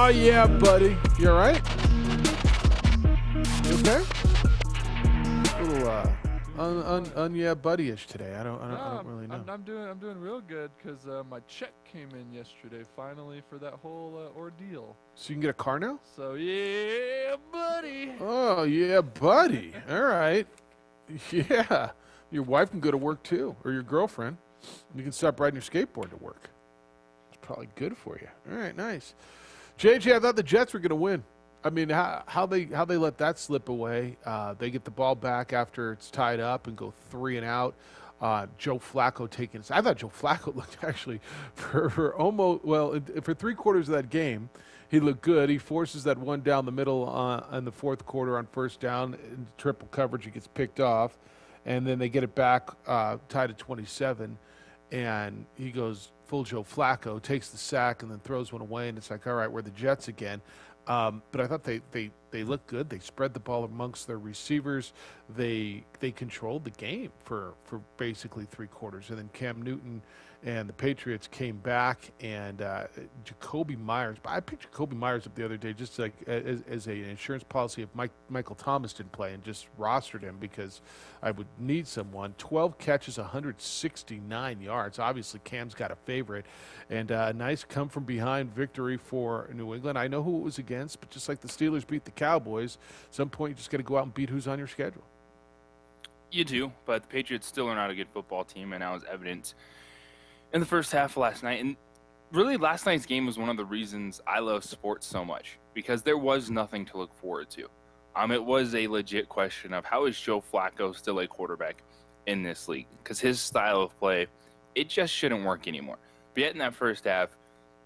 Oh, yeah, buddy. You all right? You okay? A little, yeah, buddy-ish today. I don't really know. I'm doing real good because my check came in yesterday finally for that whole ordeal. So you can get a car now? So yeah, buddy. Oh, yeah, buddy. All right. Yeah. Your wife can go to work too, or your girlfriend. You can stop riding your skateboard to work. It's probably good for you. All right, nice. JJ, I thought the Jets were going to win. I mean, how they let that slip away. They get the ball back after it's tied up and go 3 and out. Joe Flacco taking – I thought Joe Flacco looked actually for almost – well, for 3 quarters of that game, he looked good. He forces that one down the middle in the fourth quarter on first down. In triple coverage, he gets picked off. And then they get it back tied at 27. And he goes full Joe Flacco, takes the sack, and then throws one away. And it's like, all right, we're the Jets again. But I thought they looked good. They spread the ball amongst their receivers. They controlled the game for basically 3 quarters. And then Cam Newton and the Patriots came back, and Jacoby Myers. I picked Jacoby Myers up the other day just like as an insurance policy if Michael Thomas didn't play, and just rostered him because I would need someone. 12 catches, 169 yards. Obviously, Cam's got a favorite. And a nice come-from-behind victory for New England. I know who it was against, but just like the Steelers beat the Cowboys, at some point you just got to go out and beat who's on your schedule. You do, but the Patriots still are not a good football team, and that was evident in the first half of last night. And really, last night's game was one of the reasons I love sports so much, because there was nothing to look forward to. It was a legit question of how is Joe Flacco still a quarterback in this league? Because his style of play, it just shouldn't work anymore. But yet in that first half,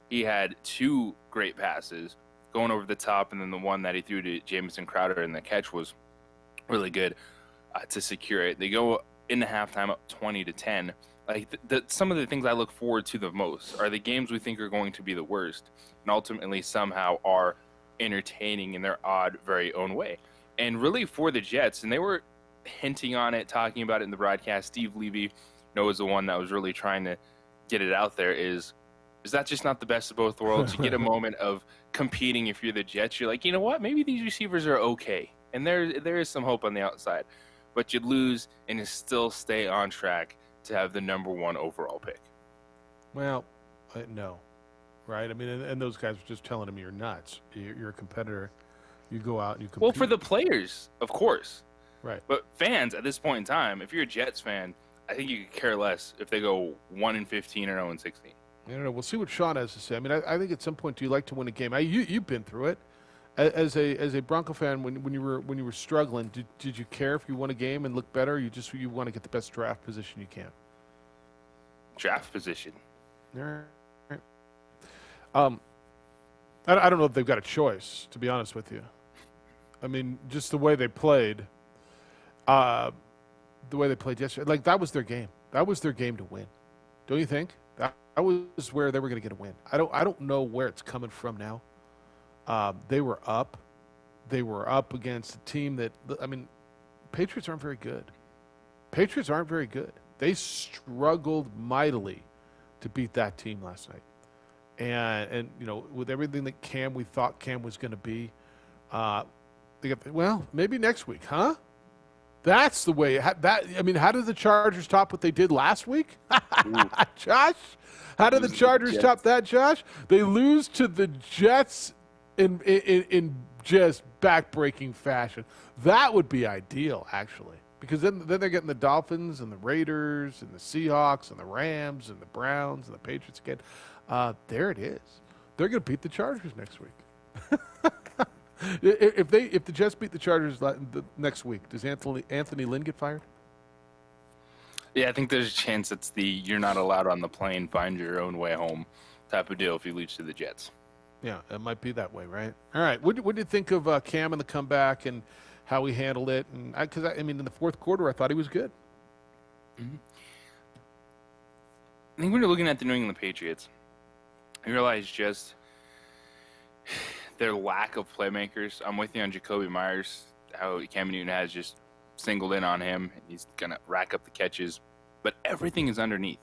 he had 2 great passes going over the top, and then the one that he threw to Jamison Crowder, and the catch was really good to secure it. They go into halftime up 20-10. Like some of the things I look forward to the most are the games we think are going to be the worst, and ultimately somehow are entertaining in their odd, very own way. And really for the Jets, and they were hinting on it, talking about it in the broadcast. Steve Levy, was the one that was really trying to get it out there. Is that just not the best of both worlds? You get a moment of competing. If you're the Jets, you're like, you know what? Maybe these receivers are okay, and there is some hope on the outside. But you lose and you still stay on track to have the number 1 overall pick. Well, no, right? I mean, and those guys are just telling him you're nuts. You're a competitor. You go out and you compete. Well, for the players, of course. Right. But fans at this point in time, if you're a Jets fan, I think you could care less if they go 1-15 or 0-16. I don't know. We'll see what Sean has to say. I mean, I think at some point, do you like to win a game? You've been through it. As a Bronco fan, when you were struggling, did you care if you won a game and look better? Or you want to get the best draft position you can. Draft position. All right. I don't know if they've got a choice, to be honest with you. I mean, just the way they played, yesterday, like that was their game. That was their game to win. Don't you think? That was where they were going to get a win. I don't know where it's coming from now. They were up. They were up against a team that, I mean, Patriots aren't very good. They struggled mightily to beat that team last night. And with everything that we thought Cam was going to be, maybe next week, huh? That's the way. How did the Chargers top what they did last week? Josh? How did the Chargers top that, Josh? They lose to the Jets in just back-breaking fashion. That would be ideal, actually, because then they're getting the Dolphins and the Raiders and the Seahawks and the Rams and the Browns and the Patriots again. There it is. They're going to beat the Chargers next week. If the Jets beat the Chargers next week, does Anthony Lynn get fired? Yeah, I think there's a chance it's the you're not allowed on the plane, find your own way home type of deal if you lose to the Jets. Yeah, it might be that way, right? All right. What did you think of Cam and the comeback and how he handled it? And because in the fourth quarter, I thought he was good. Mm-hmm. I think when you're looking at the New England Patriots, you realize just their lack of playmakers. I'm with you on Jacoby Myers, how Cam Newton has just singled in on him. He's going to rack up the catches, but everything is underneath.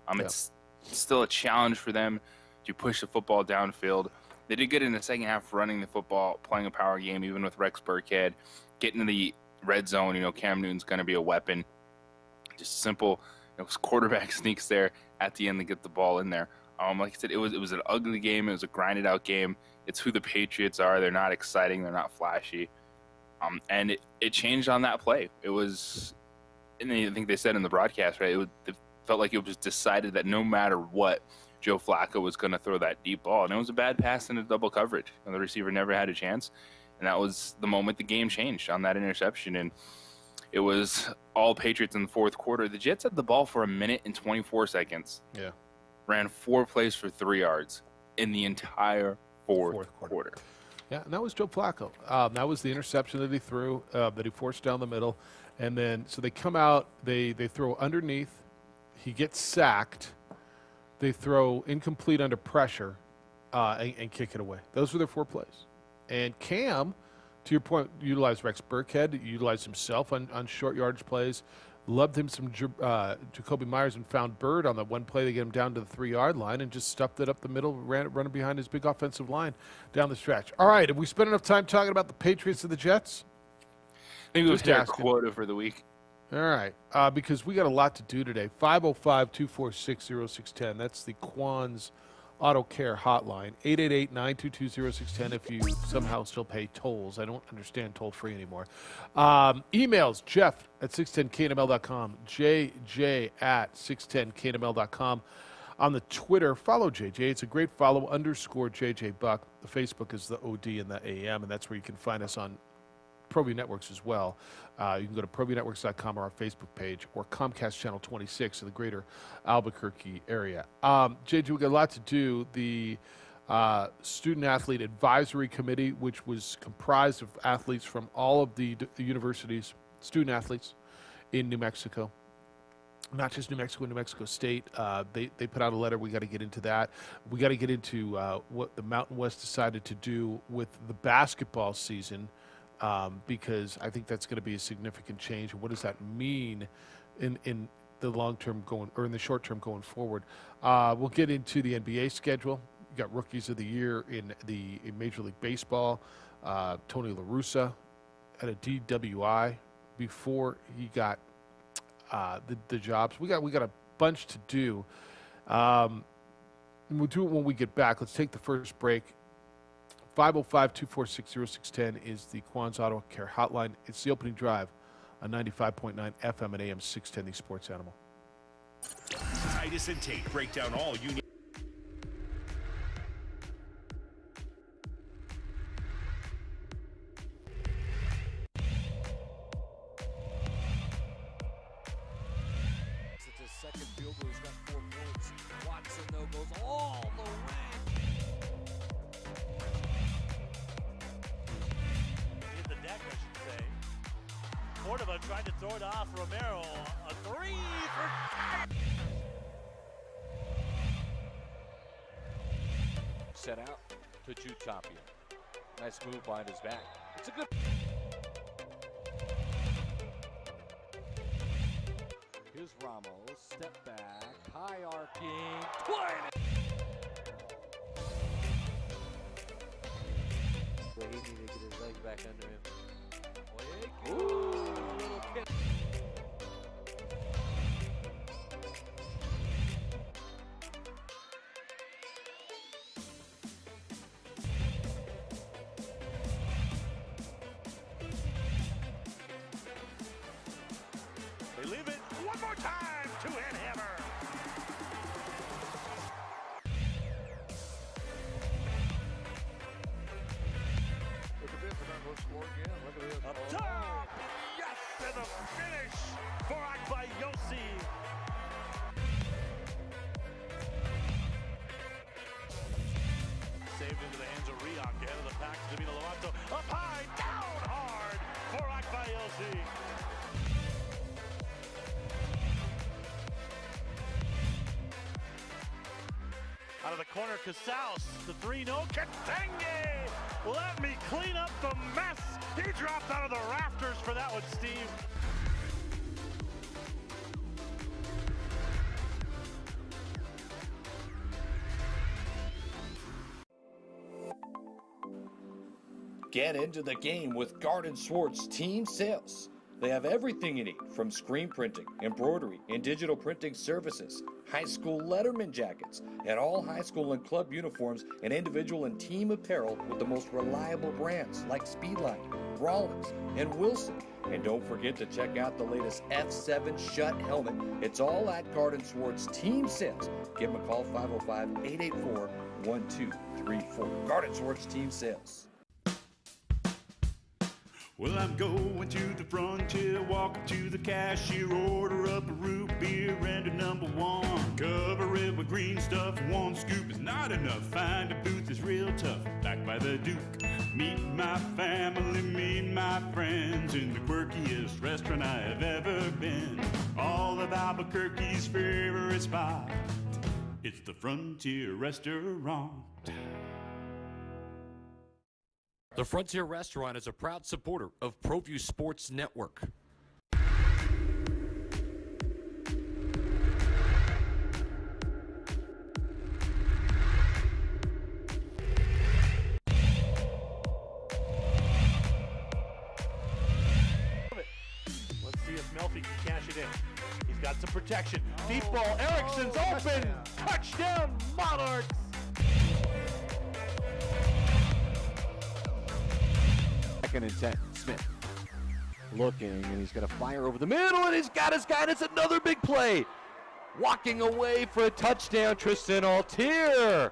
It's still a challenge for them to push the football downfield. They did good in the second half running the football, playing a power game, even with Rex Burkhead, getting to the red zone. Cam Newton's going to be a weapon. Just simple, quarterback sneaks there at the end to get the ball in there. Like I said, it was an ugly game. It was a grinded out game. It's who the Patriots are. They're not exciting. They're not flashy. And it changed on that play. It was, and I think they said in the broadcast, right? It felt like it was decided that no matter what, Joe Flacco was going to throw that deep ball. And it was a bad pass into double coverage. And the receiver never had a chance. And that was the moment the game changed on that interception. And it was all Patriots in the fourth quarter. The Jets had the ball for 1 minute and 24 seconds. Yeah. Ran 4 plays for 3 yards in the entire fourth quarter. Yeah, and that was Joe Flacco. That was the interception that he threw, that he forced down the middle. And then, so they come out, they throw underneath. He gets sacked. They throw incomplete under pressure and kick it away. Those were their 4 plays. And Cam, to your point, utilized Rex Burkhead, utilized himself on short yardage plays, loved him some Jacoby Myers, and found Bird on that one play to get him down to the 3-yard line and just stuffed it up the middle, running behind his big offensive line down the stretch. All right, have we spent enough time talking about the Patriots and the Jets? I think it was Just their asking. quota for the week. All right, because we got a lot to do today. 505-246-0610. That's the Quan's Auto Care Hotline. 888-922-0610 if you somehow still pay tolls. I don't understand toll-free anymore. Emails, Jeff at 610knml.com, JJ at 610knml.com. On the Twitter, follow JJ. It's a great follow, _JJ Buck. The Facebook is the OD and the AM, and that's where you can find us on ProView Networks as well. You can go to ProViewNetworks.com or our Facebook page, or Comcast Channel 26 in the greater Albuquerque area. JJ, we got a lot to do. The Student Athlete Advisory Committee, which was comprised of athletes from all of the universities, student athletes in New Mexico. Not just New Mexico, New Mexico State. They put out a letter. We got to get into that. We got to get into what the Mountain West decided to do with the basketball season, because I think that's going to be a significant change. And what does that mean in the long term going, or in the short term going forward? We'll get into the NBA schedule. You got Rookies of the Year in Major League Baseball. Tony La Russa had a DWI before he got the jobs. We got a bunch to do. And we'll do it when we get back. Let's take the first break. 505-246-0610 is the Quan's Auto Care Hotline. It's the opening drive on 95.9 FM and AM 610, the Sports Animal. Titus and Tate break down all you need. It's his second field goal. He's got 4 points. Watson, though, goes all the way. Hit the deck, I should say. Cordova tried to throw it off. Romero, a 3 for... Set out to Jutapia. Nice move behind his back. It's a good... Here's Ramos. Step back. High arcing. 20! But he needed to get his legs back under him. Ooh, little kick. They leave it one more time. Two-hand hammer. Look at this. They're not going to score again. Look at this. Up top. Yes, and the finish for Akbayosi. Saved into the hands of Riak, ahead of the pack to Davina Lovato. Up high, down hard for Akbayosi. Out of the corner, Casals, the 3-0, Katenge! Let me clean up the mess! He dropped out of the rafters for that one, Steve. Get into the game with Garden Swartz Team Sales. They have everything you need, from screen printing, embroidery, and digital printing services, high school letterman jackets, and all high school and club uniforms, and individual and team apparel with the most reliable brands like Speedline, Rollins, and Wilson. And don't forget to check out the latest F7 Shut helmet. It's all at Garden Swartz Team Sales. Give them a call, 505-884-1234. Garden Swartz Team Sales. Well, I'm going to the frontier, walk up to the cashier, order up a root beer and a number one. Cover it with green stuff, one scoop is not enough. Find a booth is real tough, back by the Duke. Meet my family, meet my friends in the quirkiest restaurant I have ever been. All of Albuquerque's favorite spot, it's the Frontier Restaurant. The Frontier Restaurant is a proud supporter of ProView Sports Network. Let's see if Melfi can cash it in. He's got some protection. Deep ball. Erickson's open. Touchdown, Monarchs. Second and 10. Smith looking, and he's going to fire over the middle, and he's got his guy. And it's another big play. Walking away for a touchdown, Tristan Altier. They're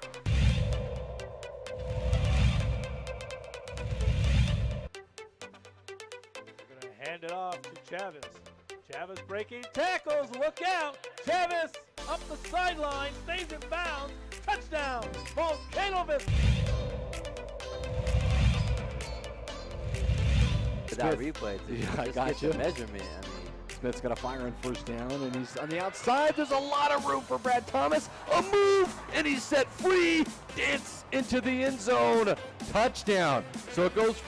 going to hand it off to Chavez. Chavez breaking tackles. Look out. Chavez up the sideline. Stays in bounds. Touchdown. Volcanovic. That replay, too. Yeah, I Just got get you. the measurement. I mean, Smith's got a fire on first down, and he's on the outside. There's a lot of room for Brad Thomas. A move, and he's set free. Dance into the end zone. Touchdown. So it goes.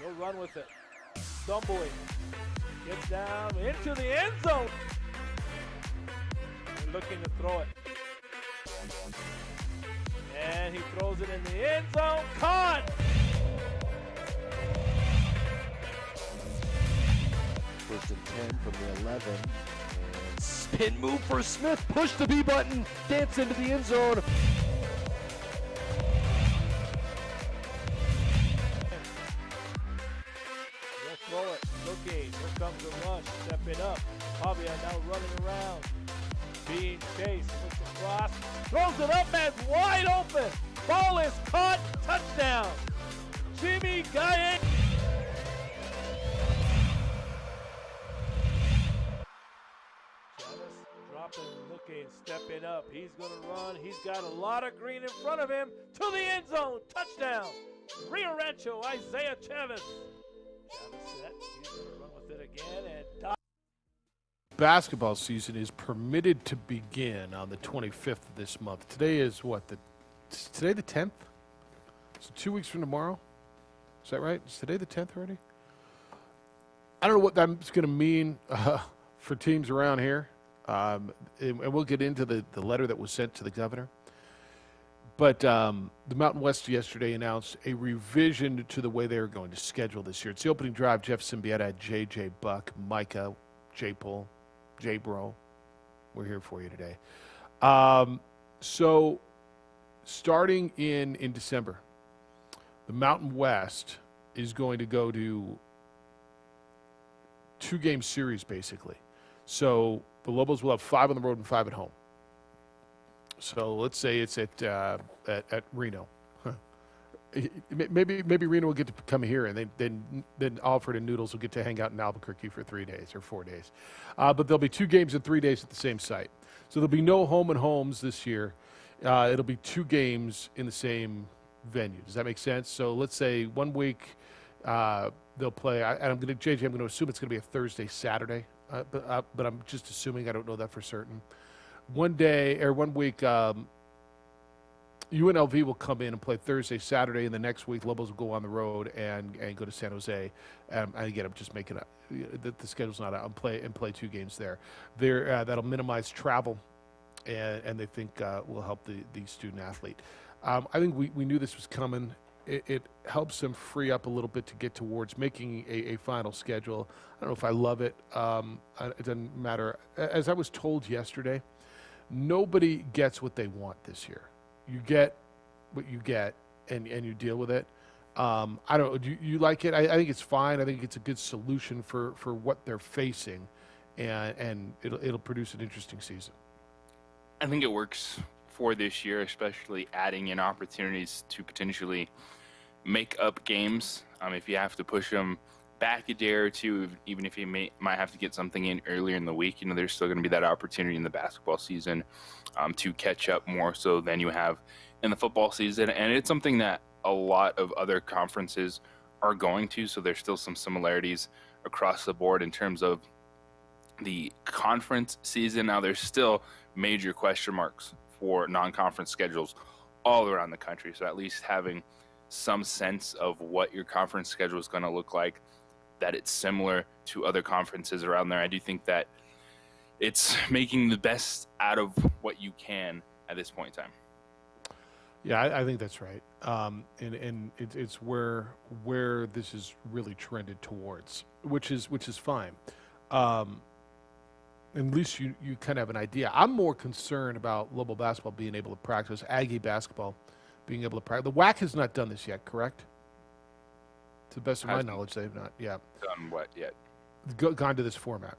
He'll run with it. Stumbling. Gets down into the end zone. And looking to throw it. And he throws it in the end zone. Caught! First and 10 from the 11. And spin move for Smith. Push the B button. Dance into the end zone. He'll throw it. Looking. Here comes the rush. Stepping up. Pavia now running around. Being chased. Looks across. Throws it up. Man's wide open. Ball is caught. Touchdown. Jimmy Gaye. Chavez dropping, looking, stepping up. He's going to run. He's got a lot of green in front of him. To the end zone. Touchdown. Rio Rancho, Isaiah Chavez. Chavez set. He's going to run with it again and dive. Basketball season is permitted to begin on the 25th of this month. Today is what? Today the 10th? So 2 weeks from tomorrow? Is that right? Is today the 10th already? I don't know what that's going to mean for teams around here. And we'll get into the letter that was sent to the governor. But the Mountain West yesterday announced a revision to the way they are going to schedule this year. It's the opening drive. Jeff Siembieda, JJ Buck, Micah, J-Pull, J-Bro. We're here for you today. So starting in December, the Mountain West is going to go to 2-game series, basically. So the Lobos will have 5 on the road and 5 at home. So let's say it's at Reno. Maybe Reno will get to come here, and then Alfred and Noodles will get to hang out in Albuquerque for 3 days or 4 days. But there'll be 2 games in 3 days at the same site. So there'll be no home and homes this year. It'll be 2 games in the same venue. Does that make sense? So let's say 1 week they'll play. I'm going to assume it's going to be a Thursday, Saturday. But I'm just assuming. I don't know that for certain. 1 week, UNLV will come in and play Thursday, Saturday, and the next week Lobos will go on the road and go to San Jose. And again, I'm just making the schedule's not out. And play 2 games there. That'll minimize travel and they think will help the student athlete. I think we knew this was coming. It helps them free up a little bit to get towards making a final schedule. I don't know if I love it. It doesn't matter. As I was told yesterday, nobody gets what they want this year. You get what you get, and you deal with it. I don't know. Do you like it? I think it's fine. I think it's a good solution for what they're facing, and it'll produce an interesting season. I think it works for this year, especially adding in opportunities to potentially make up games. If you have to push them back a day or two, even if you might have to get something in earlier in the week, there's still going to be that opportunity in the basketball season to catch up more so than you have in the football season. And it's something that a lot of other conferences are going to, so there's still some similarities across the board in terms of the conference season. Now there's still major question marks for non-conference schedules all around the country, so at least having some sense of what your conference schedule is going to look like, that it's similar to other conferences around there. I do think that it's making the best out of what you can at this point in time. Yeah, I think that's right, and it's where this is really trended towards, which is fine. At least you kind of have an idea. I'm more concerned about Lobel basketball being able to practice, Aggie basketball being able to practice. The WAC has not done this yet, correct? To the best of my knowledge, they've not. Yeah. Done what yet? Gone to this format.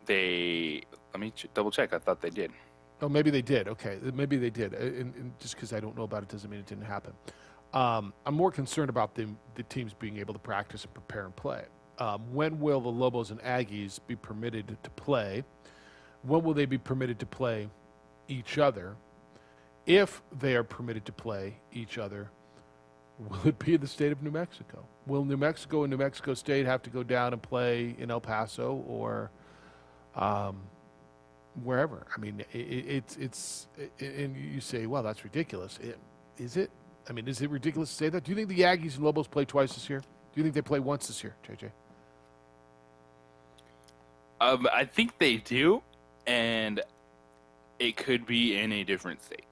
Let me double check. I thought they did. Oh, maybe they did. Okay, maybe they did. And just because I don't know about it doesn't mean it didn't happen. I'm more concerned about the teams being able to practice and prepare and play. When will the Lobos and Aggies be permitted to play? When will they be permitted to play each other? If they are permitted to play each other, will it be in the state of New Mexico? Will New Mexico and New Mexico State have to go down and play in El Paso or wherever? I mean, it's and you say, well, that's ridiculous. Is it? I mean, is it ridiculous to say that? Do you think the Aggies and Lobos play twice this year? Do you think they play once this year, JJ? I think they do, and it could be in a different state.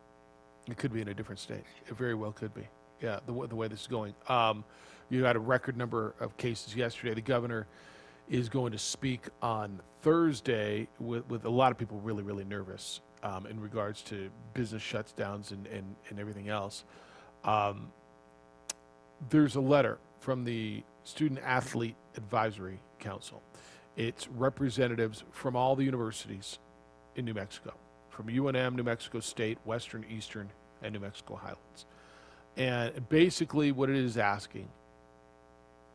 It could be in a different state. It very well could be. Yeah, the way this is going. You had a record number of cases yesterday. The governor is going to speak on Thursday with a lot of people really, really nervous in regards to business shutdowns and everything else. There's a letter from the Student Athlete Advisory Council. It's representatives from all the universities in New Mexico, from UNM, New Mexico State, Western, Eastern, and New Mexico Highlands. And basically what it is asking,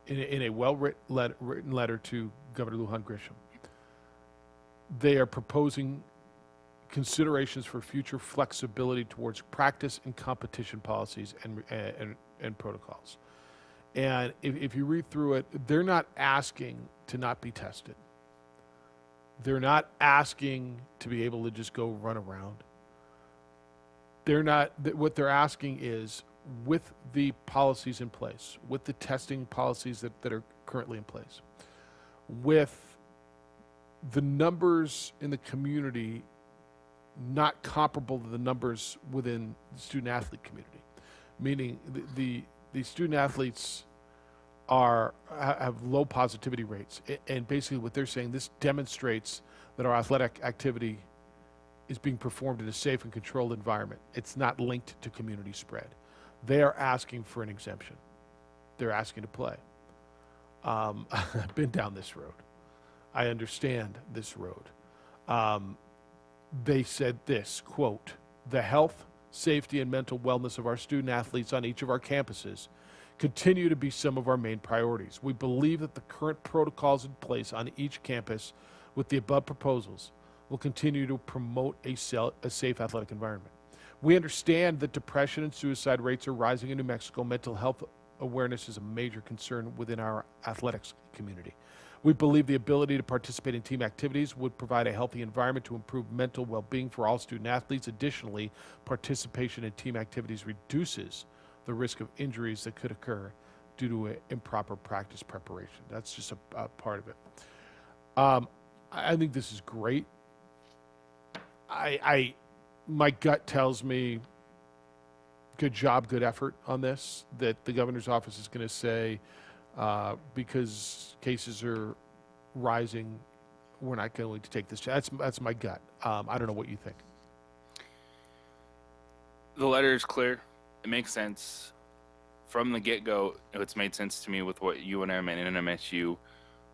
in a well-written letter to Governor Lujan Grisham, they are proposing considerations for future flexibility towards practice and competition policies and protocols. And if you read through it, they're not asking to not be tested. They're not asking to be able to just go run around. What they're asking is, with the policies in place, with the testing policies that are currently in place, with the numbers in the community not comparable to the numbers within the student athlete community, meaning the student athletes have low positivity rates, and basically what they're saying, this demonstrates that our athletic activity is being performed in a safe and controlled environment. It's not linked to community spread. They are asking for an exemption. They're asking to play. I've been down this road. I understand this road. They said this, quote, "The health, safety, and mental wellness of our student athletes on each of our campuses continue to be some of our main priorities. We believe that the current protocols in place on each campus with the above proposals will continue to promote a safe athletic environment. We understand that depression and suicide rates are rising in New Mexico. Mental health awareness is a major concern within our athletics community. We believe the ability to participate in team activities would provide a healthy environment to improve mental well-being for all student athletes. Additionally, participation in team activities reduces the risk of injuries that could occur due to improper practice preparation." That's just a part of it. I think this is great. my gut tells me good job, good effort on this, that the governor's office is going to say, because cases are rising, we're not going to take this. That's my gut. I don't know what you think. The letter is clear. It makes sense. From the get-go, it's made sense to me with what UNM and NMSU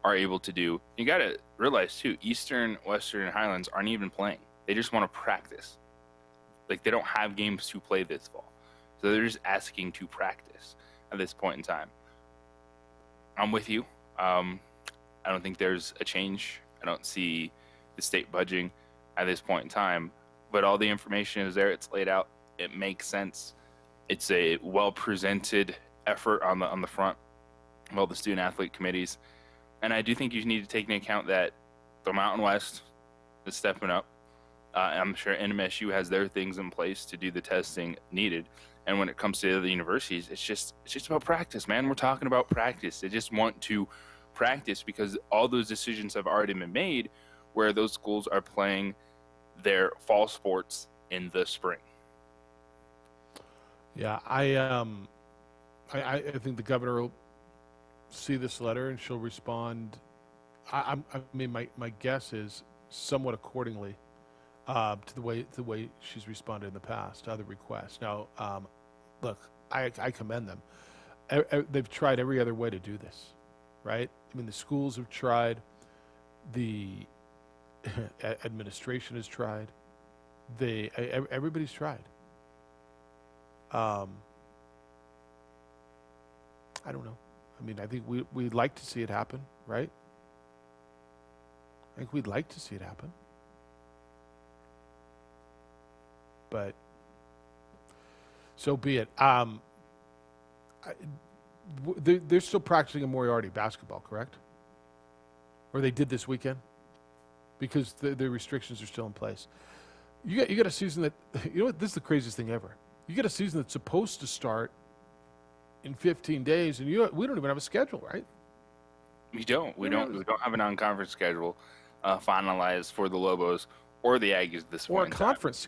are able to do. You got to realize, too, Eastern, Western, and Highlands aren't even playing. They just want to practice. Like, they don't have games to play this fall. So they're just asking to practice at this point in time. I'm with you. I don't think there's a change. I don't see the state budging at this point in time. But all the information is there. It's laid out. It makes sense. It's a well-presented effort on the front of all the student-athlete committees. And I do think you need to take into account that the Mountain West is stepping up. I'm sure NMSU has their things in place to do the testing needed. And when it comes to the other universities, it's just about practice, man. We're talking about practice. They just want to practice because all those decisions have already been made where those schools are playing their fall sports in the spring. Yeah, I think the governor will see this letter and she'll respond. I mean, my guess is somewhat accordingly to the way she's responded in the past to other requests. Now, look, I commend them. They've tried every other way to do this, right? I mean, the schools have tried, the administration has tried, everybody's tried. I don't know. I mean, I think we'd like to see it happen, right? I think we'd like to see it happen. But so be it. They're still practicing in Moriarty basketball, correct? Or they did this weekend? Because the restrictions are still in place. You got a season that, you know what, this is the craziest thing ever. You get a season that's supposed to start in 15 days, and we don't even have a schedule, right? We don't. We don't have a non-conference schedule finalized for the Lobos or the Aggies this or a conference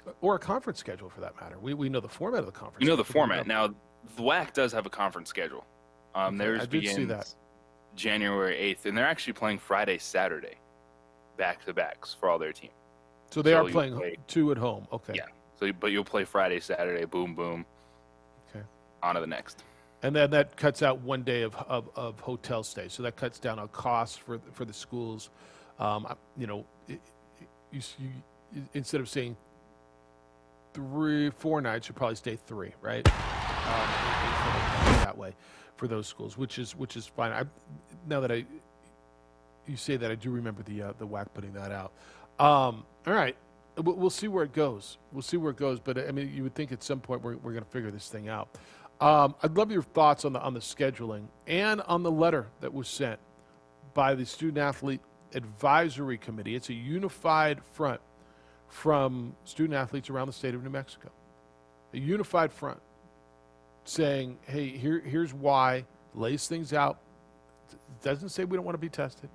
schedule for that matter. We know the format of the conference. We know the format. Now, the WAC does have a conference schedule. Theirs begins January 8th, and they're actually playing Friday, Saturday, back-to-backs for all their team. So they are playing 2 at home. Okay. Yeah. So, but you'll play Friday, Saturday, boom, boom. Okay. On to the next. And then that cuts out 1 day of hotel stay. So that cuts down on costs for the schools. You instead of saying 4 nights, you probably stay 3, right? That way for those schools, which is fine. Now that you say that, I do remember the WAC putting that out. All right. We'll see where it goes. But I mean, you would think at some point we're going to figure this thing out. I'd love your thoughts on the scheduling and on the letter that was sent by the Student Athlete Advisory Committee. It's a unified front from student athletes around the state of New Mexico. A unified front saying, hey, here's why, lays things out. It doesn't say we don't want to be tested.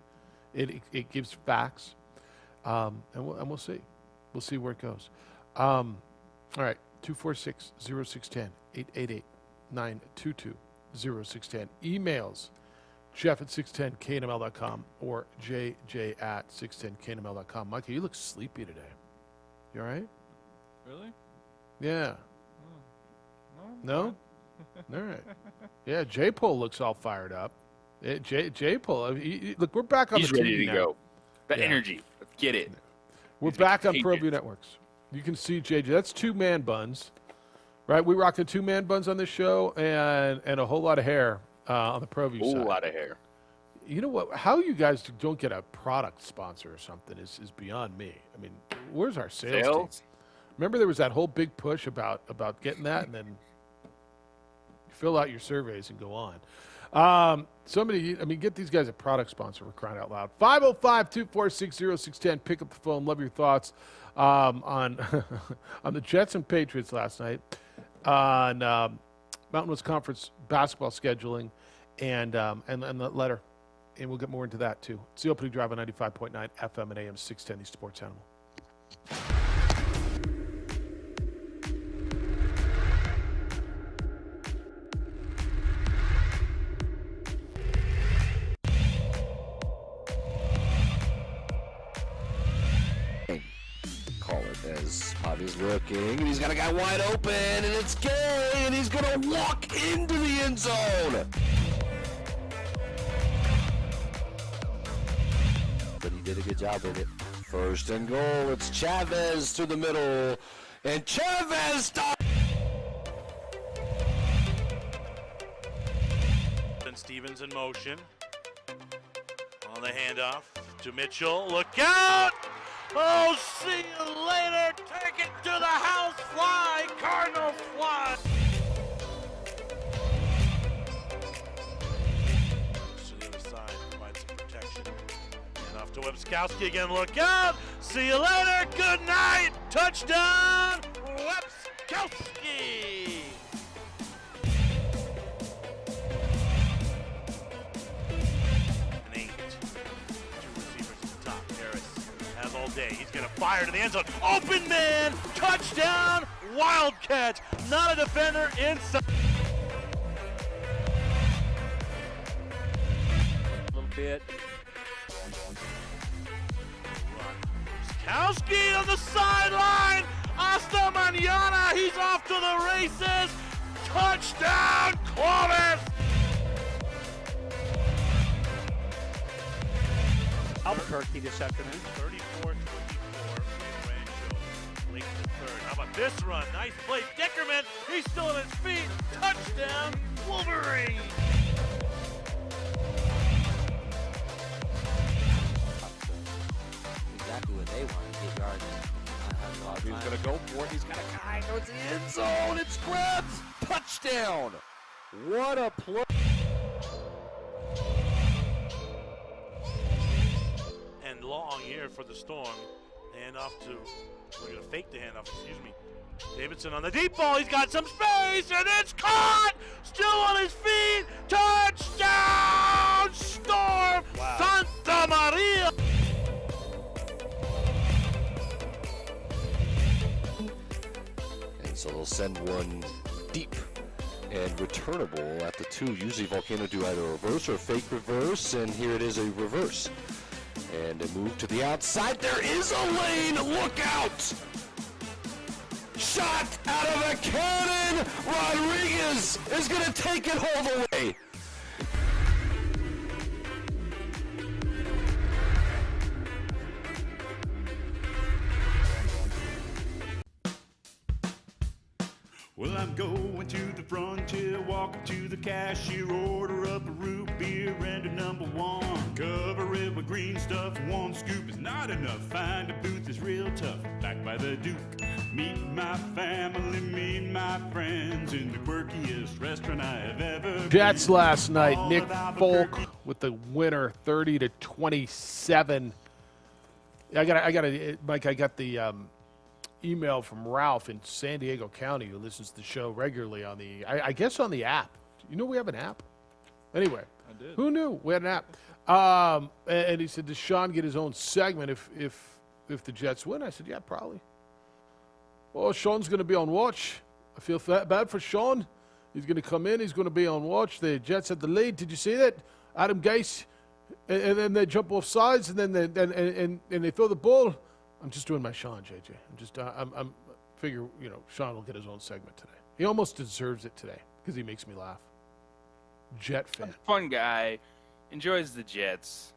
It gives facts. And we'll see. We'll see where it goes. All right, 246-0610, 888-922-0610. Emails, jeff@610knml.com or jj@610knml.com. Micah, you look sleepy today. You all right? Really? Yeah. No? All right. Yeah, J-Pole looks all fired up. J-Pole, look, we're back on He's the TV ready to now. go. That energy. Let's get it. We're back on ProView Networks. You can see JJ. That's 2 man buns, right? We rocking 2 man buns on this show and a whole lot of hair on the ProView side. A whole lot of hair. You know what? How you guys don't get a product sponsor or something is beyond me. I mean, where's our sales team? Remember there was that whole big push about getting that, and then you fill out your surveys and go on. Get these guys a product sponsor, for crying out loud. 505-246-0610. Pick up the phone. Love your thoughts on on the Jets and Patriots last night, on Mountain West Conference basketball scheduling, and the letter. And we'll get more into that, too. It's the opening drive on 95.9 FM and AM 610, the Sports Animal. Chavez. Pavi's looking, and he's got a guy wide open, and it's Gay, and he's going to walk into the end zone. But he did a good job with it. First and goal, it's Chavez to the middle, and Chavez stops. And Stevens in motion. On the handoff to Mitchell. Look out! Oh, see you later. Take it to the house. Fly, Cardinals fly. To the other side, provide some protection. And off to Webskowski again. Look out! See you later. Good night. Touchdown, Webskowski. All day. He's going to fire to the end zone. Open man! Touchdown! Wild catch! Not a defender inside. A little bit. Kowski on the sideline! Hasta mañana! He's off to the races! Touchdown, Clovis! Albuquerque this afternoon. 34-24, Rancho, late in the third. How about this run? Nice play. Dickerman, he's still on his feet. Touchdown, Wolverine. Exactly what they want to get yards. He's going to go for it. He's got a guy towards the end zone. It's Krebs. Touchdown. What a play. And long here for the Storm. Handoff to, we're going to fake the handoff, excuse me. Davidson on the deep ball. He's got some space, and it's caught. Still on his feet. Touchdown, Storm. Wow. Santa Maria. And so they'll send one deep and returnable at the 2. Usually Volcano do either a reverse or a fake reverse, and here it is a reverse. And a move to the outside. There is a lane. Look out! Shot out of a cannon. Rodriguez is going to take it all the way. Well, I'm going to the frontier, walking to the cashier, order up a root beer and a number 1. Cover it with green stuff, 1 scoop is not enough. Find a booth is real tough, back by the Duke. Meet my family, meet my friends in the quirkiest restaurant I have ever been. Jets last night, All Nick of Albuquerque. Folk with the winner, 30-27. I got Mike. I got the email from Ralph in San Diego County, who listens to the show regularly on the, I guess on the app. You know we have an app. Anyway, I did. Who knew we had an app? And he said, does Sean get his own segment if the Jets win? I said, yeah, probably. Well, Sean's going to be on watch. I feel bad for Sean. He's going to come in. He's going to be on watch. The Jets had the lead. Did you see that? Adam Gase, and then they jump off sides, and then they throw the ball. I'm just doing my Sean, JJ. I'm figure, Sean will get his own segment today. He almost deserves it today because he makes me laugh. Jet fan. Fun guy. Enjoys the Jets.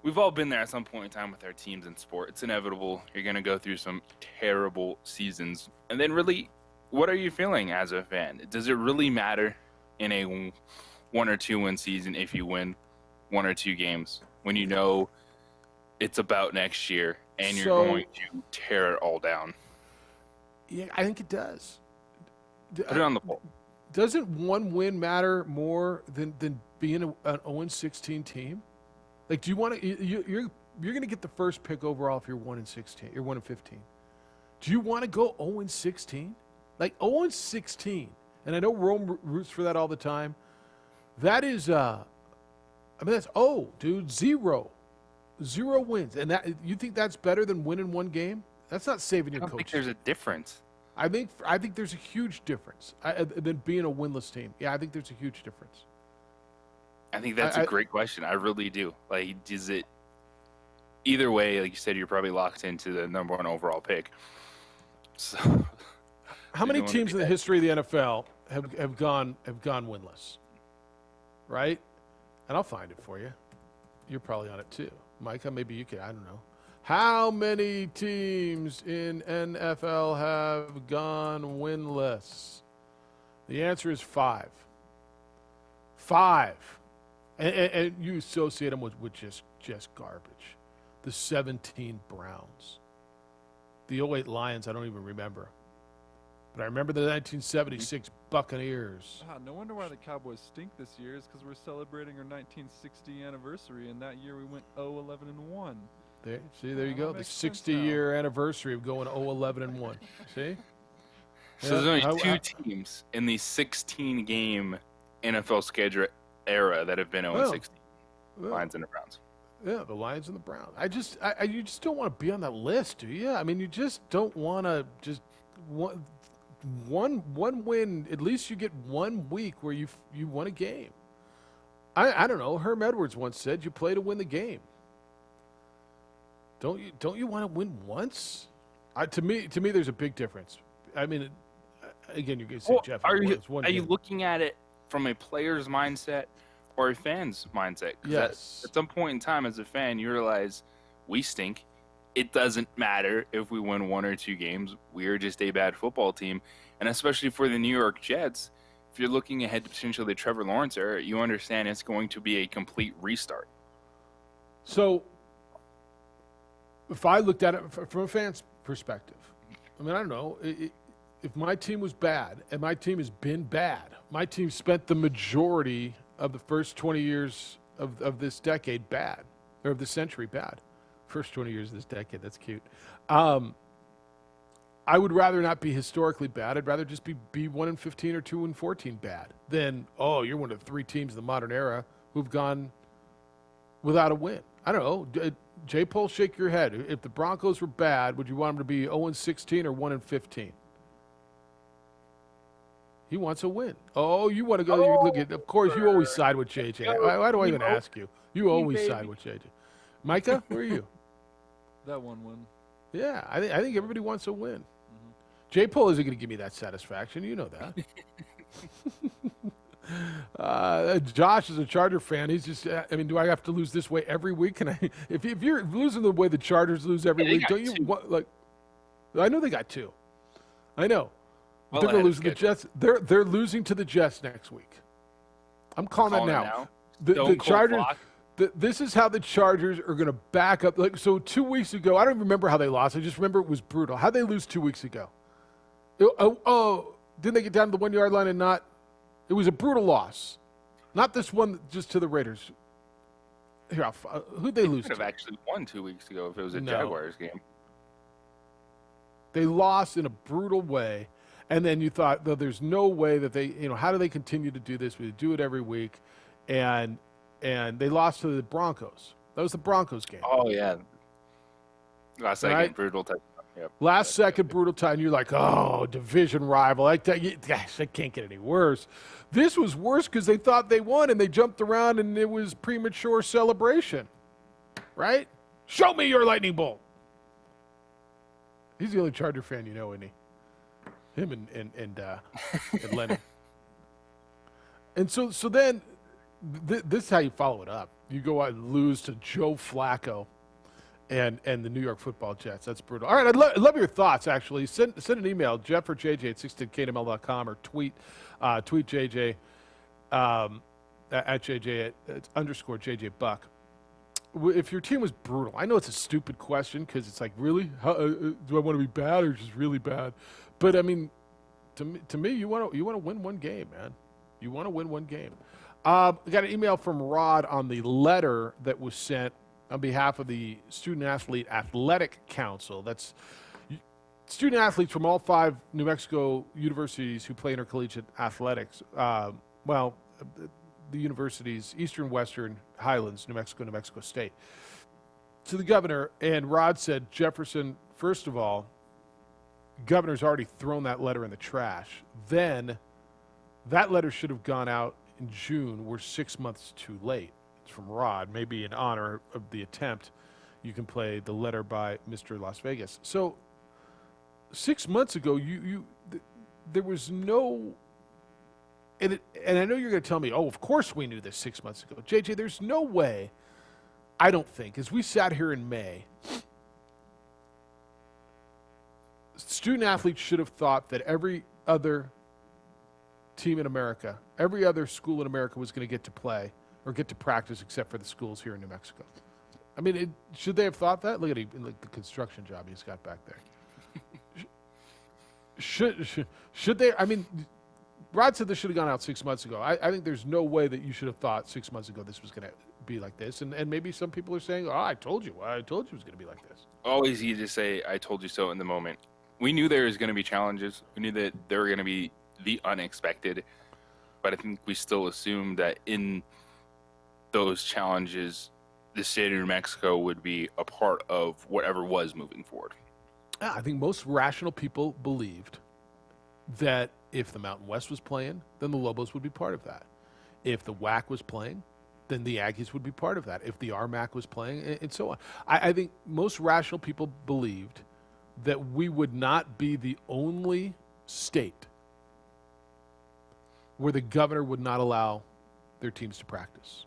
We've all been there at some point in time with our teams in sport. It's inevitable. You're going to go through some terrible seasons. And then really, what are you feeling as a fan? Does it really matter in a 1 or 2 win season if you win 1 or 2 games when you know it's about next year and you're going to tear it all down? Yeah, I think it does. Put it on the poll. Doesn't 1 win matter more than being an 0-16 team? Like, do you want to? You're going to get the first pick overall if you're 1-16. You're 1-15. Do you want to go 0-16? Like 0-16, and I know Rome roots for that all the time. That is, that's dude, 0 wins, and that you think that's better than winning 1 game? That's not saving your coach. I think there's a difference. I think there's a huge difference than being a winless team. Yeah, I think there's a huge difference. I think that's a great question. I really do. Like, is it either way? Like you said, you're probably locked into the number 1 overall pick. So, How many teams in the history of the NFL have gone winless? Right? And I'll find it for you. You're probably on it too. Micah, maybe you could, I don't know. How many teams in NFL have gone winless? The answer is 5. 5. And you associate them with just garbage. The 17 Browns. The 08 Lions, I don't even remember. But I remember the 1976 Buccaneers. No wonder why the Cowboys stink this year is because we're celebrating our 1960 anniversary, and that year we went 0-11-1. There you go. The 60-year anniversary of going 0-11-1. See? So there's only 2 teams in the 16-game NFL schedule era that have been 0-16. Lions and the Browns. Yeah, the Lions and the Browns. You just don't want to be on that list, do you? I mean, you just don't want to just one win. At least you get 1 week where you won a game. I don't know. Herm Edwards once said, "You play to win the game." Don't you want to win once? To me, there's a big difference. I mean, again, you're going to say, Jeff, are you looking at it from a player's mindset or a fan's mindset? Yes. At some point in time, as a fan, you realize we stink. It doesn't matter if we win 1 or 2 games. We're just a bad football team. And especially for the New York Jets, if you're looking ahead to potentially the Trevor Lawrence era, you understand it's going to be a complete restart. So, if I looked at it from a fan's perspective, I mean, I don't know. If my team was bad, and my team has been bad, my team spent the majority of the first 20 years of this decade bad, or of the century bad. First 20 years of this decade, that's cute. I would rather not be historically bad. I'd rather just be 1-15 or 2-14 bad than, you're one of the 3 teams in the modern era who've gone without a win. I don't know. J. Pohls, shake your head. If the Broncos were bad, would you want them to be 0-16 or 1-15? He wants a win. Oh, you want to go? Look at. Of course, you always side with JJ. Why do I even ask you? You always side with JJ. Micah, where are you? That 1 win. Yeah, I think everybody wants a win. Mm-hmm. J. Pohls isn't going to give me that satisfaction. You know that. Josh is a Charger fan. He's just. I mean, do I have to lose this way every week? Can I? If you're losing the way the Chargers lose every week, don't you want, like? I know they got 2. I know. Well, they're going to lose to the Jets. They're losing to the Jets next week. I'm calling that now. The Chargers. This is how the Chargers are going to back up. Like, so 2 weeks ago, I don't even remember how they lost. I just remember it was brutal. How'd they lose 2 weeks ago? Didn't they get down to the 1 yard line and not? It was a brutal loss. Not this one, just to the Raiders. Here, who'd they lose to? They could have actually won 2 weeks ago if it was a Jaguars game. They lost in a brutal way. And then you thought, though, there's no way that they, how do they continue to do this? We do it every week. And they lost to the Broncos. That was the Broncos game. Oh, yeah. Last second, brutal touchdown. Yep. Last second, brutal time. You're like, division rival. I can't get any worse. This was worse because they thought they won, and they jumped around, and it was premature celebration. Right? Show me your lightning bolt. He's the only Charger fan you know, isn't he? Him and Lennon. And so then this is how you follow it up. You go out and lose to Joe Flacco and the New York Football Jets. That's brutal. All right, I'd love your thoughts, actually. Send an email, Jeff or JJ at 610knml.com, or tweet JJ at JJ at _ JJ Buck. If your team was brutal, I know it's a stupid question because it's like, really? Do I want to be bad or just really bad? But I mean, to me, you want to win 1 game, man. You want to win 1 game. I got an email from Rod on the letter that was sent on behalf of the Student Athlete Athletic Council. That's student athletes from all 5 New Mexico universities who play intercollegiate athletics. The universities, Eastern, Western, Highlands, New Mexico State. To the governor, and Rod said, Jefferson, first of all, governor's already thrown that letter in the trash. Then that letter should have gone out in June. We're 6 months too late. It's from Rod. Maybe in honor of the attempt, you can play the letter by Mr. Las Vegas. So 6 months ago, there was no, and I know you're going to tell me, oh, of course we knew this 6 months ago. JJ, there's no way, I don't think, as we sat here in May, student athletes should have thought that every other team in America, every other school in America was going to get to play or get to practice except for the schools here in New Mexico. I mean, should they have thought that? Look at like the construction job he's got back there. Should they? I mean, Rod said this should have gone out 6 months ago. I think there's no way that you should have thought 6 months ago this was going to be like this. And maybe some people are saying, oh, I told you it was going to be like this. Always easy to say, I told you so in the moment. We knew there was going to be challenges. We knew that there were going to be the unexpected. But I think we still assumed that in those challenges, the state of New Mexico would be a part of whatever was moving forward. I think most rational people believed that if the Mountain West was playing, then the Lobos would be part of that. If the WAC was playing, then the Aggies would be part of that. If the RMAC was playing, and so on. I think most rational people believed that we would not be the only state where the governor would not allow their teams to practice.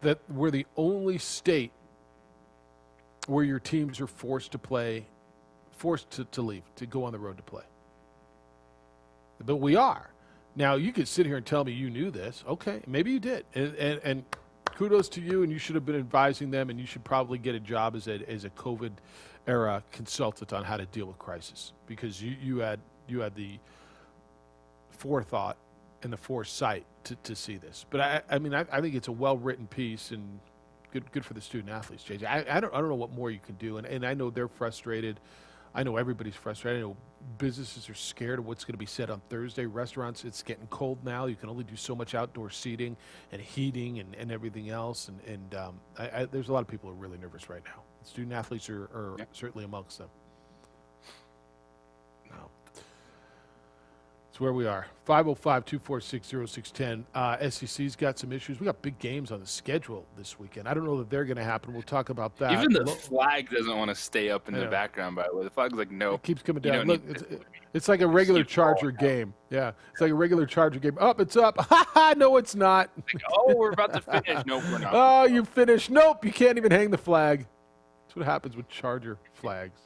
That we're the only state where your teams are forced to play, forced to leave, to go on the road to play. But we are. Now, you could sit here and tell me you knew this. Okay, maybe you did. And kudos to you, and you should have been advising them, and you should probably get a job as a COVID-era consultant on how to deal with crisis, because you had the forethought and the foresight to see this. But I mean, I think it's a well-written piece, and good for the student athletes, JJ. I don't know what more you can do, and I know they're frustrated. I know everybody's frustrated. I know businesses are scared of what's going to be said on Thursday. Restaurants, it's getting cold now. You can only do so much outdoor seating and heating and everything else. And there's a lot of people who are really nervous right now. Student athletes are certainly amongst them. No. It's where we are. 505-246-0610. SEC's got some issues. We got big games on the schedule this weekend. I don't know that they're going to happen. We'll talk about that. Even the flag doesn't want to stay up in the background, by the way. The flag's like, no. It keeps coming down. Look, it's like a regular Charger game. Yeah, it's like a regular Charger game. Up, it's up. No, it's not. Like, oh, we're about to finish. Nope, we're not. Oh, you finished. Nope, you can't even hang the flag. That's what happens with Charger flags.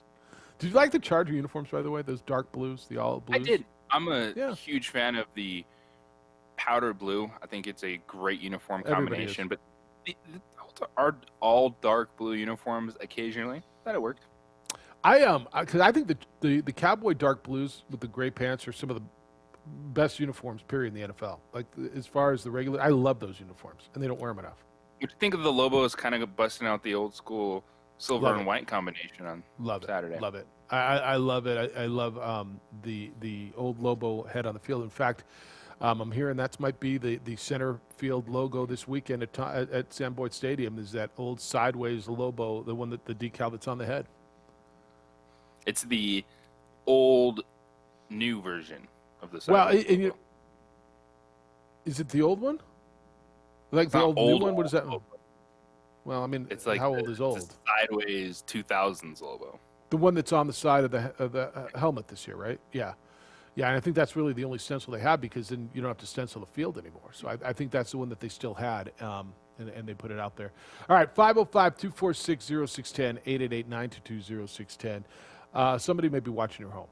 Did you like the Charger uniforms, by the way? Those dark blues, the all blues? I did. I'm a huge fan of the powder blue. I think it's a great uniform combination. But are all dark blue uniforms occasionally? That it worked. Because I think the Cowboy dark blues with the gray pants are some of the best uniforms, period, in the NFL. Like, as far as the regular, I love those uniforms, and they don't wear them enough. What do you think of the Lobos kind of busting out the old school silver and white combination on Saturday? Love it. I love it. I love the old Lobo head on the field. In fact, I'm hearing that might be the center field logo this weekend at Sam Boyd Stadium, is that old sideways Lobo, the one the decal that's on the head. It's the old new version of the sideways logo. Is it the old one? Like the old new one? What is that? Logo. Well, I mean, it's like how old is old? It's the sideways 2000s logo. The one that's on the side of the helmet this year, right? Yeah. Yeah, and I think that's really the only stencil they have, because then you don't have to stencil the field anymore. So I think that's the one that they still had, and they put it out there. All right, 505-246-0610, 888-922-0610. Somebody may be watching your home.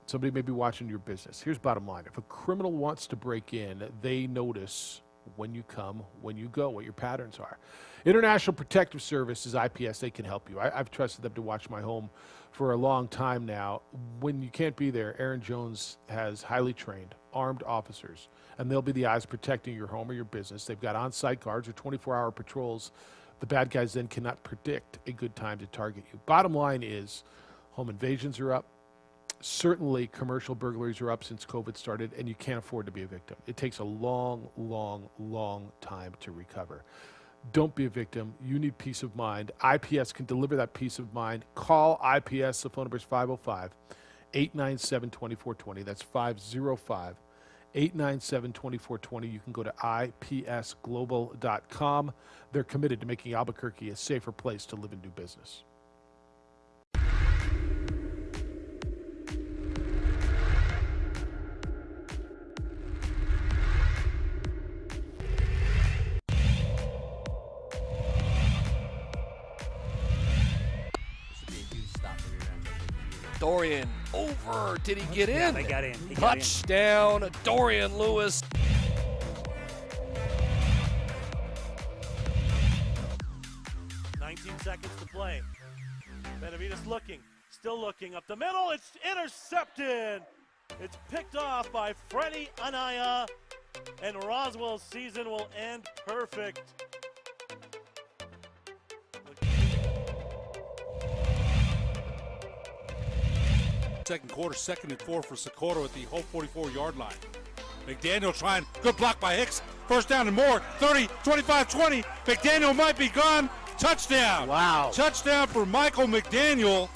Somebody may be watching your business. Here's bottom line. If a criminal wants to break in, they notice when you come, when you go, what your patterns are. International Protective Services, IPS, they can help you. I've trusted them to watch my home for a long time now. When you can't be there, Aaron Jones has highly trained, armed officers, and they'll be the eyes protecting your home or your business. They've got on-site guards or 24-hour patrols. The bad guys then cannot predict a good time to target you. Bottom line is, home invasions are up. Certainly, commercial burglaries are up since COVID started, and you can't afford to be a victim. It takes a long, long, long time to recover. Don't be a victim. You need peace of mind. IPS can deliver that peace of mind. Call IPS. The phone number is 505-897-2420. That's 505-897-2420. You can go to ipsglobal.com. They're committed to making Albuquerque a safer place to live and do business. Dorian over. Did he get in? Yeah, they got in. He got in. Touchdown, Dorian Lewis. Seconds to play. Benavides looking, still looking up the middle. It's intercepted. It's picked off by Freddie Anaya, and Roswell's season will end perfect. Second quarter, 2nd and 4 for Socorro at the whole 44-yard line. McDaniel trying, good block by Hicks. First down and more, 30, 25, 20. McDaniel might be gone. Touchdown. Wow. Touchdown for Michael McDaniel.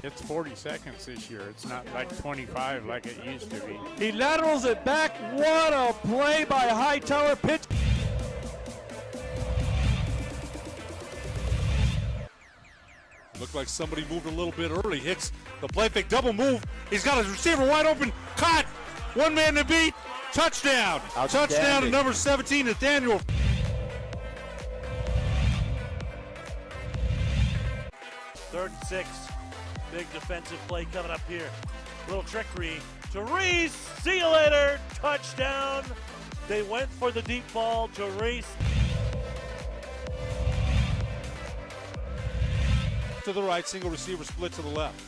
It's 40 seconds this year. It's not like 25 like it used to be. He laterals it back. What a play by Hightower. Pitch. Looked like somebody moved a little bit early. Hicks, the play fake, double move. He's got his receiver wide open. Caught. One man to beat. Touchdown. Touchdown to number 17, Nathaniel. Third and 6. Big defensive play coming up here. Little trickery to Reese. See you later. Touchdown. They went for the deep ball to Reese. To the right, single receiver split to the left.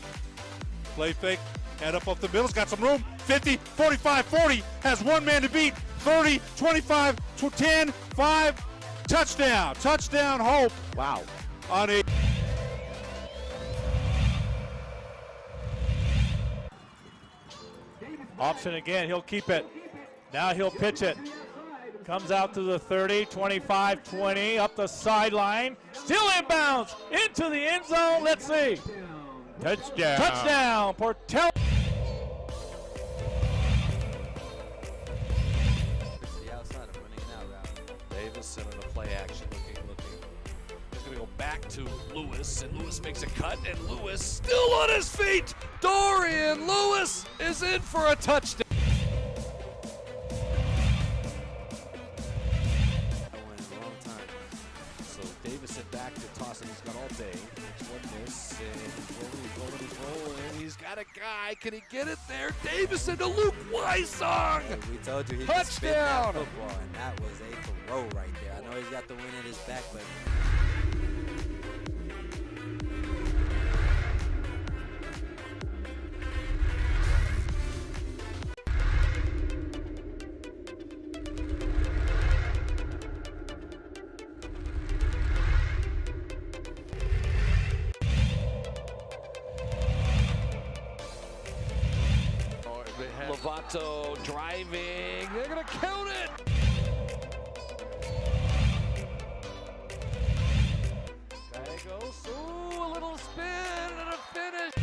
Play fake, head up off the middle, got some room. 50, 45, 40, has one man to beat. 30, 25, 10, 5, touchdown. Touchdown, Hope. Wow. On a Option again, he'll keep it. Now he'll pitch it. Comes out to the 30, 25, 20, up the sideline. Still inbounds into the end zone. Let's see. Touchdown. Touchdown, Portel. The outside of running an out route. Davison on the play action, looking. He's going to go back to Lewis, and Lewis makes a cut, and Lewis still on his feet. Dorian Lewis is in for a touchdown. Davison back to toss, and he's got all day. Makes one miss, and he's rolling. He's got a guy. Can he get it there? Davison to Luke Weissong. We told you he touchdown. Could spin that football, and that was a throw right there. I know he's got the win in his back, but Lovato driving. They're going to count it. Gallegos. Ooh, a little spin and a finish.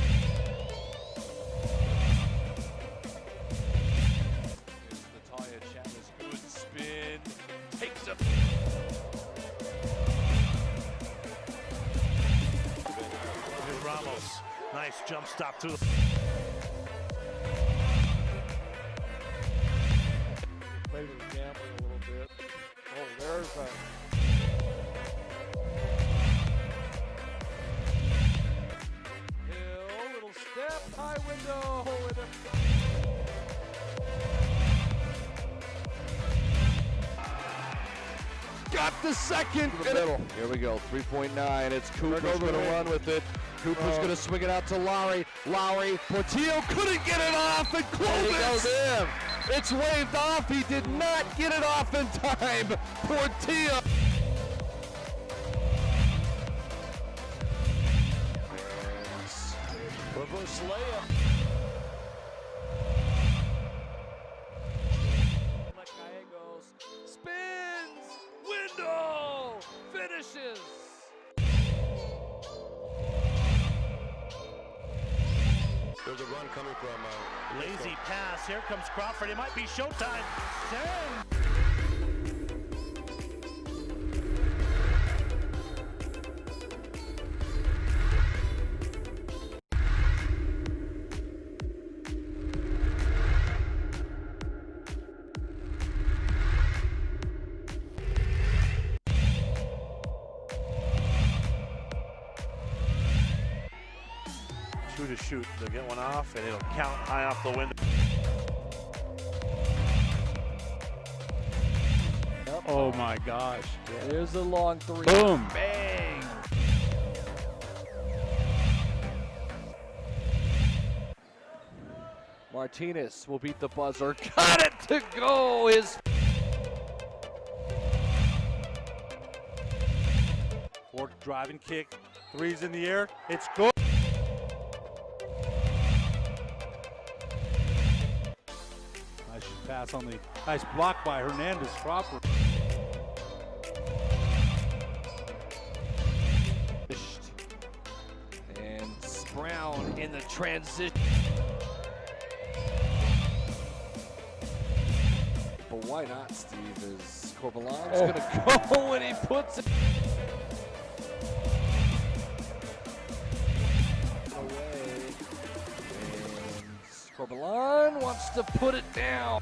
Natalia Chavez, good spin. Takes it. Ramos, nice jump stop to the. Play with the gambling a little bit. Oh, there's a. Hill, little step, high window. Got the second. To the middle. Here we go, 3.9. It's Cooper's going to run with it. Cooper's going to swing it out to Lowry. Lowry, Portillo couldn't get it off, and Clovis goes in. It's waved off. He did not get it off in time. Portillo. Reverse layup. Gallegos spins. Window finishes. There's a run coming from Lazy pass. Here comes Crawford. It might be showtime. 2 to shoot. They'll get one off, and it'll count high off the window. Oh my gosh. There's a long three. Boom. Bang. Martinez will beat the buzzer. Got it to go. His Fork driving kick. 3's in the air. It's good. Nice pass on the nice block by Hernandez Cropper. and Brown in the transition. But why not, Steve? Is Corbalan's gonna go and he puts it away. And Corbalan wants to put it down.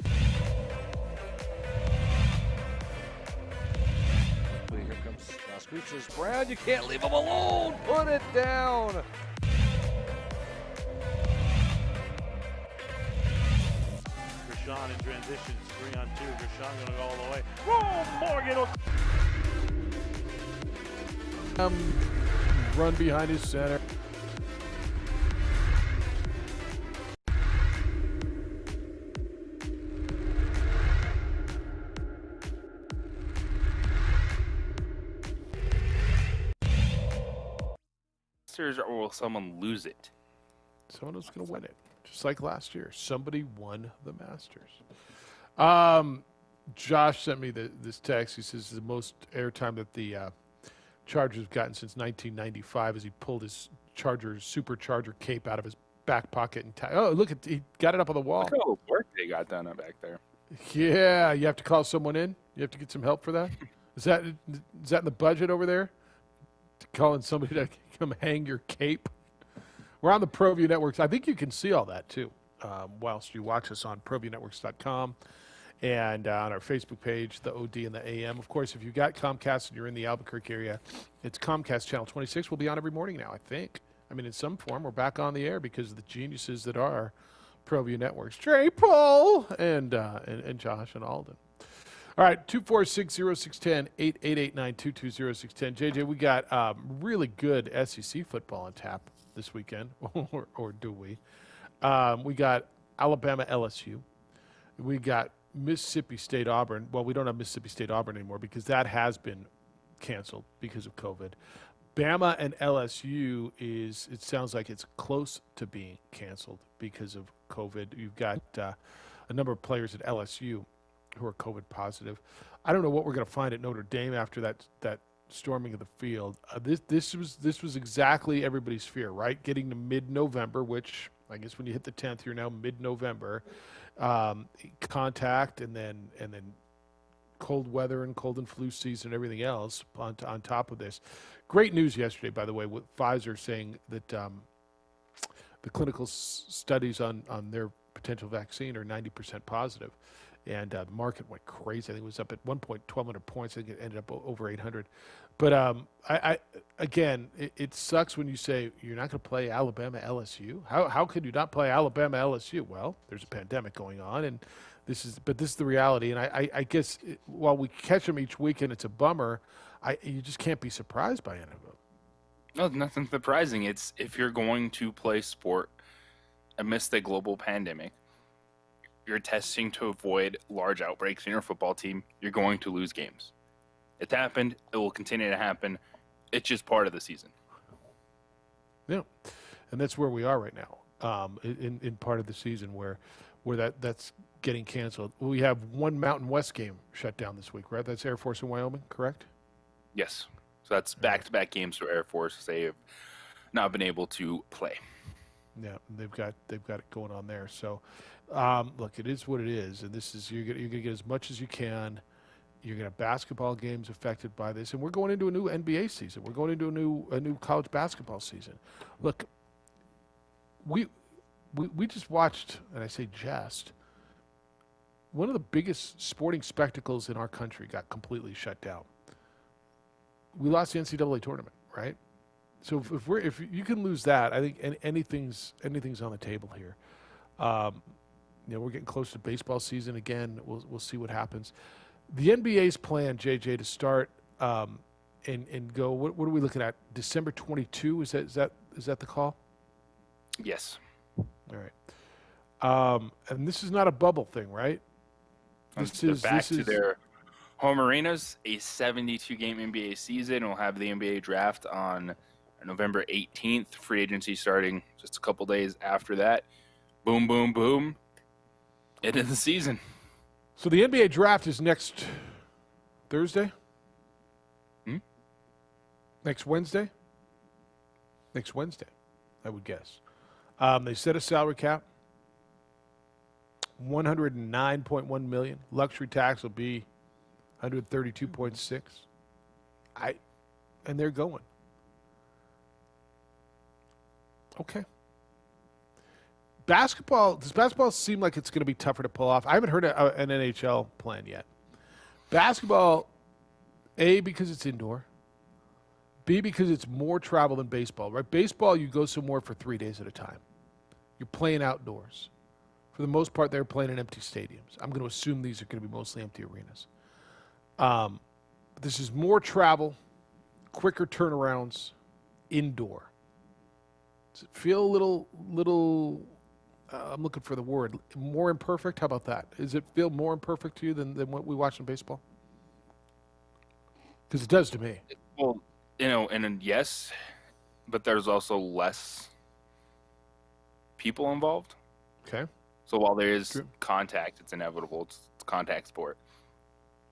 Here comes Screechers. Brown, you can't leave him alone. Put it down. Rashawn in transition, 3-on-2. Rashawn gonna go all the way. Whoa, Morgan! Run behind his center. Or will someone lose it? Someone was going to win it, just like last year. Somebody won the Masters. Josh sent me this text. He says the most airtime that the Chargers have gotten since 1995 as he pulled his supercharger cape out of his back pocket and look he got it up on the wall. Look how work they got done up back there. Yeah, you have to call someone in. You have to get some help for that. Is that in the budget over there? Calling somebody to come hang your cape. We're on the ProView Networks. I think you can see all that too, whilst you watch us on ProViewNetworks.com and on our Facebook page, the OD and the AM. Of course, if you've got Comcast and you're in the Albuquerque area, it's Comcast Channel 26. We'll be on every morning now, I think. I mean, in some form, we're back on the air because of the geniuses that are ProView Networks. Trey, Paul, and Josh and Alden. All right, 246-0610, 888-922-0610. JJ, we got really good SEC football on tap this weekend, or do we? We got Alabama LSU. We got Mississippi State Auburn. Well, we don't have Mississippi State Auburn anymore because that has been canceled because of COVID. Bama and LSU it sounds like it's close to being canceled because of COVID. You've got a number of players at LSU who are COVID positive. I don't know what we're going to find at Notre Dame after that storming of the field. This was exactly everybody's fear, right? Getting to mid-November, which I guess when you hit the 10th, you're now mid-November. Contact and then cold weather and cold and flu season and everything else on top of this. Great news yesterday, by the way, with Pfizer saying that the clinical studies on their potential vaccine are 90% positive. And the market went crazy. I think it was up at one point 1,200 points. I think it ended up over 800. But it sucks when you say you're not going to play Alabama LSU. How could you not play Alabama LSU? Well, there's a pandemic going on, and this is the reality. And I guess while we catch them each week and it's a bummer, you just can't be surprised by any of them. No, nothing surprising. It's if you're going to play sport amidst a global pandemic, you're testing to avoid large outbreaks in your football team, you're going to lose games. It's happened. It will continue to happen. It's just part of the season. Yeah, and that's where we are right now, in part of the season where that's getting canceled. We have one Mountain West game shut down this week, right? That's Air Force in Wyoming, correct? Yes. So that's back-to-back games for Air Force. They have not been able to play. Yeah, they've got it going on there. So, look, it is what it is, and this is you're gonna get as much as you can. You're gonna have basketball games affected by this, and we're going into a new NBA season. We're going into a new college basketball season. Look, we just watched, and I say just, one of the biggest sporting spectacles in our country got completely shut down. We lost the NCAA tournament, right? So if you can lose that, I think anything's on the table here. We're getting close to baseball season again. We'll see what happens. The NBA's plan, JJ, to start and go. What are we looking at? December 22? Is that the call? Yes. All right. And this is not a bubble thing, right? They're back to their home arenas. A 72-game NBA season. We'll have the NBA draft on November 18th. Free agency starting just a couple days after that. Boom, boom, boom. It is the season. So the NBA draft is next Thursday? Next Wednesday? Next Wednesday, I would guess. They set a salary cap. $109.1 million. Luxury tax will be $132.6. And they're going. Okay. Does basketball seem like it's going to be tougher to pull off? I haven't heard an NHL plan yet. Basketball, A, because it's indoor. B, because it's more travel than baseball, right? Baseball, you go somewhere for 3 days at a time. You're playing outdoors. For the most part, they're playing in empty stadiums. I'm going to assume these are going to be mostly empty arenas. This is more travel, quicker turnarounds, indoor. Does it feel a little I'm looking for the word, more imperfect? How about that? Does it feel more imperfect to you than what we watch in baseball? Because it does to me. Well, and yes, but there's also less people involved. Okay. So while there is contact, it's inevitable. It's a contact sport.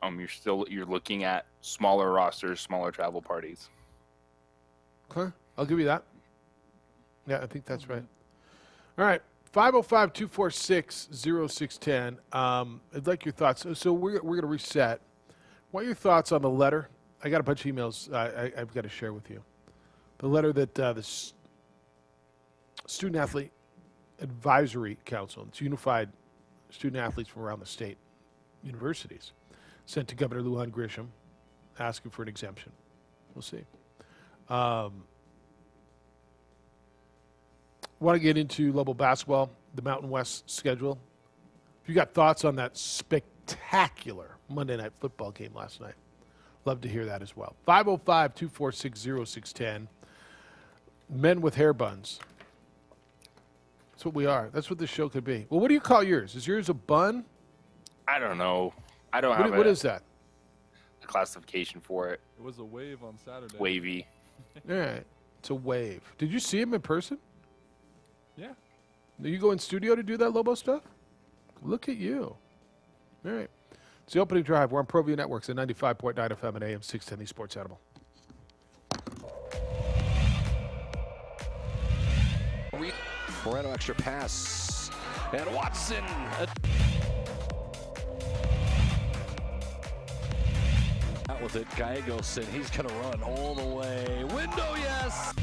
You're looking at smaller rosters, smaller travel parties. Okay, I'll give you that. Yeah, I think that's right. All right, 505-246-0610. I'd like your thoughts. So we're going to reset. What are your thoughts on the letter? I got a bunch of emails I've got to share with you. The letter that the Student Athlete Advisory Council, it's unified student athletes from around the state universities, sent to Governor Lujan Grisham asking for an exemption. We'll see. Want to get into Lobo basketball, the Mountain West schedule. If you got thoughts on that spectacular Monday Night Football game last night, love to hear that as well. 505-246-0610. Men with hair buns. That's what we are. That's what this show could be. Well, what do you call yours? Is yours a bun? I don't know. I don't have What is that? A classification for it. It was a wave on Saturday. Wavy. All right. It's a wave. Did you see him in person? Yeah. Do you go in studio to do that Lobo stuff? Look at you. All right. It's the opening drive. We're on ProView Networks at 95.9 FM and AM 610, the Sports Animal. Moreno extra pass. And Watson. Out with it, Gallegos, he's going to run all the way. Window, yes!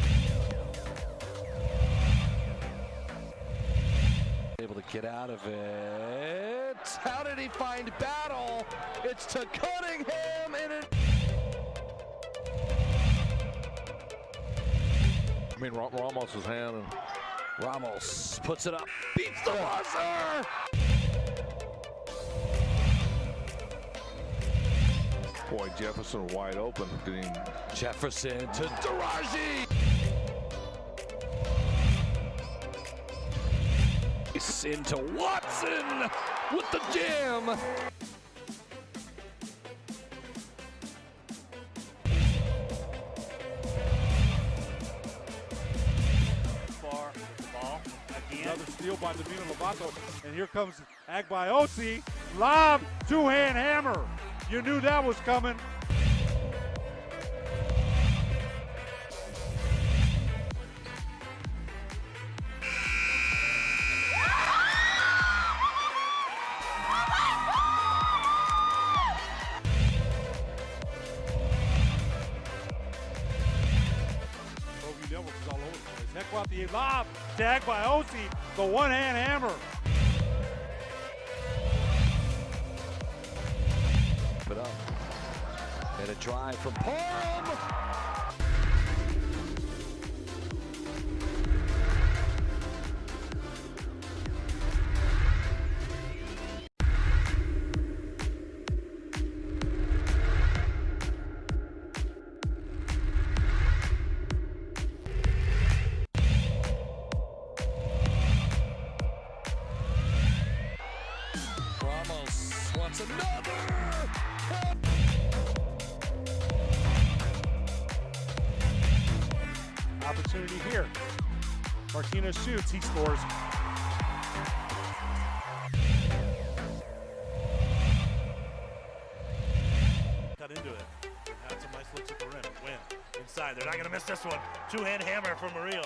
Able to get out of it. How did he find Battle? It's to Cunningham, and it... Ramos' hand. And Ramos puts it up, beats the buzzer! Boy, Jefferson wide open. Jefferson to Daraji! Into Watson with the jam! Another steal by Davino Lovato, and here comes Agbaiosi. Lob, two-hand hammer. You knew that was coming. ProView Network is all over the place. Heck about the lob to Agbaiosi, the one-hand hammer. Put up. And a drive from Pohls. It's another. Opportunity here. Martinez shoots, he scores. Cut into it. Had some nice looks at the rim. Win. Inside. They're not going to miss this one. Two-hand hammer from Murillo.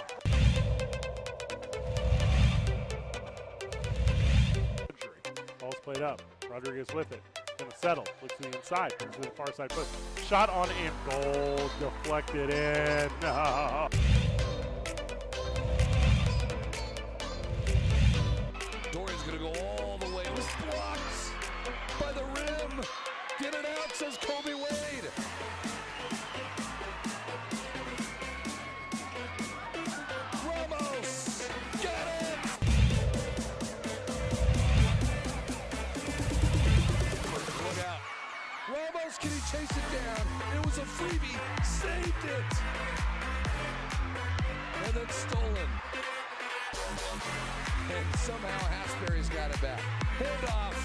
Ball's played up. Rodriguez with it. Gonna settle. Looks to the inside. Comes to the far side post. Shot on and goal. Deflected in. No. Dorian's going to go all the way. It was blocked by the rim. Get it out, says Kobe Wade. Ramos, got it. Look out. Ramos, can he chase it down? It was a freebie. Saved it. And then stolen. And somehow Hasbury's got it back. Handoff.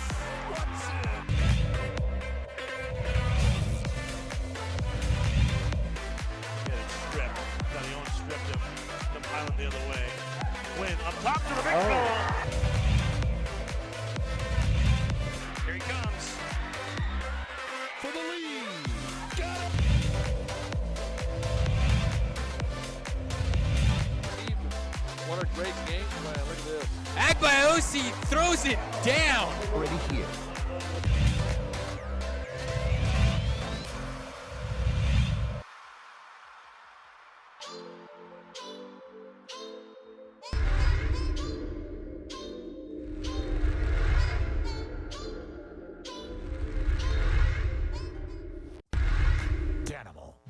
Watson. Get it stripped. Danion stripped him. Compiling the other way. Win up top to the big goal. Here he comes. For the lead. Got it. What a great game plan. Look at this. Agbayosi throws it down. Already here.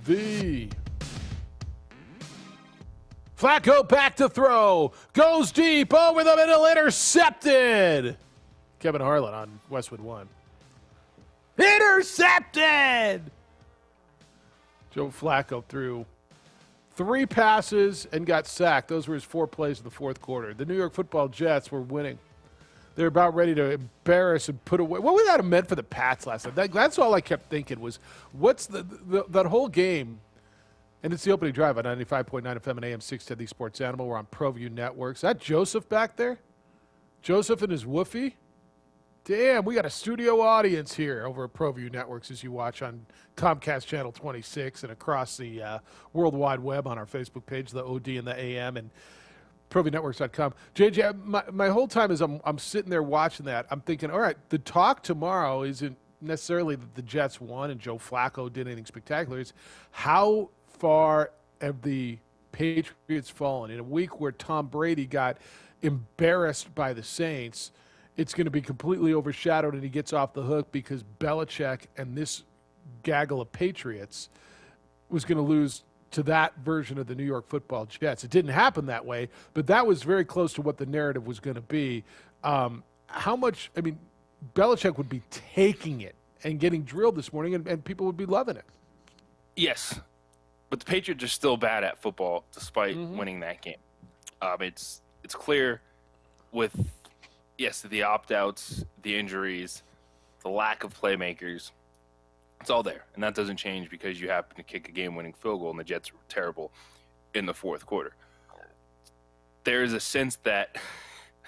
The Flacco back to throw. Goes deep over the middle. Intercepted. Kevin Harlan on Westwood 1. Intercepted. Joe Flacco threw 3 passes and got sacked. Those were his 4 plays in the fourth quarter. The New York Football Jets were winning. They're about ready to embarrass and put away. What would that have meant for the Pats last night? That's all I kept thinking was, what's that whole game? And it's the opening drive on 95.9 FM and AM 610 The Sports Animal. We're on ProView Networks. Is that Joseph back there? Joseph and his woofie? Damn, we got a studio audience here over at ProView Networks as you watch on Comcast Channel 26 and across the World Wide Web on our Facebook page, the OD and the AM, and ProViewNetworks.com. JJ, my whole time as I'm sitting there watching that, I'm thinking, all right, the talk tomorrow isn't necessarily that the Jets won and Joe Flacco did anything spectacular. It's how far have the Patriots fallen? In a week where Tom Brady got embarrassed by the Saints, it's going to be completely overshadowed and he gets off the hook because Belichick and this gaggle of Patriots was going to lose to that version of the New York Football Jets. It didn't happen that way, but that was very close to what the narrative was going to be. How much, I mean, Belichick would be taking it and getting drilled this morning, and people would be loving it. Yes, but the Patriots are still bad at football despite winning that game. It's clear with, yes, the opt-outs, the injuries, the lack of playmakers. It's all there, and that doesn't change because you happen to kick a game-winning field goal and the Jets were terrible in the fourth quarter. There is a sense that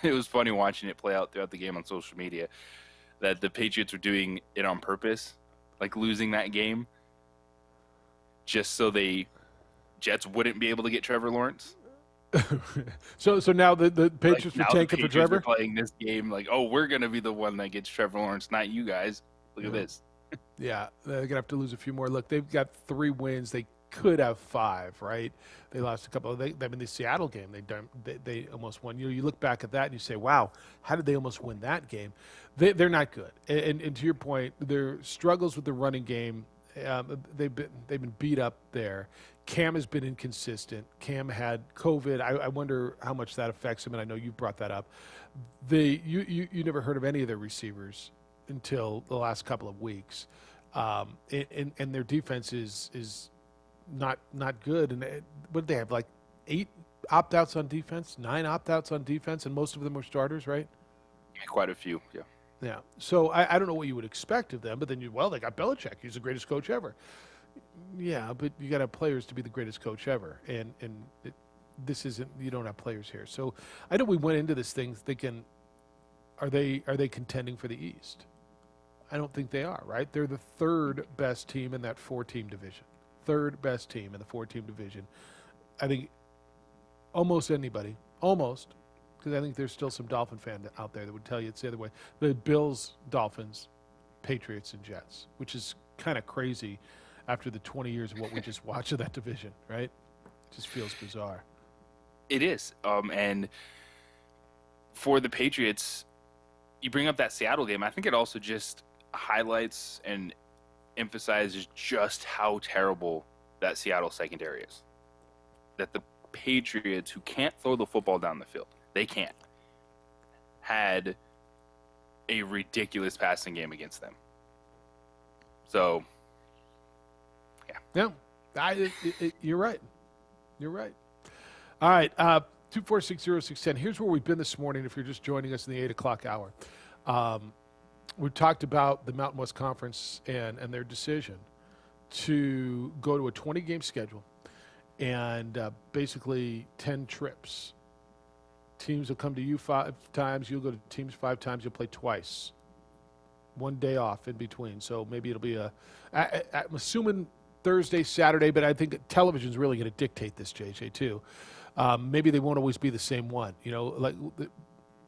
it was funny watching it play out throughout the game on social media that the Patriots were doing it on purpose, like losing that game just so the Jets wouldn't be able to get Trevor Lawrence. So now the Patriots were tanking for Trevor? Are playing this game like, oh, we're going to be the one that gets Trevor Lawrence, not you guys. Look at this. Yeah, they're going to have to lose a few more. Look, they've got 3 wins. They could have 5, right? They lost a couple. The Seattle game, they almost won. You look back at that and you say, wow, how did they almost win that game? They're not good. And to your point, their struggles with the running game, they've been beat up there. Cam has been inconsistent. Cam had COVID. I wonder how much that affects him, and I know you brought that up. You never heard of any of their receivers until the last couple of weeks. And their defense is not good. And what did they have, like 8 opt-outs on defense, 9 opt-outs on defense, and most of them were starters, right? Yeah, quite a few, yeah. Yeah. So I don't know what you would expect of them, but then they got Belichick. He's the greatest coach ever. Yeah, but you got to have players to be the greatest coach ever, and this isn't. You don't have players here. So I know we went into this thing thinking, are they contending for the East? I don't think they are. Right? They're the third best team in that 4-team division. Third best team in the 4-team division. I think almost anybody, because I think there's still some Dolphin fan out there that would tell you it's the other way. The Bills, Dolphins, Patriots, and Jets, which is kind of crazy after the 20 years of what we just watched of that division, right? It just feels bizarre. It is. And for the Patriots, you bring up that Seattle game. I think it also just highlights and emphasizes just how terrible that Seattle secondary is. That the Patriots, who can't throw the football down the field, they can't, had a ridiculous passing game against them. So, yeah. You're right. You're right. All right. 2460610. Here's where we've been this morning if you're just joining us in the 8 o'clock hour. We've talked about the Mountain West Conference and their decision to go to a 20-game schedule and basically 10 trips. Teams will come to you 5 times. You'll go to teams 5 times. You'll play twice. 1 day off in between. So maybe it'll be I'm assuming Thursday, Saturday, but I think television's really going to dictate this, JJ, too. Maybe they won't always be the same one. You know, like the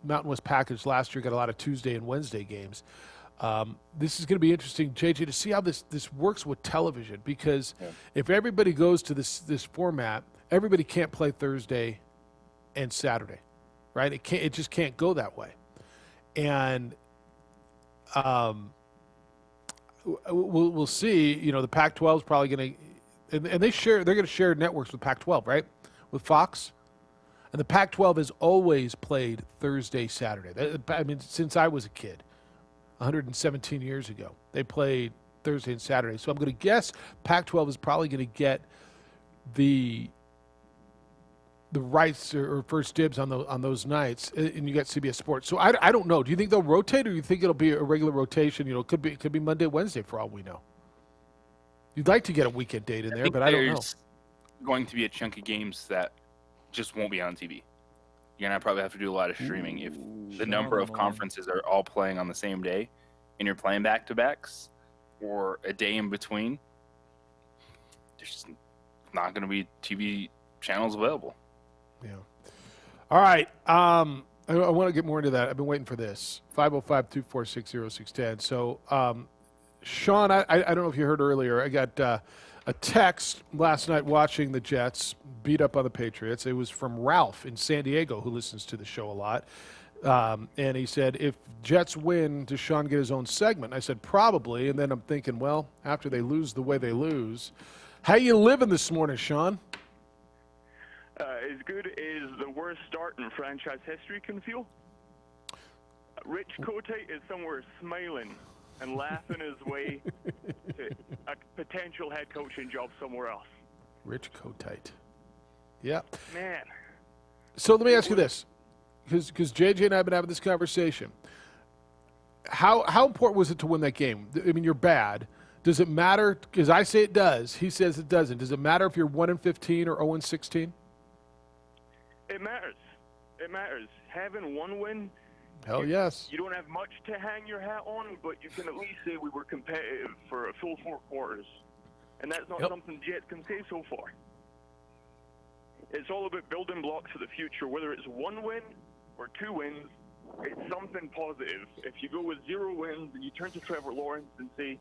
Mountain West package last year got a lot of Tuesday and Wednesday games. This is going to be interesting, JJ, to see how this works with television, because if everybody goes to this format, everybody can't play Thursday and Saturday, right? It just can't go that way. And we'll see. You know, the Pac-12 is probably going to, and they're going to share networks with Pac-12, right? With Fox. And the Pac-12 has always played Thursday, Saturday. I mean, since I was a kid, 117 years ago, they played Thursday and Saturday. So I'm going to guess Pac-12 is probably going to get the rights or first dibs on those nights, and you got CBS Sports. So I don't know. Do you think they'll rotate, or you think it'll be a regular rotation? You know, it could be Monday, Wednesday for all we know. You'd like to get a weekend date in there, but I don't know. There's going to be a chunk of games that just won't be on TV. You're going to probably have to do a lot of streaming. If the number of conferences are all playing on the same day and you're playing back-to-backs or a day in between, there's just not going to be TV channels available. Yeah. All right. I want to get more into that. I've been waiting for this. 505-246-0610. So, Sean, I don't know if you heard earlier, I got a text last night watching the Jets beat up on the Patriots. It was from Ralph in San Diego, who listens to the show a lot. And he said, if Jets win, does Sean get his own segment? I said, probably. And then I'm thinking, well, after they lose the way they lose, how you living this morning, Sean? As good as the worst start in franchise history can feel. Rich Cote is somewhere smiling and laughing his way to a potential head coaching job somewhere else. Rich Kotite. Yeah. Man. So let me ask you this, because JJ and I have been having this conversation. How important was it to win that game? I mean, you're bad. Does it matter? Because I say it does. He says it doesn't. Does it matter if you're 1-15 or 0-16? It matters. It matters. Having one win. Hell yes. You don't have much to hang your hat on, but you can at least say we were competitive for a full 4 quarters. And that's not something Jets can say so far. It's all about building blocks for the future. Whether it's 1 win or 2 wins, it's something positive. If you go with 0 wins and you turn to Trevor Lawrence and say,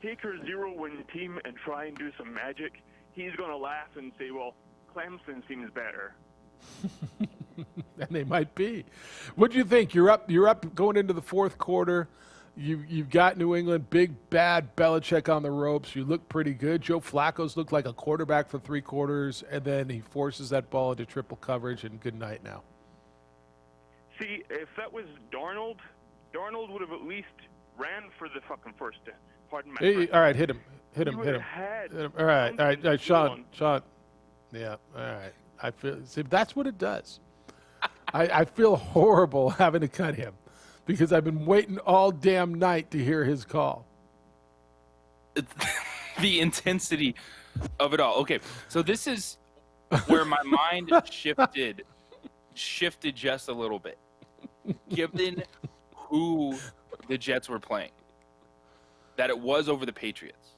take our 0-win team and try and do some magic, he's going to laugh and say, well, Clemson seems better. And they might be. What do you think? You're up going into the 4th quarter. You've got New England, big bad Belichick on the ropes. You look pretty good. Joe Flacco's looked like a quarterback for 3 quarters, and then he forces that ball into triple coverage, and good night now. See, if that was Darnold would have at least ran for the fucking first down. Pardon my French. All right, hit him. Hit him. All right, Sean. Yeah, all right. See, that's what it does. I feel horrible having to cut him because I've been waiting all damn night to hear his call. The intensity of it all. Okay, so this is where my mind shifted just a little bit, given who the Jets were playing. That it was over the Patriots.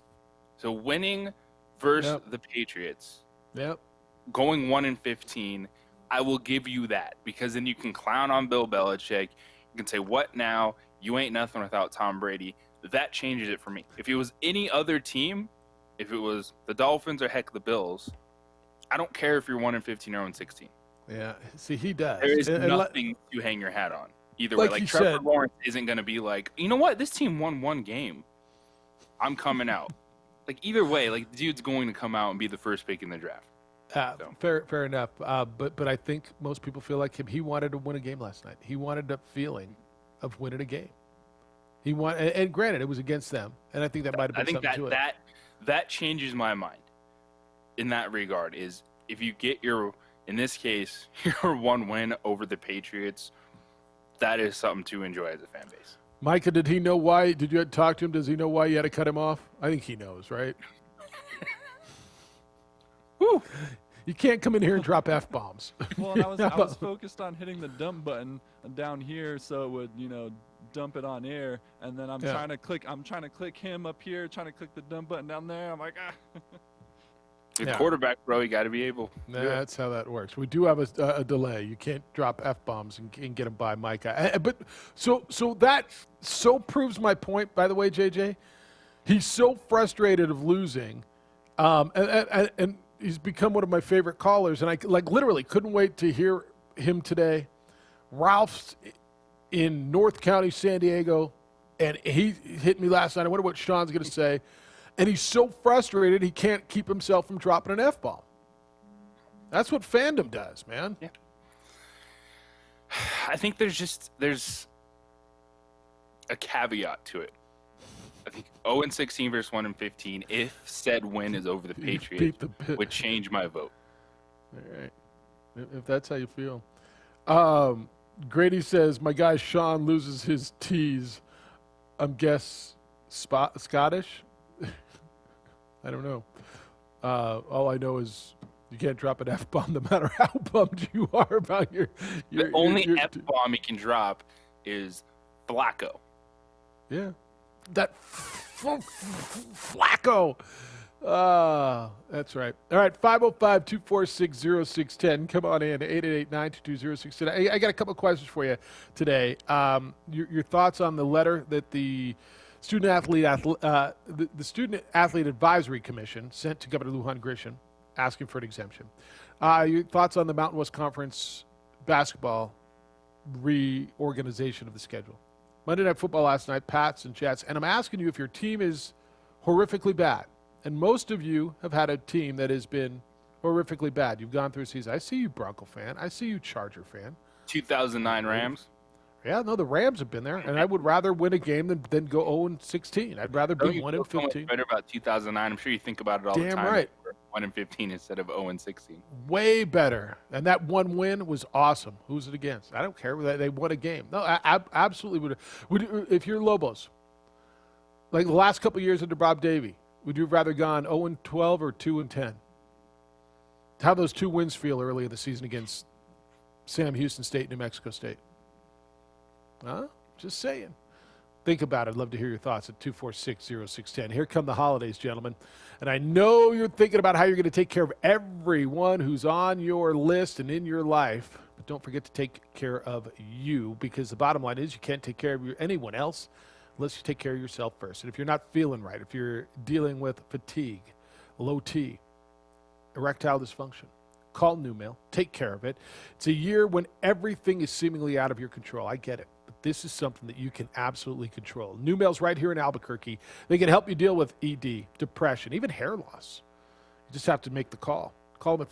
So winning versus the Patriots. Yep. Going 1-15, I will give you that, because then you can clown on Bill Belichick. You can say, "What now? You ain't nothing without Tom Brady." That changes it for me. If it was any other team, if it was the Dolphins or heck the Bills, I don't care if you're 1-15 or 1-16. Yeah. See, he does. There is And nothing to hang your hat on. Either like way, you like Trevor said- Lawrence isn't going to be like, you know what, this team won one game, I'm coming out. Like either way, like the dude's going to come out and be the first pick in the draft. Fair enough. But I think most people feel like him. He wanted to win a game last night. He wanted that feeling of winning a game. He and granted, it was against them, and I think that might have been something to it. That changes my mind in that regard. Is if you get in this case, your one win over the Patriots, that is something to enjoy as a fan base. Micah, did he know why? Did you talk to him? Does he know why you had to cut him off? I think he knows, right? Woo! You can't come in here and drop F-bombs. Well, and I was focused on hitting the dump button down here so it would, dump it on air, and then I'm trying to click him up here, trying to click the dump button down there. I'm like, The quarterback, bro, you got to be able. That's how that works. We do have a delay. You can't drop F-bombs and get them by Micah. But so that proves my point, by the way, JJ. He's so frustrated of losing, and he's become one of my favorite callers, and I literally couldn't wait to hear him today. Ralph's in North County, San Diego, and he hit me last night. I wonder what Sean's going to say. And he's so frustrated he can't keep himself from dropping an F-bomb. That's what fandom does, man. Yeah. I think there's a caveat to it. I think 0-16 versus 1-15, if said win is over the Patriots, would change my vote. All right. If that's how you feel. Grady says, my guy Sean loses his T's. I'm Scottish? I don't know. All I know is you can't drop an F-bomb no matter how bummed you are about your The only F-bomb he can drop is Flacco. Yeah. That Flacco. That's right. All right, 505-246-0610. Come on in, 888-922-0610. I got a couple of questions for you today. Your thoughts on the letter that the Student Athlete Advisory Commission sent to Governor Lujan Grisham asking for an exemption. Your thoughts on the Mountain West Conference basketball reorganization of the schedule. Monday Night Football last night, Pats and Jets, and I'm asking you if your team is horrifically bad. And most of you have had a team that has been horrifically bad. You've gone through a season. I see you, Bronco fan. I see you, Charger fan. 2009 Rams. Yeah, no, the Rams have been there, and I would rather win a game than go 0-16. I'd rather be 1-15. Better about 2009. I'm sure you think about it all the time. Damn right. 1-15 instead of 0-16. Way better. And that one win was awesome. Who's it against? I don't care. They won a game. No, I absolutely would. If you're Lobos, like the last couple of years under Bob Davey, would you have rather gone 0-12 or 2-10? How those two wins feel early in the season against Sam Houston State, New Mexico State? Huh? Just saying. Think about it. I'd love to hear your thoughts at 246-0610. Here come the holidays, gentlemen. And I know you're thinking about how you're going to take care of everyone who's on your list and in your life. But don't forget to take care of you, because the bottom line is you can't take care of anyone else unless you take care of yourself first. And if you're not feeling right, if you're dealing with fatigue, low T, erectile dysfunction, call NewMail. Take care of it. It's a year when everything is seemingly out of your control. I get it. But this is something that you can absolutely control. NewMail's right here in Albuquerque. They can help you deal with ED, depression, even hair loss. You just have to make the call. Call them at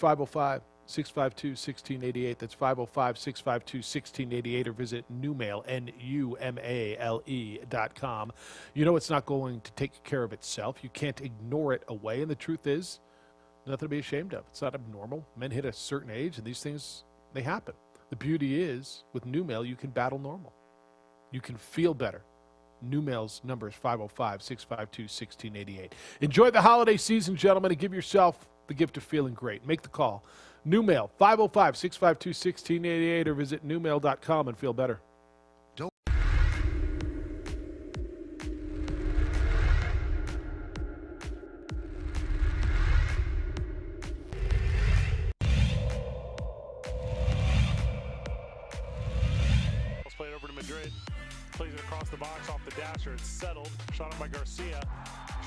505-652-1688. That's 505-652-1688, or visit NewMail, NUMALE.com. You know it's not going to take care of itself. You can't ignore it away. And the truth is, nothing to be ashamed of. It's not abnormal. Men hit a certain age, and these things, they happen. The beauty is, with NewMail, you can battle normal. You can feel better. Nummail's number is 505-652-1688. Enjoy the holiday season, gentlemen, and give yourself the gift of feeling great. Make the call. Nummail, 505-652-1688, or visit nummail.com and feel better. Played over to Madrid. Plays it across the box off the dasher. It's settled. Shot up by Garcia.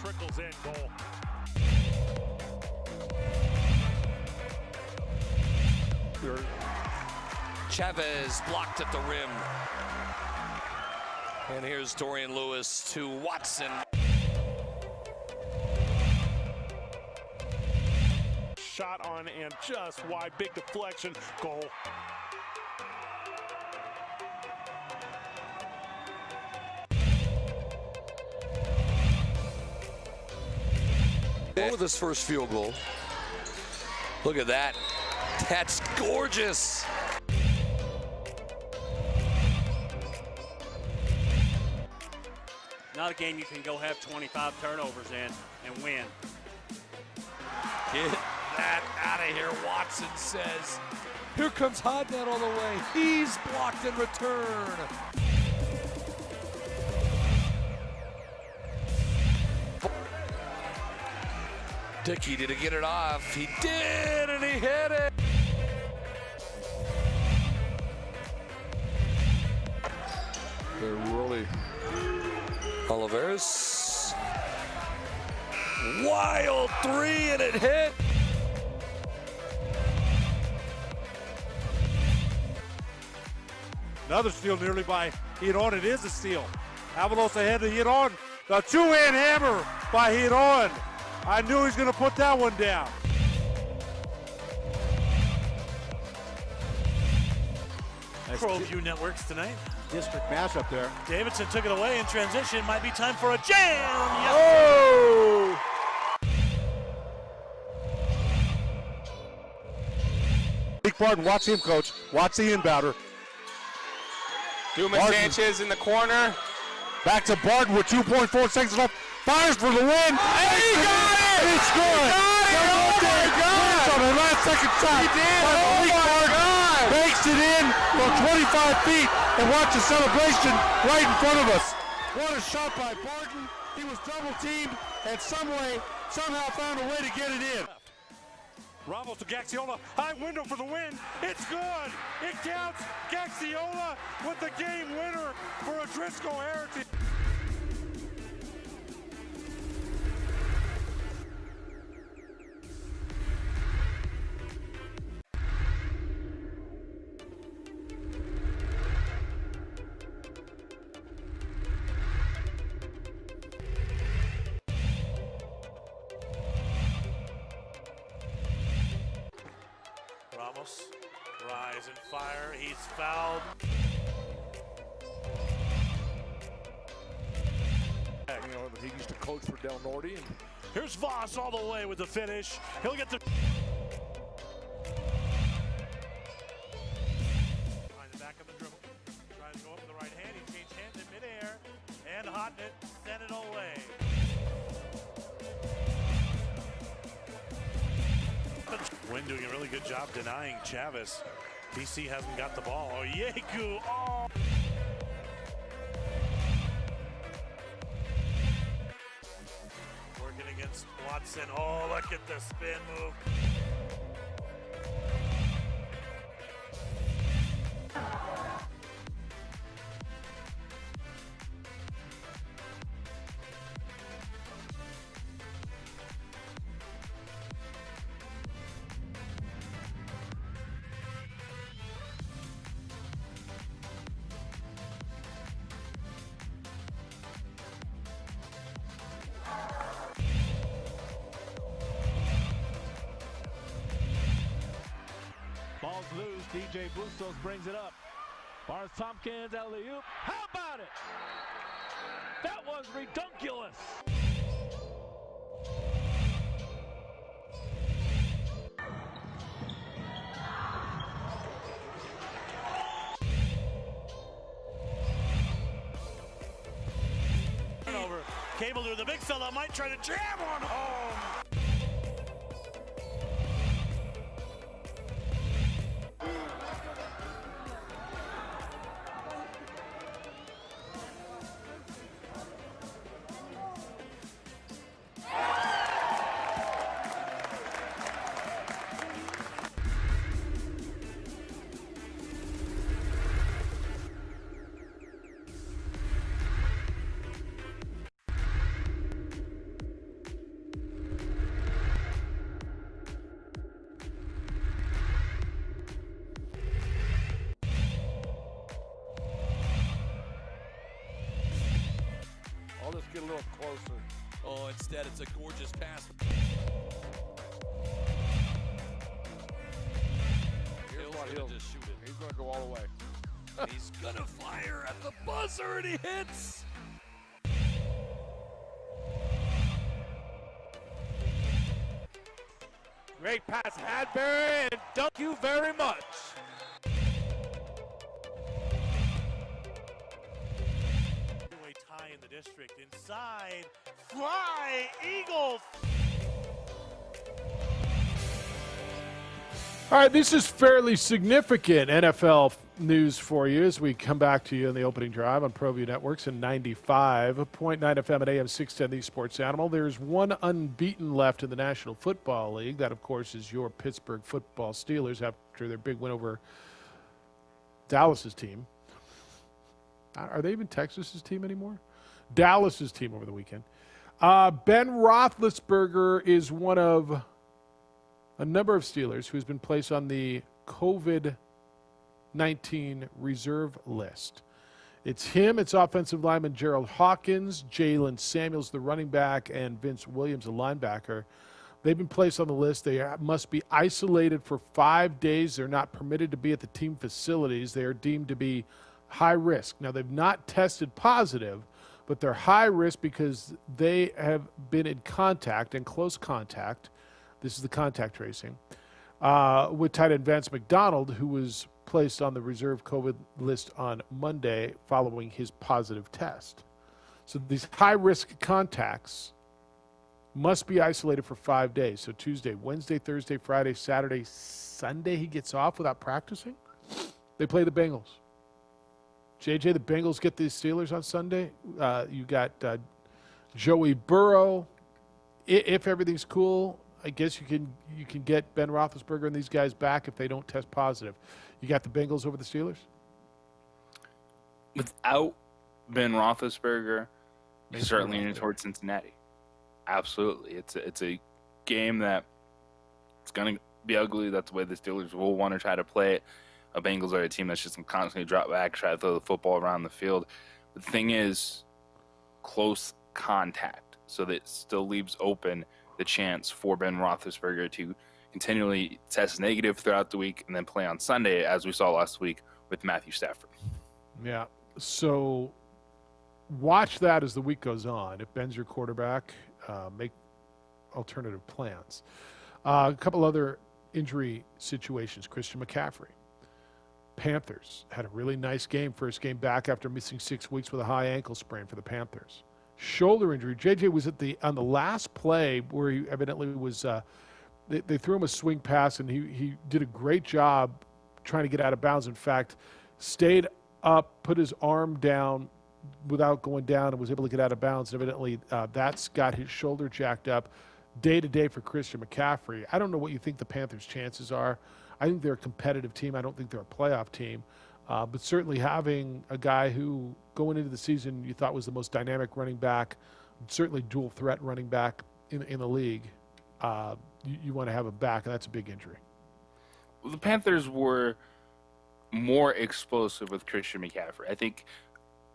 Trickles in. Goal. Chavez blocked at the rim. And here's Dorian Lewis to Watson. Shot on and just wide. Big deflection. Goal. With his first field goal. Look at that. That's gorgeous. Not a game you can go have 25 turnovers in and win. Get that out of here, Watson says. Here comes Hodnett all the way. He's blocked in return. Dickey, did he get it off? He did, and he hit it. They're really... Oliveras. Wild three, and it hit. Another steal nearly by Hiron. It is a steal. Avalos ahead to Hiron. The two-hand hammer by Hiron. I knew he was going to put that one down. ProView Networks tonight. District mashup there. Davidson took it away in transition. Might be time for a jam. Oh! Big Barton, watch him, coach. Watch the inbounder. Dumas Sanchez in the corner. Back to Barton with 2.4 seconds left. Fires for the win. Hey, he got it! He scored! Oh my God! On the last second shot. He did! Oh my God! Makes it in from 25 feet and watch the celebration right in front of us. What a shot by Barton. He was double teamed and somehow found a way to get it in. Ramos to Gaxiola, high window for the win. It's good. It counts. Gaxiola with the game winner for a Driscoll Heritage. Ramos, rise and fire. He's fouled. You know, he used to coach for Del Norte. And Here's Voss all the way with the finish. He'll get the... Behind the back of the dribble. Tries to go up with the right hand. He changed hands in midair. And Hodnett sent it away. Wynn doing a really good job denying Chavez. DC hasn't got the ball. Oh, Yeku! Oh! Working against Watson. Oh, look at the spin move. Ball's loose. DJ Bustos brings it up. Barnes Tompkins, alley-oop. How about it? That was redunculous. cable to the big fella, might try to jam one home. I'll just get a little closer. Oh, instead it's a gorgeous pass. Here's what Gonna just shoot it. He's going to go all the way. He's gonna fire at the buzzer and he hits. Great pass, Hadbury, and thank you very much. Tie in the district. Inside, fly, Eagles. All right, this is fairly significant NFL news for you as we come back to you in the opening drive on ProView Networks in 95.9 FM and AM 610, the Sports Animal. There's one unbeaten left in the National Football League. That, of course, is your Pittsburgh football Steelers after their big win over Dallas's team. Are they even Texas's team anymore? Dallas's team over the weekend. Ben Roethlisberger is one of a number of Steelers who's been placed on the COVID-19 reserve list. It's him, it's offensive lineman Gerald Hawkins, Jalen Samuels, the running back, and Vince Williams, the linebacker. They've been placed on the list. They must be isolated for 5 days. They're not permitted to be at the team facilities. They are deemed to be high risk. Now, they've not tested positive, but they're high risk because they have been in contact, in close contact. This is the contact tracing with tight end Vance McDonald, who was placed on the reserve COVID list on Monday following his positive test. So these high-risk contacts must be isolated for 5 days. So Tuesday, Wednesday, Thursday, Friday, Saturday, Sunday he gets off without practicing. They play the Bengals. JJ, the Bengals get the Steelers on Sunday. You got Joey Burrow. If everything's cool, I guess you can get Ben Roethlisberger and these guys back if they don't test positive. You got the Bengals over the Steelers? Without Ben Roethlisberger, you certainly lean towards Cincinnati. Absolutely. It's a game that it's going to be ugly. That's the way the Steelers will want to try to play it. The Bengals are a team that's just going to constantly drop back, try to throw the football around the field. The thing is, close contact. So that still leaves open the chance for Ben Roethlisberger to continually test negative throughout the week and then play on Sunday, as we saw last week with Matthew Stafford. Yeah. So watch that as the week goes on. If Ben's your quarterback, make alternative plans. A couple other injury situations. Christian McCaffrey. Panthers had a really nice game, first game back after missing 6 weeks with a high ankle sprain for the Panthers. Shoulder injury. JJ was on the last play where he evidently was. They threw him a swing pass and he did a great job trying to get out of bounds. In fact, stayed up, put his arm down without going down, and was able to get out of bounds. And evidently, that's got his shoulder jacked up. Day to day for Christian McCaffrey. I don't know what you think the Panthers' chances are. I think they're a competitive team. I don't think they're a playoff team. But certainly having a guy who, going into the season, you thought was the most dynamic running back, certainly dual threat running back in the league, you want to have him back, and that's a big injury. Well, the Panthers were more explosive with Christian McCaffrey. I think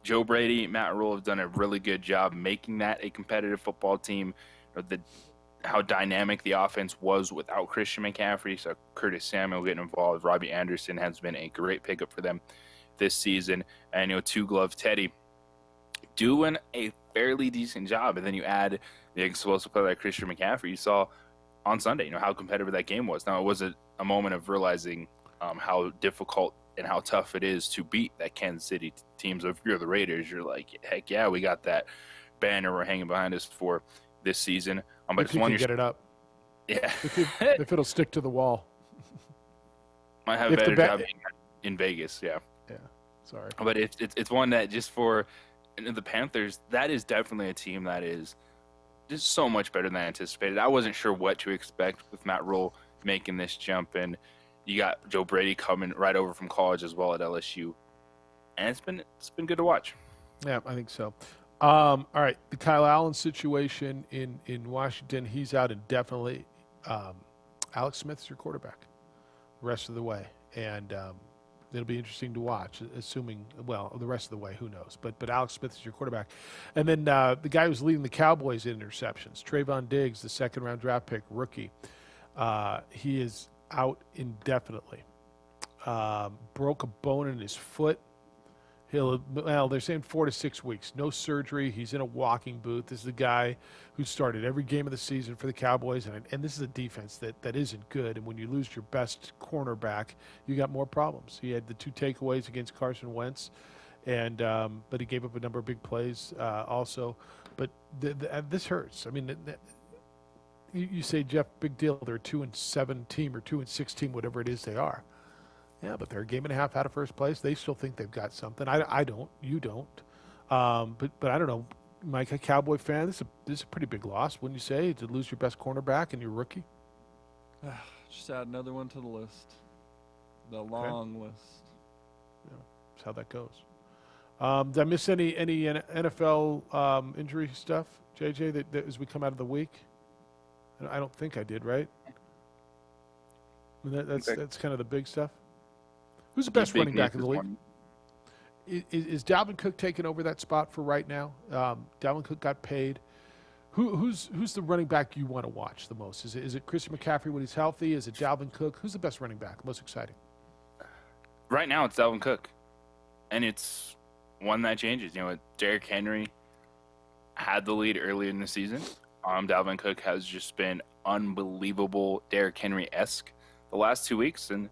Joe Brady, Matt Rule have done a really good job making that a competitive football team. How dynamic the offense was without Christian McCaffrey. So Curtis Samuel getting involved. Robbie Anderson has been a great pickup for them this season. And, two-glove Teddy doing a fairly decent job. And then you add the explosive play like Christian McCaffrey. You saw on Sunday, how competitive that game was. Now, it was a moment of realizing how difficult and how tough it is to beat that Kansas City team. So if you're the Raiders, you're like, heck yeah, we got that banner we're hanging behind us for this season. But If it's you one can you're get it up. Yeah. If it'll stick to the wall. Might have a better job in Vegas, yeah. Yeah, sorry. But it's one that just for the Panthers, that is definitely a team that is just so much better than I anticipated. I wasn't sure what to expect with Matt Rule making this jump, and you got Joe Brady coming right over from college as well at LSU, and it's been good to watch. Yeah, I think so. All right, the Kyle Allen situation in Washington, he's out indefinitely. Alex Smith's your quarterback the rest of the way, and it'll be interesting to watch, assuming, well, the rest of the way, who knows. But Alex Smith is your quarterback. And then the guy who's leading the Cowboys in interceptions, Trayvon Diggs, the second-round draft pick, rookie, he is out indefinitely. Broke a bone in his foot. They're saying 4 to 6 weeks. No surgery. He's in a walking boot. This is the guy who started every game of the season for the Cowboys, and this is a defense that isn't good. And when you lose your best cornerback, you got more problems. He had the 2 takeaways against Carson Wentz, and but he gave up a number of big plays also. But this hurts. I mean, you say, Jeff, big deal. They're a 2-7 team or 2-6 team, whatever it is they are. Yeah, but they're a game and a half out of first place. They still think they've got something. I don't. You don't. But I don't know, Mike, a Cowboy fan, this is a pretty big loss, wouldn't you say, to lose your best cornerback and your rookie? Just add another one to the list. The long list. Yeah, that's how that goes. Did I miss any NFL injury stuff, JJ, that as we come out of the week? I don't think I did, right? I mean, that's kind of the big stuff. Who's the best running back in the league? Is Dalvin Cook taking over that spot for right now? Dalvin Cook got paid. Who's the running back you want to watch the most? Is it Christian McCaffrey when he's healthy? Is it Dalvin Cook? Who's the best running back, most exciting? Right now, it's Dalvin Cook, and it's one that changes. You know, Derrick Henry had the lead early in the season. Dalvin Cook has just been unbelievable, Derrick Henry-esque the last 2 weeks, and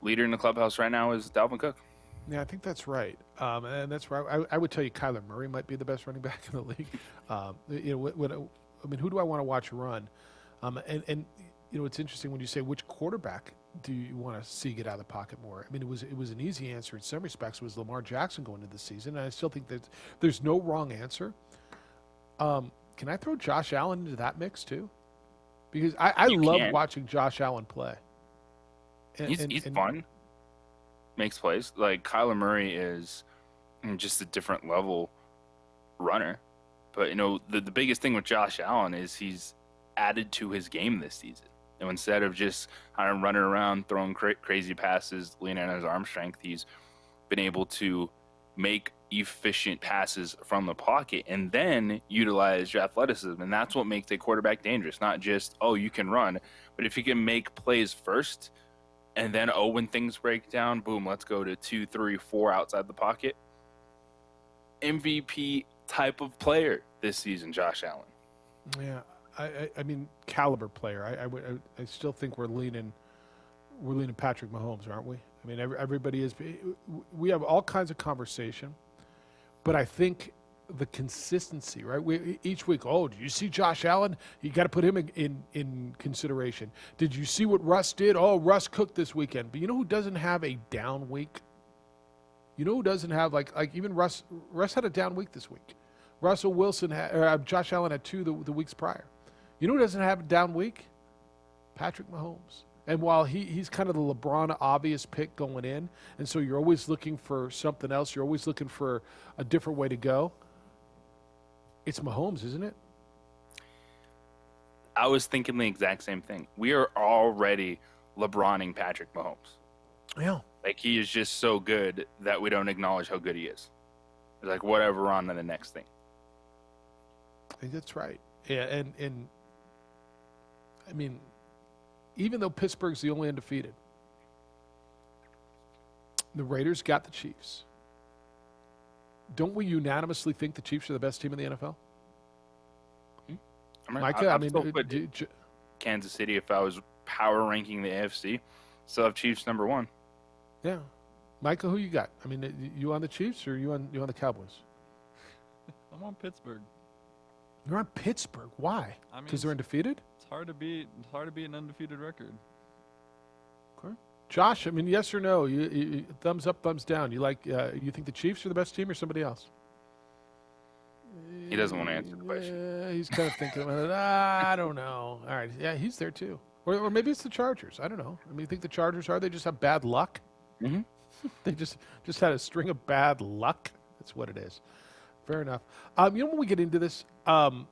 leader in the clubhouse right now is Dalvin Cook. Yeah, I think that's right. And that's right. I would tell you Kyler Murray might be the best running back in the league. I mean, who do I want to watch run? And it's interesting when you say which quarterback do you want to see get out of the pocket more? I mean, it was an easy answer in some respects. It was Lamar Jackson going into the season, and I still think that there's no wrong answer. Can I throw Josh Allen into that mix too? Because I love watching Josh Allen play. He's fun. Makes plays. Like, Kyler Murray is just a different level runner. But, the biggest thing with Josh Allen is he's added to his game this season. And instead of just kind of running around, throwing crazy passes, leaning on his arm strength, he's been able to make efficient passes from the pocket and then utilize your athleticism. And that's what makes a quarterback dangerous. Not just, you can run, but if you can make plays first, and then, when things break down, boom, let's go to 2, 3, 4 outside the pocket. MVP type of player this season, Josh Allen. Yeah, I mean, caliber player. I still think we're leaning Patrick Mahomes, aren't we? I mean, everybody is. We have all kinds of conversation, but I think the consistency, right? Each week, did you see Josh Allen? You got to put him in consideration. Did you see what Russ did? Russ cooked this weekend. But you know who doesn't have a down week? You know who doesn't have, like even Russ had a down week this week. Russell Wilson Josh Allen had 2 the weeks prior. You know who doesn't have a down week? Patrick Mahomes. And while he's kind of the LeBron obvious pick going in, and so you're always looking for something else, you're always looking for a different way to go, it's Mahomes, isn't it? I was thinking the exact same thing. We are already LeBroning Patrick Mahomes. Yeah. Like, he is just so good that we don't acknowledge how good he is. It's like, whatever, on to the next thing. I think that's right. Yeah, and I mean, even though Pittsburgh's the only undefeated, the Raiders got the Chiefs. Don't we unanimously think the Chiefs are the best team in the NFL? Micah, Kansas City, if I was power ranking the AFC, still have Chiefs number 1. Yeah. Micah, who you got? I mean, you on the Chiefs or you on the Cowboys? I'm on Pittsburgh. You're on Pittsburgh. Why? I mean, Because they're undefeated? It's hard to beat. It's hard to beat an undefeated record. Okay. Josh, I mean, yes or no? You thumbs up, thumbs down. You like? You think the Chiefs are the best team or somebody else? He doesn't want to answer the question. Yeah, he's kind of thinking about it. I don't know. All right. Yeah, he's there too. Or maybe it's the Chargers. I don't know. I mean, you think the Chargers are? They just have bad luck? Mm-hmm. They just had a string of bad luck. That's what it is. Fair enough. You know, when we get into this, and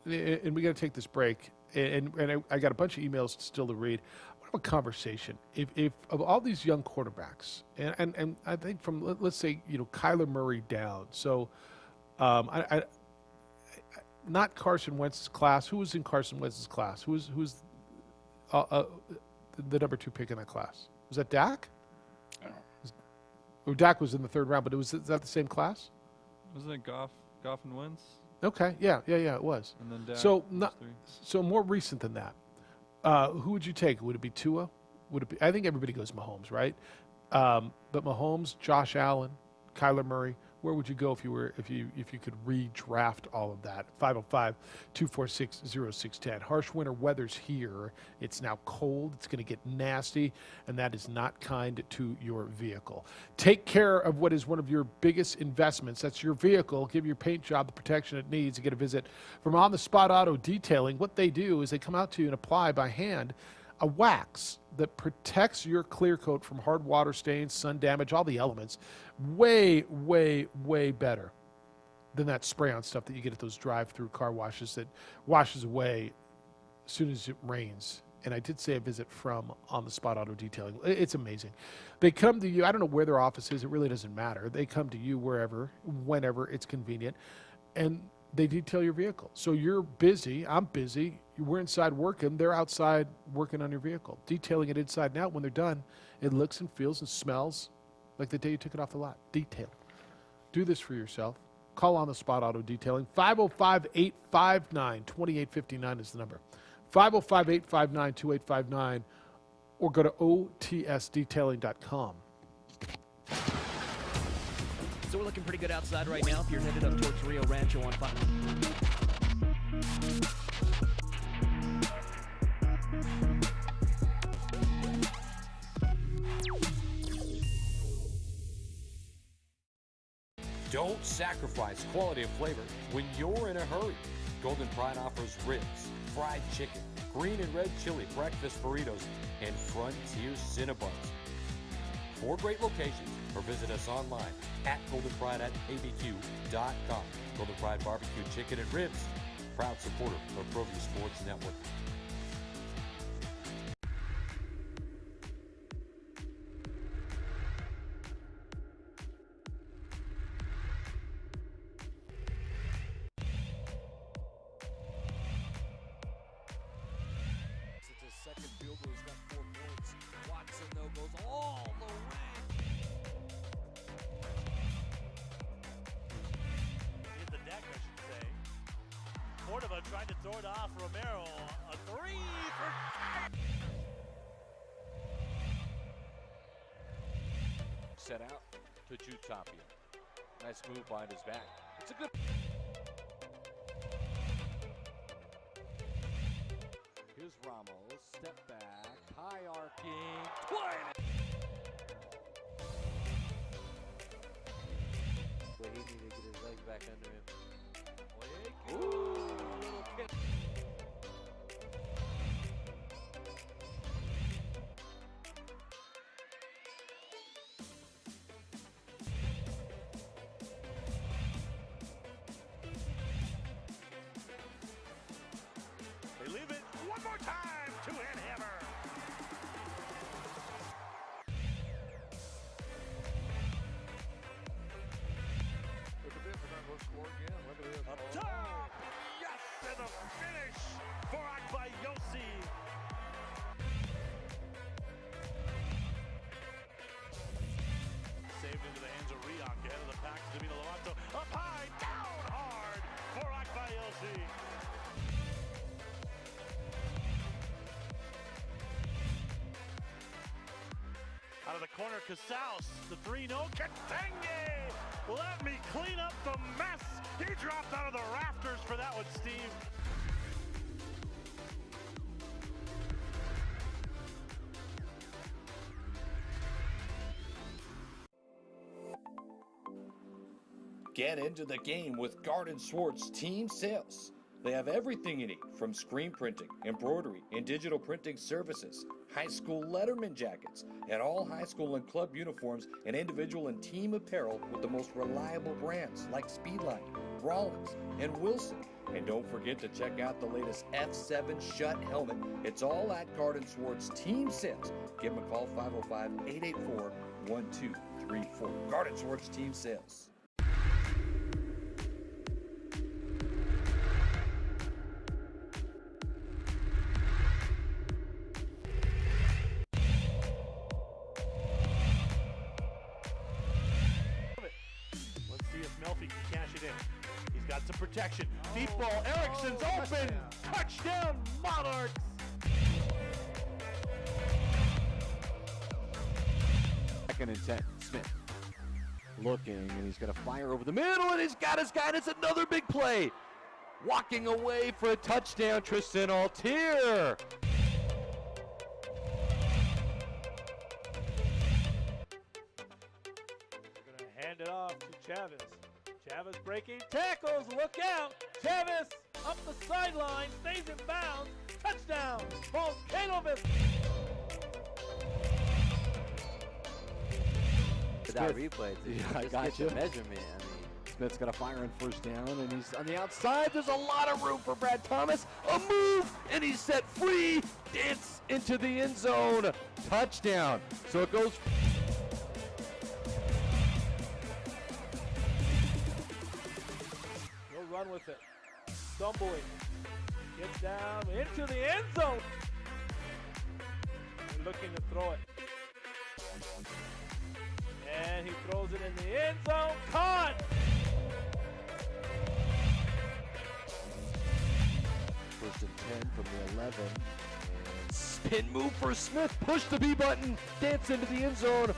we got to take this break, and I got a bunch of emails still to read. I want to have a conversation. If of all these young quarterbacks, and I think from, let's say, you know, Kyler Murray down. So, not Carson Wentz's class. Who was in Carson Wentz's class? Who's the number 2 pick in that class? Was that Dak? I don't know. Dak was in the 3rd round, but is that the same class? Wasn't it Goff and Wentz? Okay, yeah, it was. And then Dak so more recent than that. Who would you take? Would it be Tua? Would it be? I think everybody goes Mahomes, right? But Mahomes, Josh Allen, Kyler Murray. Where would you go if you could redraft all of that? 505-246-0610. Harsh winter weather's here. It's now cold. It's going to get nasty, and that is not kind to your vehicle. Take care of what is one of your biggest investments. That's your vehicle. Give your paint job the protection it needs. You get a visit from On the Spot Auto Detailing. What they do is they come out to you and apply by hand a wax that protects your clear coat from hard water stains, sun damage, all the elements. Way, way, way better than that spray-on stuff that you get at those drive-through car washes that washes away as soon as it rains. And I did say a visit from On the Spot Auto Detailing. It's amazing. They come to you. I don't know where their office is. It really doesn't matter. They come to you wherever, whenever it's convenient, and they detail your vehicle. So you're busy. I'm busy. We're inside working. They're outside working on your vehicle, detailing it inside and out. When they're done, it looks and feels and smells like the day you took it off the lot. Detail. Do this for yourself. Call On the Spot Auto Detailing. 505-859-2859 is the number. 505-859-2859, or go to otsdetailing.com. So we're looking pretty good outside right now if you're headed up towards Rio Rancho on 5. Don't sacrifice quality of flavor when you're in a hurry. Golden Pride offers ribs, fried chicken, green and red chili breakfast burritos, and Frontier Cinnabons. 4 great locations, or visit us online at goldenpride@abq.com. Golden Pride Barbecue Chicken and Ribs, proud supporter of ProView Sports Network. It's his second field goal. He's got 4 points. Watson, though, goes all the way. Hit the deck, I should say. Cordova tried to throw it off. Romero, a 3 for... Set out to Jutapia. Nice move behind his back. It's a good... Here's Ramos. Step back. High arcing. But he needed to get his legs back under him. Ooh, little kick. They leave it one more time. Two-hand hammer. Look at this. They're going to go score again. Look at this. Up top. Yes, and a finish for Akbayosi. Saved into the hands of Riak. Ahead of the pack to Davina Lovato. Up high, down hard for Akbayosi. Out of the corner, Casals. The 3-0. Katenge Let me clean up the mess. He dropped out of the rafters for that one, Steve. Get into the game with Garden Swartz Team Sales. They have everything you need from screen printing, embroidery, and digital printing services, high school letterman jackets, and all high school and club uniforms and individual and team apparel with the most reliable brands like Speedline, Rawlings, and Wilson. And don't forget to check out the latest F7 Shut helmet. It's all at Garden Swartz Team Sales. Give them a call, 505-884-1234. Garden Swartz Team Sales. Let's see if Melfi can cash it in. He's got some protection. Deep ball. Erickson's open. Touchdown, Monarchs. Second and 10. Smith looking, and he's going to fire over the middle, and he's got his guy, and it's another big play. Walking away for a touchdown, Tristan Altier. Hand it off to Chavez. Chavez breaking tackles. Look out. Chavez up the sideline. Stays in bounds. Touchdown. Volcanovis. That replay, I got you. Measurement. I mean, Smith's got a fire on first down, and he's on the outside. There's a lot of room for Brad Thomas. A move, and he's set free. Dance into the end zone. Touchdown. So it goes. He'll run with it. Stumbling. Gets down into the end zone. They're looking to throw it. And he throws it in the end zone. Caught! First and 10 from the 11. And spin move for Smith. Push the B button. Dance into the end zone.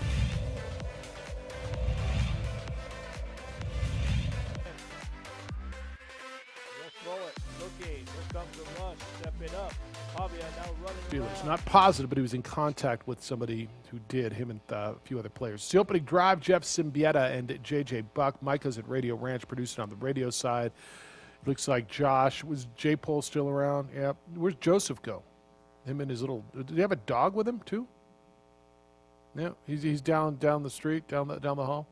He'll throw it. Looking. Here comes the rush. Step it up. Pavia now running Steelers. around. Not positive, but he was in contact with somebody who did, him and a few other players. It's the opening drive, Jeff Siembieda and J.J. Buck. Micah's at Radio Ranch, producing on the radio side. Looks like Josh. Was J. Pohls still around? Yeah. Where's Joseph go? Him and his little. Did he have a dog with him too? Yeah. He's down the street, down the hall.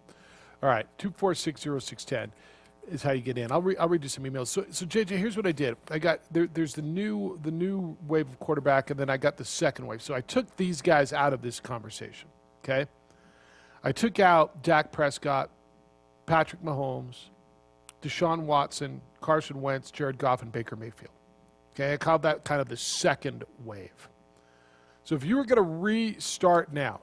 All right. 2460610 is how you get in. I'll read you some emails. So JJ, here's what I did. I got there's the new wave of quarterback, and then I got the second wave. So I took these guys out of this conversation. Okay. I took out Dak Prescott, Patrick Mahomes, Deshaun Watson, Carson Wentz, Jared Goff, and Baker Mayfield. Okay, I called that kind of the second wave. So if you were going to restart now,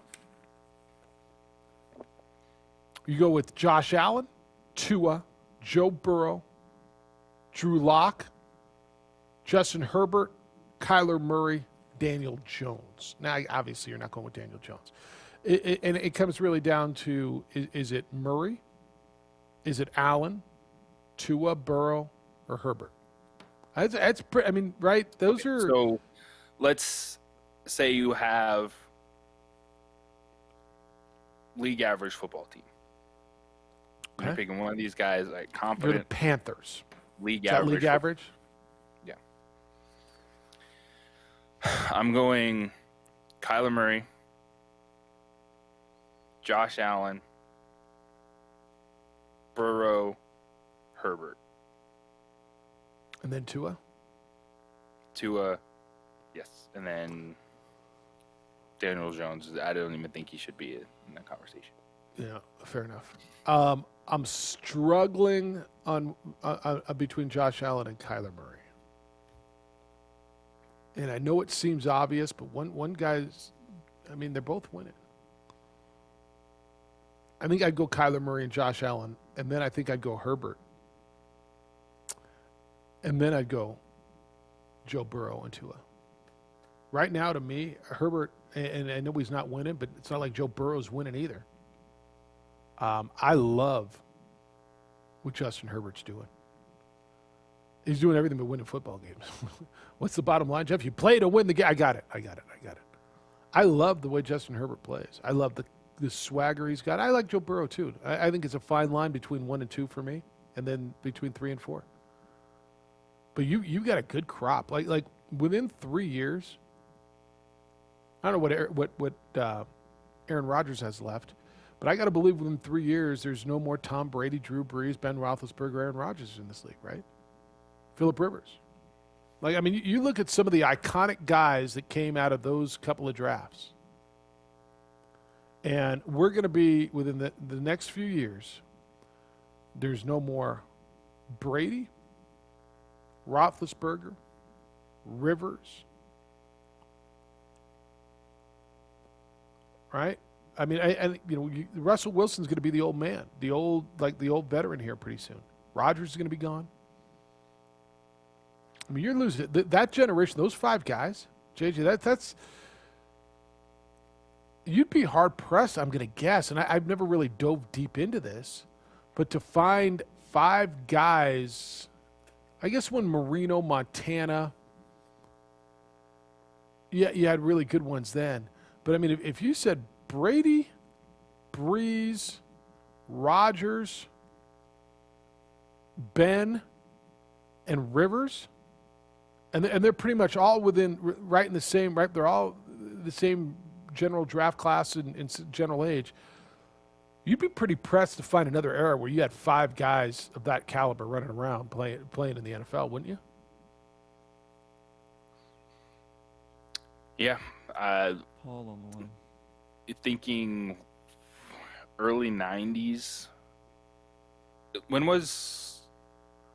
you go with Josh Allen, Tua, Joe Burrow, Drew Lock, Justin Herbert, Kyler Murray, Daniel Jones. Now, obviously, you're not going with Daniel Jones. And it comes really down to, is it Murray? Is it Allen, Tua, Burrow, or Herbert? That's I mean, right? Those are... So let's say you have league average football team. You're picking one of these guys, like confident. You're the Panthers. League Is that average. league average? Yeah. I'm going Kyler Murray, Josh Allen, Burrow, Herbert. And then Tua? Tua, yes. And then Daniel Jones. I don't even think he should be in that conversation. Yeah, fair enough. I'm struggling on between Josh Allen and Kyler Murray. And I know it seems obvious, but one guy's, I mean, they're both winning. I think I'd go Kyler Murray and Josh Allen, and then I think I'd go Herbert. And then I'd go Joe Burrow and Tua. Right now, to me, Herbert, and I know he's not winning, but it's not like Joe Burrow's winning either. I love what Justin Herbert's doing. He's doing everything but winning football games. What's the bottom line, Jeff? You play to win the game. I got it. I love the way Justin Herbert plays. I love the swagger he's got. I like Joe Burrow, too. I think it's a fine line between 1 and 2 for me, and then between 3 and 4. But you got a good crop. Like within 3 years, I don't know what Aaron Rodgers has left, but I got to believe within 3 years there's no more Tom Brady, Drew Brees, Ben Roethlisberger, Aaron Rodgers in this league, right? Phillip Rivers. Like, I mean, you look at some of the iconic guys that came out of those couple of drafts, and we're going to be, within the next few years, there's no more Brady, Roethlisberger, Rivers, right? I mean, Russell Wilson's going to be the old man, the old veteran here pretty soon. Rodgers is going to be gone. I mean, you're losing it. That generation, those 5 guys, JJ, that's you'd be hard pressed, I'm going to guess, and I've never really dove deep into this, but to find 5 guys, I guess when Marino, Montana, yeah, you had really good ones then. But I mean, if you said Brady, Breeze, Rodgers, Ben, and Rivers, and they're pretty much all right in the same, right? They're all the same general draft class and general age. You'd be pretty pressed to find another era where you had 5 guys of that caliber running around playing in the NFL, wouldn't you? Yeah. Paul on the line. Thinking early 90s. When was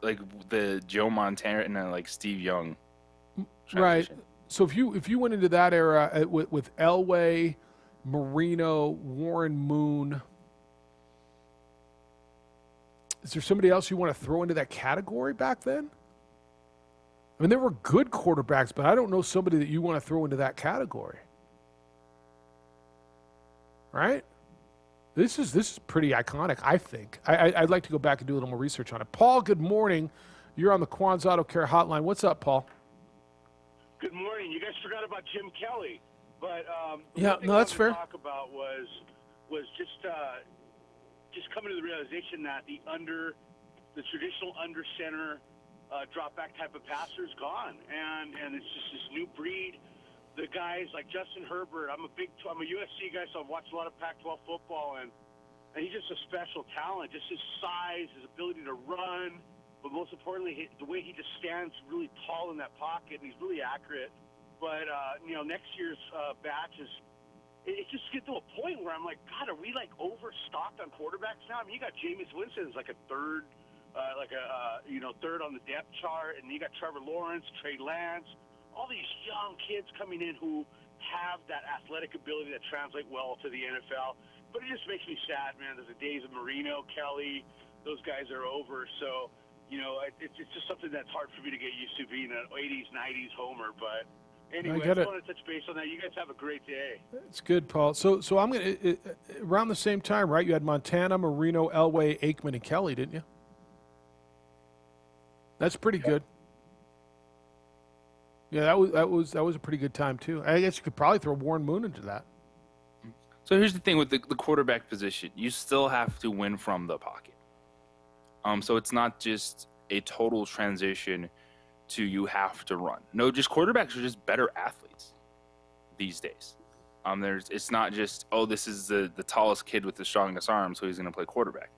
like the Joe Montana and like Steve Young transition? Right. So if you went into that era with Elway, Marino, Warren Moon, is there somebody else you want to throw into that category back then? I mean, there were good quarterbacks, but I don't know somebody that you want to throw into that category. Right? This is pretty iconic, I think. I'd like to go back and do a little more research on it. Paul, good morning. You're on the Quan's Auto Care Hotline. What's up, Paul? Good morning. You guys forgot about Jim Kelly, but yeah, no, that's fair. Talk about was just coming to the realization that the traditional under center drop back type of passer is gone, and it's just this new breed. The guys like Justin Herbert. I'm a USC guy, so I've watched a lot of Pac-12 football, and he's just a special talent. Just his size, his ability to run, but most importantly, the way he just stands really tall in that pocket, and he's really accurate. But next year's batch is. It just gets to a point where I'm like, God, are we like overstocked on quarterbacks now? I mean, you got Jameis Winston as like a third, third on the depth chart, and you got Trevor Lawrence, Trey Lance, all these young kids coming in who have that athletic ability that translate well to the NFL. But it just makes me sad, man. There's the days of Marino, Kelly, those guys are over. So, it's just something that's hard for me to get used to being an 80s, 90s homer, but. Anyway, I just want to touch base on that. You guys have a great day. It's good, Paul. So I'm going to around the same time, right? You had Montana, Marino, Elway, Aikman, and Kelly, didn't you? That's pretty good. Yeah, that was a pretty good time too. I guess you could probably throw Warren Moon into that. So here's the thing with the quarterback position: you still have to win from the pocket. So it's not just a total transition to you have to run. No, just quarterbacks are just better athletes these days. It's not just, this is the tallest kid with the strongest arm, so he's going to play quarterback.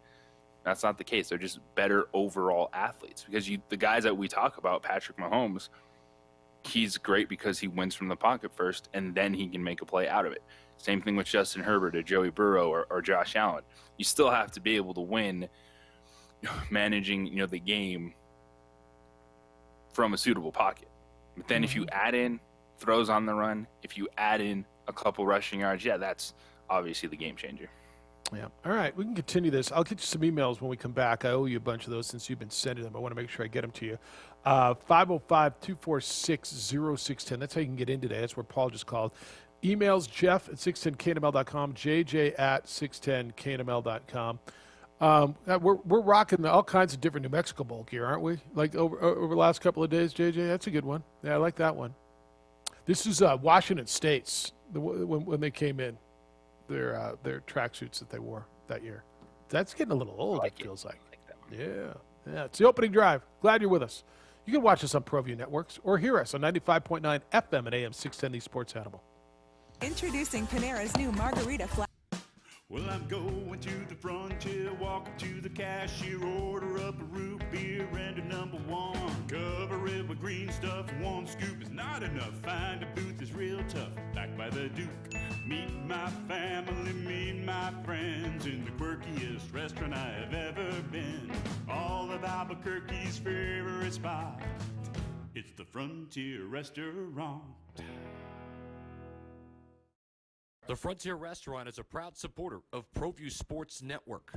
That's not the case. They're just better overall athletes because the guys that we talk about, Patrick Mahomes, he's great because he wins from the pocket first, and then he can make a play out of it. Same thing with Justin Herbert or Joey Burrow or Josh Allen. You still have to be able to win managing, the game from a suitable pocket. But then if you add in throws on the run, if you add in a couple rushing yards, that's obviously the game changer. Yeah. All right. We can continue this. I'll get you some emails when we come back. I owe you a bunch of those since you've been sending them. I want to make sure I get them to you. 505-246-0610. That's how you can get in today. That's where Paul just called. Emails, Jeff at 610knml.com, JJ at 610knml.com. We're rocking all kinds of different New Mexico Bowl gear, aren't we? Like over the last couple of days, JJ. That's a good one. Yeah, I like that one. This is Washington State's when they came in, their tracksuits that they wore that year. That's getting a little old. It feels like. Yeah. It's the opening drive. Glad you're with us. You can watch us on ProView Networks or hear us on 95.9 FM at AM 610 Sports Animal. Introducing Panera's new Margarita Flat. Well, I'm going to the frontier, walk up to the cashier, order up a root beer and a number one. Cover it with green stuff, one scoop is not enough. Find a booth is real tough, back by the Duke. Meet my family, meet my friends in the quirkiest restaurant I have ever been. All of Albuquerque's favorite spot, it's the Frontier Restaurant. The Frontier Restaurant is a proud supporter of ProView Sports Network.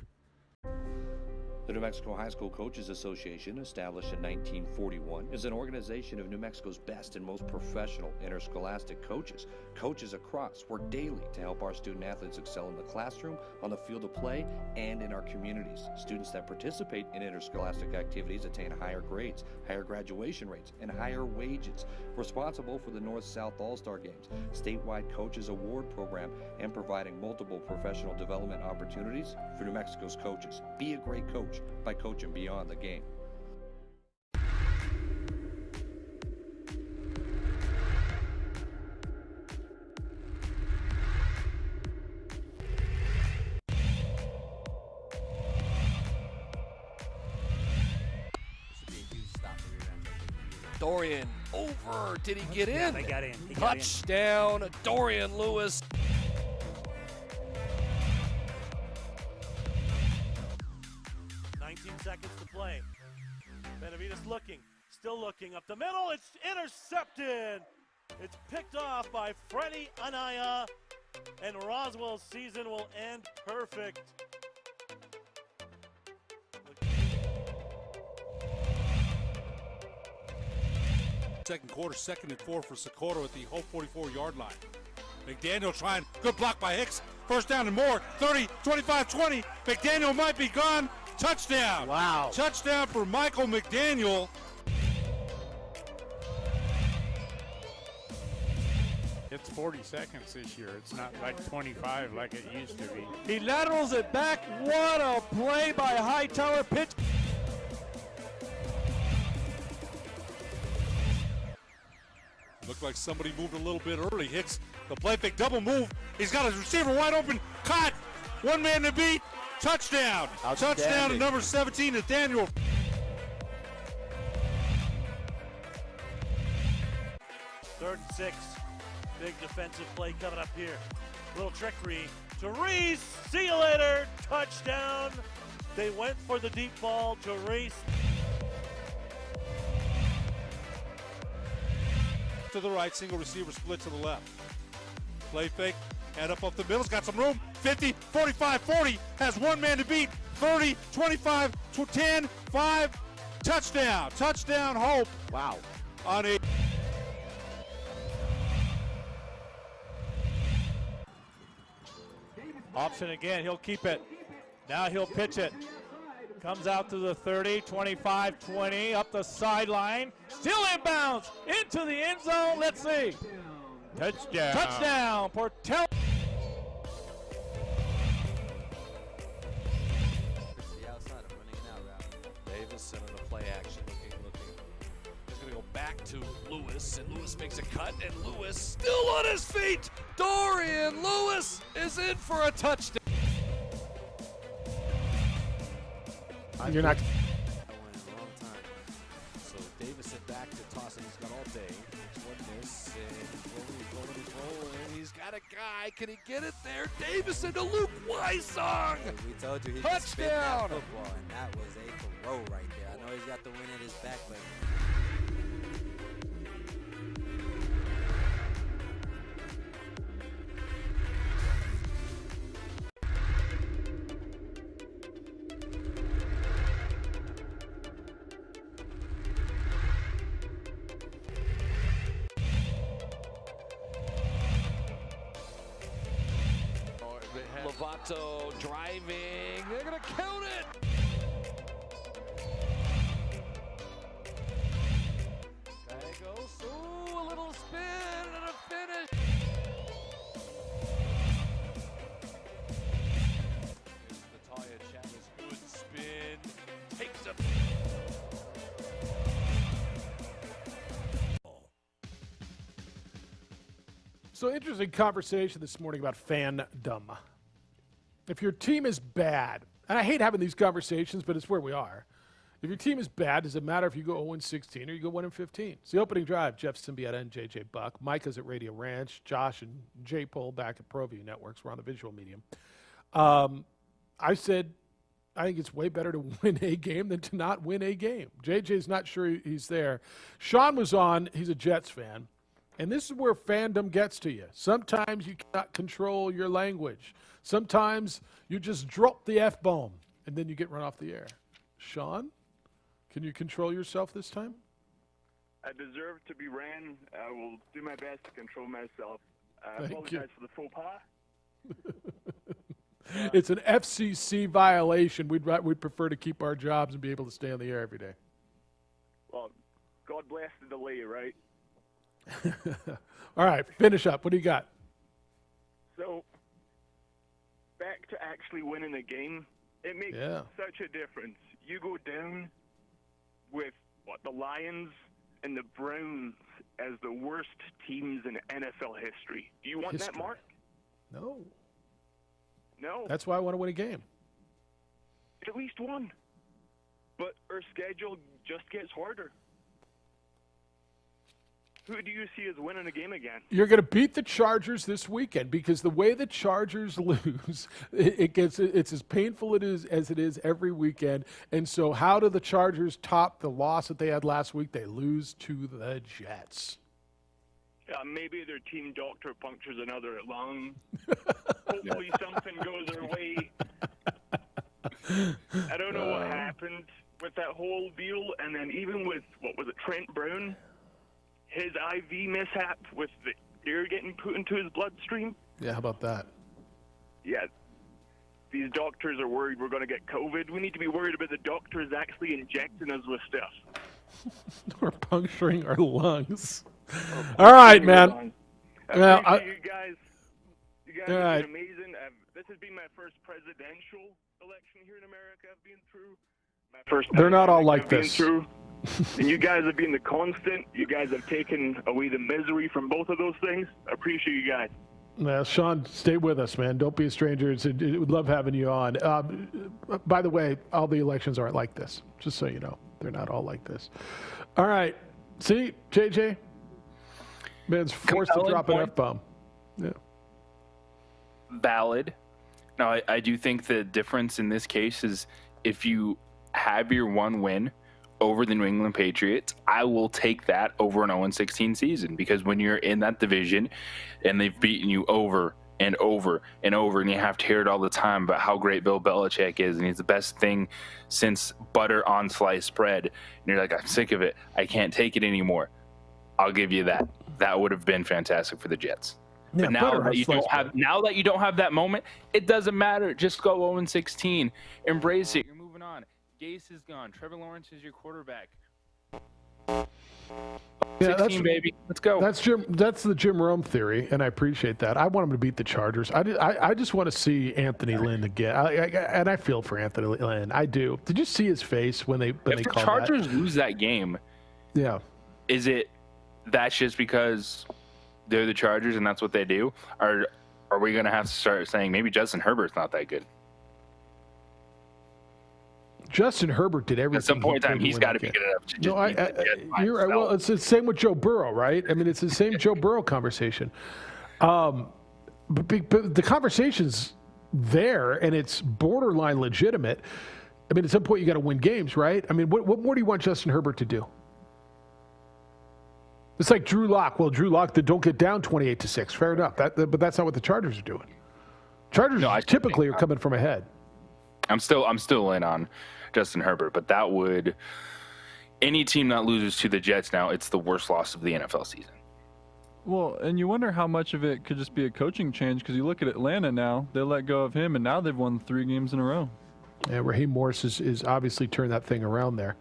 The New Mexico High School Coaches Association, established in 1941, is an organization of New Mexico's best and most professional interscholastic coaches. Coaches across work daily to help our student athletes excel in the classroom, on the field of play, and in our communities. Students that participate in interscholastic activities attain higher grades, higher graduation rates, and higher wages. Responsible for the North-South All-Star Games, statewide Coaches Award Program, and providing multiple professional development opportunities for New Mexico's coaches. Be a great coach by coaching beyond the game. Dorian over. Did he get in? Yeah, they got in. Touchdown, Dorian Lewis. Seconds to play. Benavides still looking up the middle. It's intercepted. It's picked off by Freddie Anaya, and Roswell's season will end perfect. Second quarter, 2nd and 4 for Socorro at the whole 44-yard line. McDaniel trying, good block by Hicks. First down and more, 30, 25, 20. McDaniel might be gone. Touchdown. Wow. Touchdown for Michael McDaniel. It's 40 seconds this year. It's not like 25 like it used to be. He laterals it back. What a play by Hightower. Pitch. Looked like somebody moved a little bit early. Hicks, the play fake double move. He's got his receiver wide open. Caught. One man to beat. Touchdown. Touchdown to number 17, Nathaniel. Third and 6. Big defensive play coming up here. Little trickery to Reese. See you later. Touchdown. They went for the deep ball to Reese. To the right, single receiver split to the left. Play fake, head up the middle, got some room. 50, 45, 40, has one man to beat. 30, 25, 10, 5, touchdown. Touchdown, Hope. Wow. On a option again, he'll keep it. Now he'll pitch it. Comes out to the 30, 25, 20, up the sideline. Still inbounds into the end zone. Let's see. Touchdown. Touchdown. Portell. The outside of running an out route. Davis sending a play action, looking. He's going to go back to Lewis, and Lewis makes a cut, and Lewis still on his feet. Dorian Lewis is in for a touchdown. You're not. So Davison back to toss it. He's got all day. It's one miss, and he's rolling. He's got a guy. Can he get it there? Davison to Luke Weissong. Hey, we told you he touchdown. could spin that football, and that was a throw right there. I know he's got the win at his back, but Otto driving. They're going to count it. There goes. Ooh, a little spin and a finish. Natalia Chavez, good spin. Takes it. So interesting conversation this morning about fandom. If your team is bad, and I hate having these conversations, but it's where we are. If your team is bad, does it matter if you go 0-16 or you go 1-15? It's the opening drive. Jeff Siembieda and JJ Buck. Micah's at Radio Ranch. Josh and J. Pohls back at ProView Networks. We're on the visual medium. I said I think it's way better to win a game than to not win a game. JJ's not sure he's there. Sean was on. He's a Jets fan. And this is where fandom gets to you. Sometimes you cannot control your language. Sometimes you just drop the F-bomb, and then you get run off the air. Sean, can you control yourself this time? I deserve to be ran. I will do my best to control myself. I Thank apologize for the faux pas. It's an FCC violation. We'd prefer to keep our jobs and be able to stay on the air every day. Well, God bless the delay, right? All right, finish up. What do you got? So, back to actually winning a game, it makes such a difference. You go down with, the Lions and the Browns as the worst teams in NFL history. Do you want that, Mark? No. No. That's why I want to win a game. At least one. But our schedule just gets harder. Who do you see as winning a game again? You're going to beat the Chargers this weekend because the way the Chargers lose, it's as painful as it is every weekend. And so how do the Chargers top the loss that they had last week? They lose to the Jets. Maybe their team doctor punctures another lung. Hopefully something goes their way. I don't know what happened with that whole deal. And then even with, Trent Brown? His IV mishap with the air getting put into his bloodstream. Yeah, how about that? Yeah. These doctors are worried we're going to get COVID. We need to be worried about the doctors actually injecting us with stuff. Or puncturing our lungs. All right, man. I appreciate you guys. You guys have been amazing. This has been my first presidential election here in America I've been through. They're not all like this. And you guys have been the constant. You guys have taken away the misery from both of those things. I appreciate you guys. Sean, stay with us, man. Don't be a stranger. We'd love having you on. By the way, all the elections aren't like this, just so you know. They're not all like this. All right. See, JJ? Man's forced to drop an F-bomb. Yeah. Valid. Now, I do think the difference in this case is if you have your one win over the New England Patriots, I will take that over an 0-16 season, because when you're in that division and they've beaten you over and over and over, and you have to hear it all the time about how great Bill Belichick is and he's the best thing since butter on sliced bread, and you're like, I'm sick of it, I can't take it anymore. I'll give you that. That would have been fantastic for the Jets. Yeah, but now that you don't have that moment, it doesn't matter. Just go 0-16. Embrace it. You're moving on. Gase is gone. Trevor Lawrence is your quarterback. Yeah, 16, baby. Let's go. That's the Jim Rome theory, and I appreciate that. I want him to beat the Chargers. I just want to see Anthony Lynn again. And I feel for Anthony Lynn. I do. Did you see his face when they called that? If the Chargers lose that game, is it that's just because they're the Chargers and that's what they do? Or are we going to have to start saying maybe Justin Herbert's not that good? Justin Herbert did everything. At some point in time, he's got to be good enough to just beat the Jets by you're right. himself. Well, it's the same with Joe Burrow, right? I mean, it's the same Joe Burrow conversation. But the conversation's there, and it's borderline legitimate. I mean, at some point, you got to win games, right? I mean, what more do you want Justin Herbert to do? It's like Drew Lock. Well, Drew Lock, don't get down 28-6. Fair enough. But that's not what the Chargers are doing. Chargers typically are coming from ahead. I'm still in on Justin Herbert, but that would any team that loses to the Jets now, it's the worst loss of the NFL season. Well, and you wonder how much of it could just be a coaching change, because you look at Atlanta now, they let go of him, and now they've won 3 games in a row. Yeah, Raheem Morris is obviously turned that thing around there.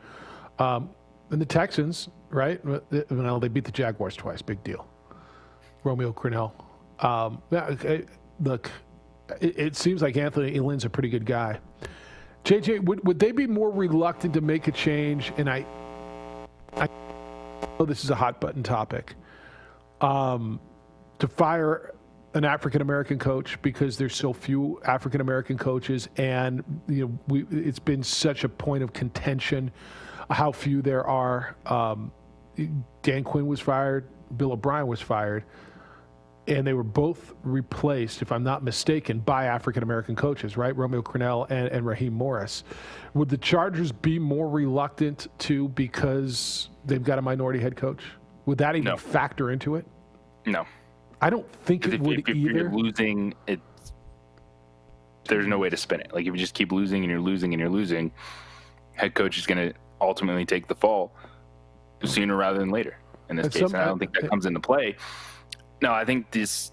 And the Texans, right? Well, they beat the Jaguars twice. Big deal. Romeo Crennel. Look, it seems like Anthony Lynn's a pretty good guy. JJ, would they be more reluctant to make a change? And I know this is a hot button topic. To fire an African American coach because there's so few African American coaches, and it's been such a point of contention how few there are. Dan Quinn was fired, Bill O'Brien was fired, and they were both replaced, if I'm not mistaken, by African American coaches, right? Romeo Crennel and Raheem Morris. Would the Chargers be more reluctant to because they've got a minority head coach? Would that even factor into it? No. I don't think it would if either. You're losing, there's no way to spin it. Like, if you just keep losing and you're losing and you're losing, head coach is going to ultimately take the fall sooner rather than later in this case. And I don't think that comes into play. No, I think this.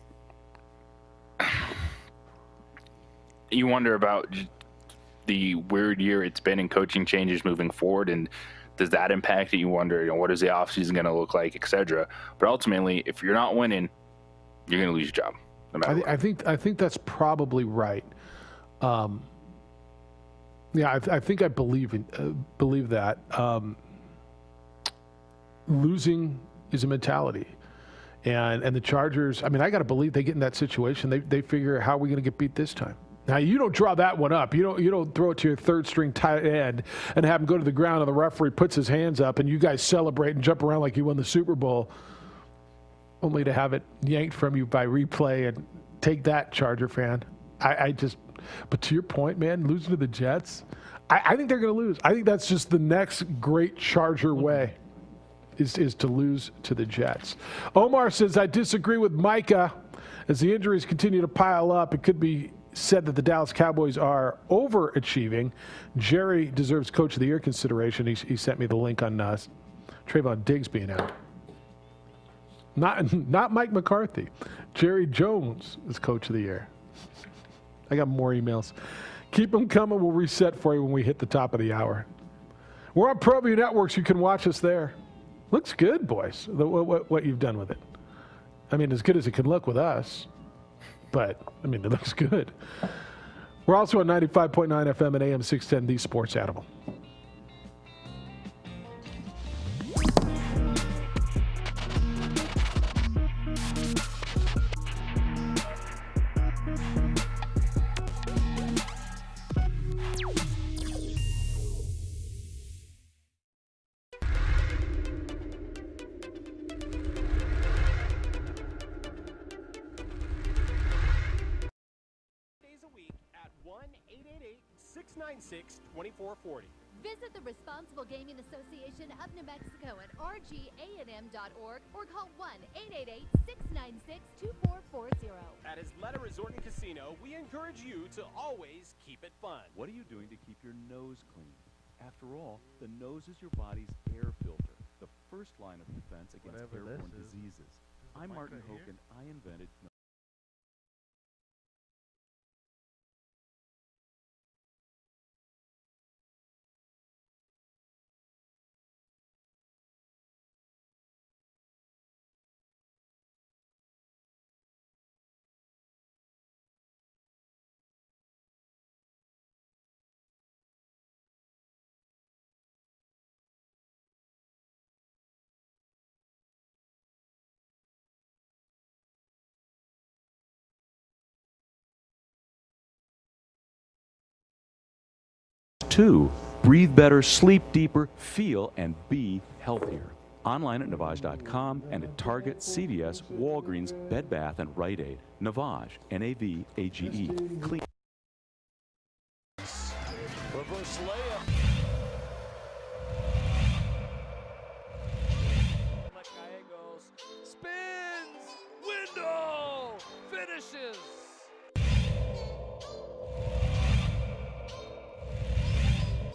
You wonder about the weird year it's been in coaching changes moving forward, and does that impact it? You wonder, what is the offseason going to look like, etc. But ultimately, if you're not winning, you're going to lose your job. No matter what. I think that's probably right. I think I believe that losing is a mentality, and the Chargers. I mean, I got to believe they get in that situation. They figure, how are we going to get beat this time? Now, you don't draw that one up. You don't throw it to your third string tight end and have him go to the ground and the referee puts his hands up and you guys celebrate and jump around like you won the Super Bowl, only to have it yanked from you by replay. And take that, Charger fan. But to your point, man, losing to the Jets, I think they're going to lose. I think that's just the next great Charger way is to lose to the Jets. Omar says, I disagree with Micah. As the injuries continue to pile up, it could be said that the Dallas Cowboys are overachieving. Jerry deserves Coach of the Year consideration. He sent me the link on Trayvon Diggs being out. Not Mike McCarthy. Jerry Jones is Coach of the Year. I got more emails. Keep them coming. We'll reset for you when we hit the top of the hour. We're on ProView Networks. You can watch us there. Looks good, boys, what you've done with it. I mean, as good as it can look with us. But, I mean, it looks good. We're also on 95.9 FM and AM 610, the Sports Animal. Days a week at 1-888-696-2440. Visit the Responsible Gaming Association of New Mexico at rganm.org or call 1-888-696-2440. At Isleta Resort and Casino, we encourage you to always keep it fun. What are you doing to keep your nose clean? After all, the nose is your body's air filter, the first line of defense against airborne diseases. I'm Martin Hogan. I invented Two, breathe better, sleep deeper, feel and be healthier. Online at Navage.com and at Target, CVS, Walgreens, Bed Bath, and Rite Aid. Navage, N-A-V-A-G-E. Clean. Reverse layup. Gallegos spins. Window finishes.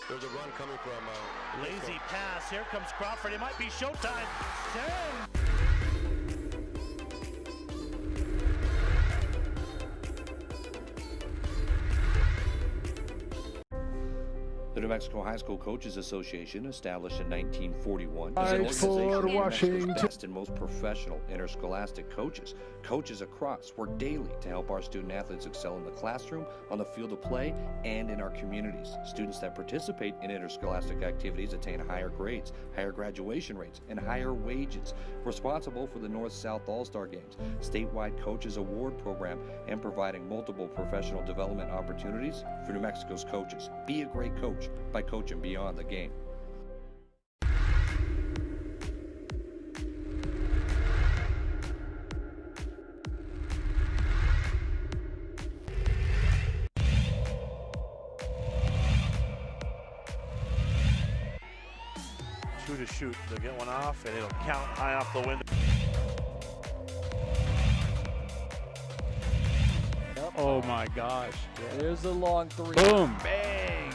There's a run coming from lazy pass. Here comes Crawford. It might be showtime. The New Mexico High School Coaches Association, established in 1941, is Fight an organization for of New Washington. Mexico's best and most professional interscholastic coaches. Coaches across work daily to help our student athletes excel in the classroom, on the field of play, and in our communities. Students that participate in interscholastic activities attain higher grades, higher graduation rates, and higher wages. Responsible for the North-South All-Star Games, statewide Coaches Award Program, and providing multiple professional development opportunities for New Mexico's coaches. Be a great coach by coaching beyond the game. Shoot. They'll get one off, and it'll count high off the window. Oh my gosh. There's a long three. Boom. Bang.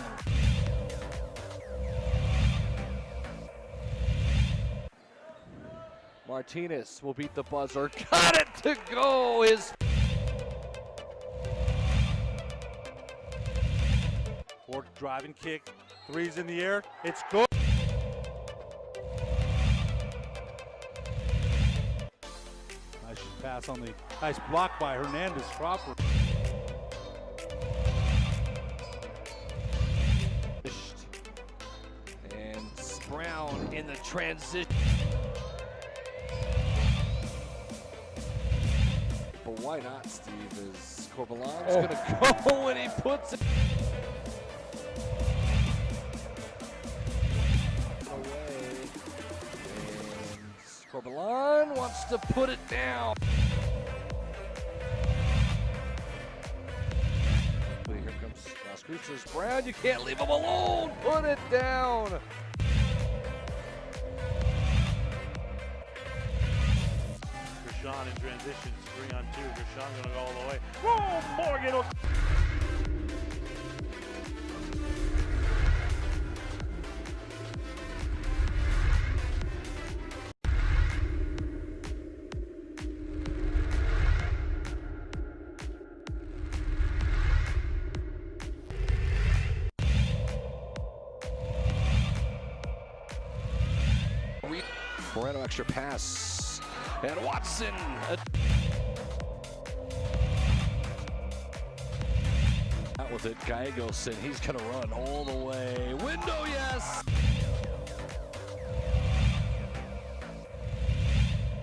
Martinez will beat the buzzer. Got it to go. His Fork driving kick. Three's in the air. It's good. Nice pass on the nice block by Hernandez Cropper. and Brown in the transition. But why not, Steve? Is Corbalan's gonna go when he puts it away? And Corbalan wants to put it down. But here comes Las Brown. You can't leave him alone. Put it down. Gershon in transitions, 3-on-2. Gershon gonna go all the way. Whoa, Morgan! Moreno extra pass. And Watson. Out with it, Gallegos, and he's going to run all the way. Window, yes!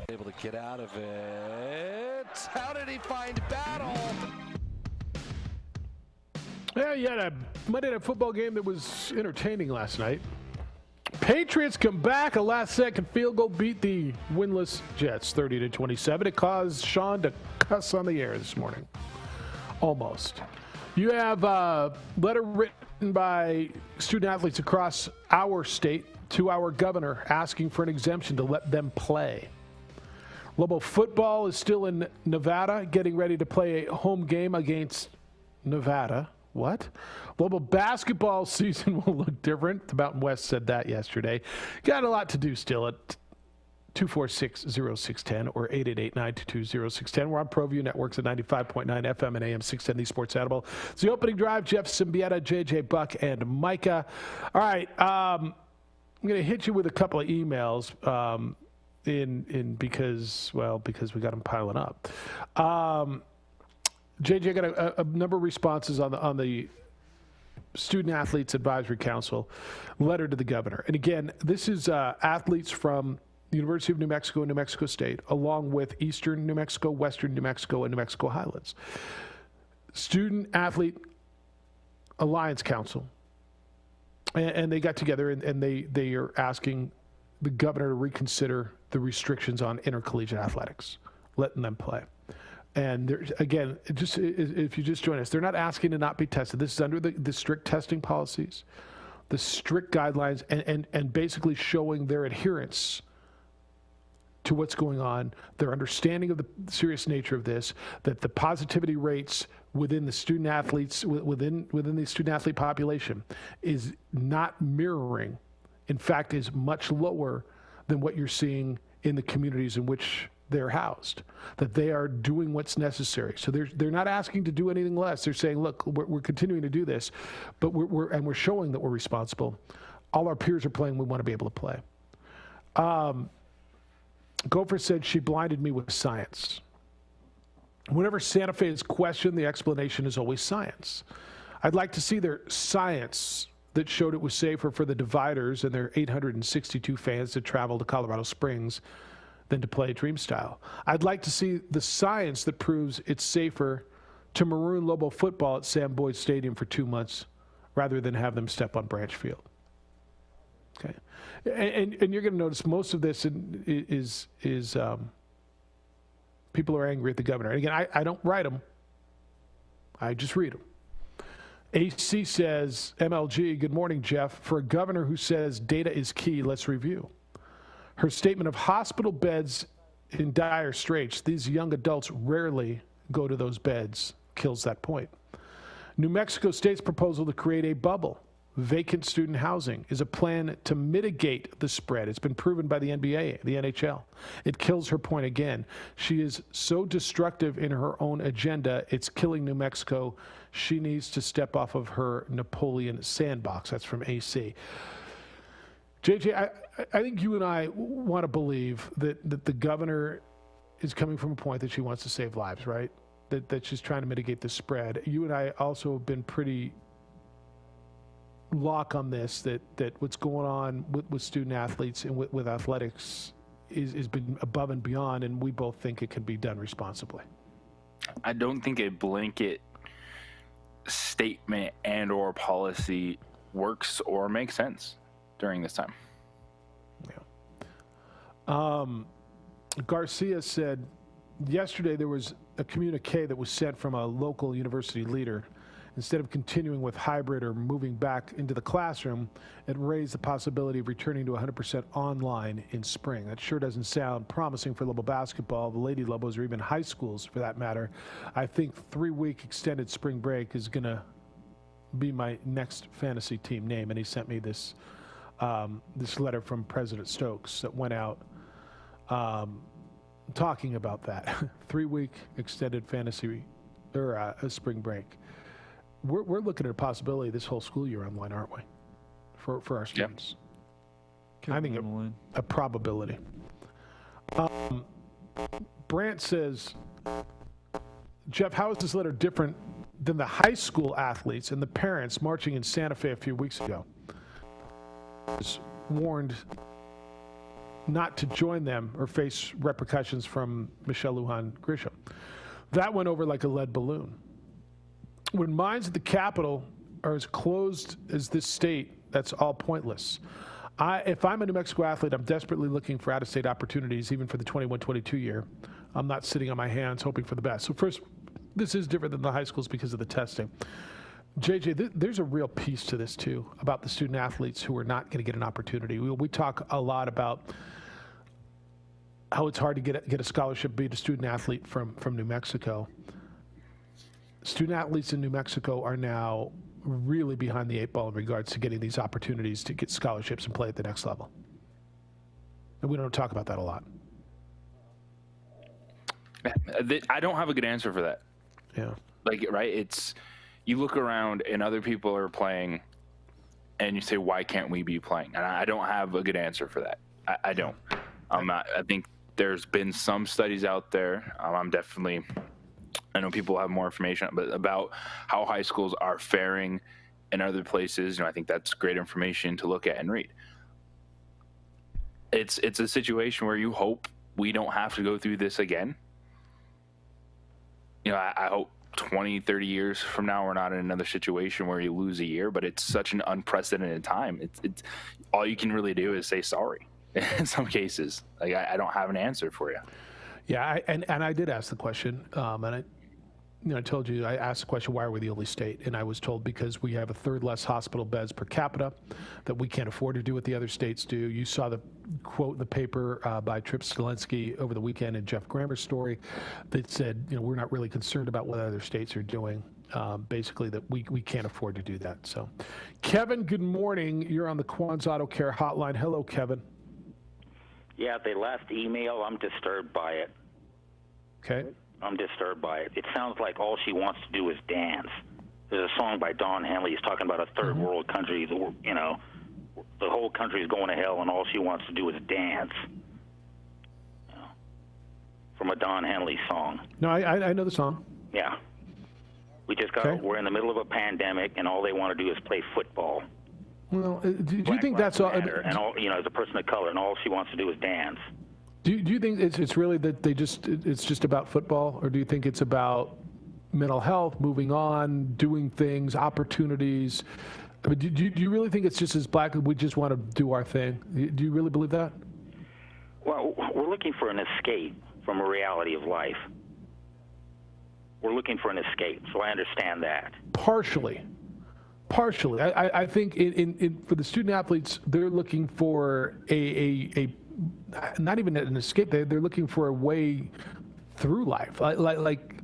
Able to get out of it. How did he find battle? Yeah, you had a Monday Night Football game that was entertaining last night. Patriots come back, a last-second field goal beat the winless Jets 30-27. It caused Sean to cuss on the air this morning. Almost. You have a letter written by student-athletes across our state to our governor asking for an exemption to let them play. Lobo football is still in Nevada, getting ready to play a home game against Nevada. What? Lobo basketball season will look different. The Mountain West said that yesterday. Got a lot to do still at 246-0610 or 888-922-0610. We're on ProView Networks at 95.9 FM and AM 610, the Sports Animal. It's the opening drive. Jeff Siembieda, JJ Buck, and Micah. All right. I'm going to hit you with a couple of emails because we got them piling up. JJ got a number of responses on the Student Athletes Advisory Council letter to the governor. And again, this is athletes from the University of New Mexico and New Mexico State, along with Eastern New Mexico, Western New Mexico, and New Mexico Highlands. Student Athlete Alliance Council. And they got together and they are asking the governor to reconsider the restrictions on intercollegiate athletics, letting them play. And again, just if you just join us, they're not asking to not be tested. This is under the strict testing policies, the strict guidelines, and basically showing their adherence to what's going on, their understanding of the serious nature of this, that the positivity rates within the student athletes, within the student athlete population is not mirroring. In fact, is much lower than what you're seeing in the communities in which they're housed, that they are doing what's necessary. So they're not asking to do anything less. They're saying, look, we're continuing to do this, but we're showing that we're responsible. All our peers are playing. We want to be able to play. Gopher said she blinded me with science. Whenever Santa Fe is questioned, the explanation is always science. I'd like to see their science that showed it was safer for the Dividers and their 862 fans to travel to Colorado Springs than to play Dream Style. I'd like to see the science that proves it's safer to maroon Lobo football at Sam Boyd Stadium for 2 months rather than have them step on Branch Field. Okay, and you're going to notice most of this is people are angry at the governor. And again, I don't write them. I just read them. AC says, MLG, good morning, Jeff. For a governor who says data is key, let's review. Her statement of hospital beds in dire straits, these young adults rarely go to those beds, kills that point. New Mexico State's proposal to create a bubble, vacant student housing, is a plan to mitigate the spread. It's been proven by the NBA, the NHL. It kills her point again. She is so destructive in her own agenda, it's killing New Mexico. She needs to step off of her Napoleon sandbox. That's from AC. JJ, I think you and I want to believe that the governor is coming from a point that she wants to save lives, right? That she's trying to mitigate the spread. You and I also have been pretty lock on this, that what's going on with student athletes and with athletics is been above and beyond, and we both think it can be done responsibly. I don't think a blanket statement and or policy works or makes sense during this time. Yeah. Garcia said yesterday there was a communique that was sent from a local university leader. Instead of continuing with hybrid or moving back into the classroom, it raised the possibility of returning to 100% online in spring. That sure doesn't sound promising for Lobo basketball, the Lady Lobos, or even high schools for that matter. I think 3-week extended spring break is going to be my next fantasy team name. And he sent me this this letter from President Stokes that went out talking about that. 3-week extended fantasy or a spring break. We're looking at a possibility this whole school year online, aren't we? For our students. Yep. I think a probability. Brant says, Jeff, how is this letter different than the high school athletes and the parents marching in Santa Fe a few weeks ago? Was warned not to join them or face repercussions from Michelle Lujan Grisham. That went over like a lead balloon. When minds at the Capitol are as closed as this state, that's all pointless. If I'm a New Mexico athlete, I'm desperately looking for out-of-state opportunities, even for the 21-22 year. I'm not sitting on my hands hoping for the best. So first, this is different than the high schools because of the testing. JJ, there's a real piece to this, too, about the student athletes who are not going to get an opportunity. We talk a lot about how it's hard to get a scholarship, be a student athlete from New Mexico. Student athletes in New Mexico are now really behind the 8 ball in regards to getting these opportunities to get scholarships and play at the next level. And we don't talk about that a lot. I don't have a good answer for that. Yeah. Like, right? It's, you look around and other people are playing and you say, why can't we be playing? And I don't have a good answer for that. I don't. I think there's been some studies out there. I know people have more information, but about how high schools are faring in other places. I think that's great information to look at and read. It's a situation where you hope we don't have to go through this again. I hope 20, 30 years from now we're not in another situation where you lose a year, but it's such an unprecedented time. It's all you can really do is say sorry in some cases. Like, I don't have an answer for you. Yeah, and I did ask the question, and I told you, I asked the question, why are we the only state? And I was told because we have a third less hospital beds per capita, that we can't afford to do what the other states do. You saw the quote in the paper by Trip Stalinsky over the weekend in Jeff Grammer's story that said, we're not really concerned about what other states are doing. Basically that we can't afford to do that. So, Kevin, good morning. You're on the Quan's Auto Care hotline. Hello, Kevin. Yeah, the last email, I'm disturbed by it. Okay. I'm disturbed by it. It sounds like all she wants to do is dance. There's a song by Don Henley. He's talking about a third world country. You know, the whole country is going to hell, and all she wants to do is dance. You know, from a Don Henley song. No, I know the song. Yeah. We just got. We're in the middle of a pandemic, and all they want to do is play football. Well, do you think that's all? And all, you know, as a person of color, and all she wants to do is dance. Do you think it's really that it's just about football, or do you think it's about mental health, moving on, doing things, opportunities? I mean, do you really think it's just as black? We just want to do our thing. Do you really believe that? Well, we're looking for an escape from a reality of life. We're looking for an escape, so I understand that. Partially. I think for the student athletes, they're looking for a not even an escape. They're looking for a way through life. Like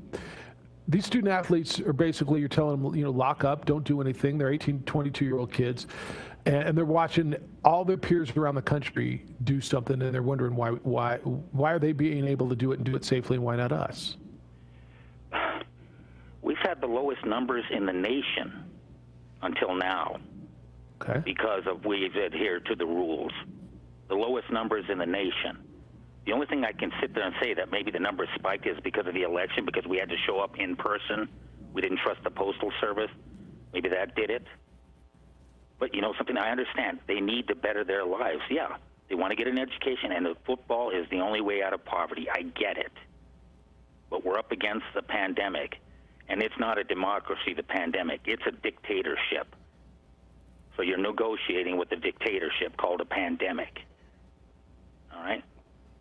these student athletes are basically, you're telling them, you know, lock up, don't do anything. They're 18, 22-year-old kids, and they're watching all their peers around the country do something, and they're wondering why are they being able to do it and do it safely, and why not us? We've had the lowest numbers in the nation until now. Okay. Because we've adhered to the rules. The lowest numbers in the nation. The only thing I can sit there and say that maybe the numbers spiked is because of the election, because we had to show up in person. We didn't trust the Postal Service. Maybe that did it. But you know something, I understand. They need to better their lives. Yeah, they want to get an education, and football is the only way out of poverty. I get it. But we're up against the pandemic, and it's not a democracy, the pandemic. It's a dictatorship. So you're negotiating with a dictatorship called a pandemic. All right?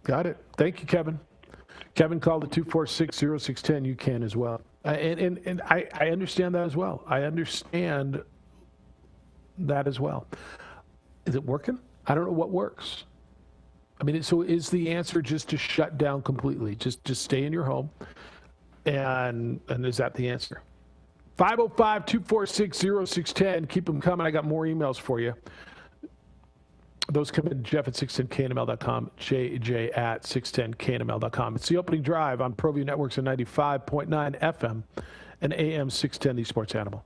Got it. Thank you, Kevin. Kevin called at 246-0610. You can as well. And I understand that as well. I understand that as well. Is it working? I don't know what works. I mean, so is the answer just to shut down completely? Just stay in your home? And is that the answer? 505-246-0610. Keep them coming. I got more emails for you. Those come in, Jeff at 610knml.com, JJ at 610knml.com. It's the opening drive on ProView Networks at 95.9 FM and AM 610, the Sports Animal.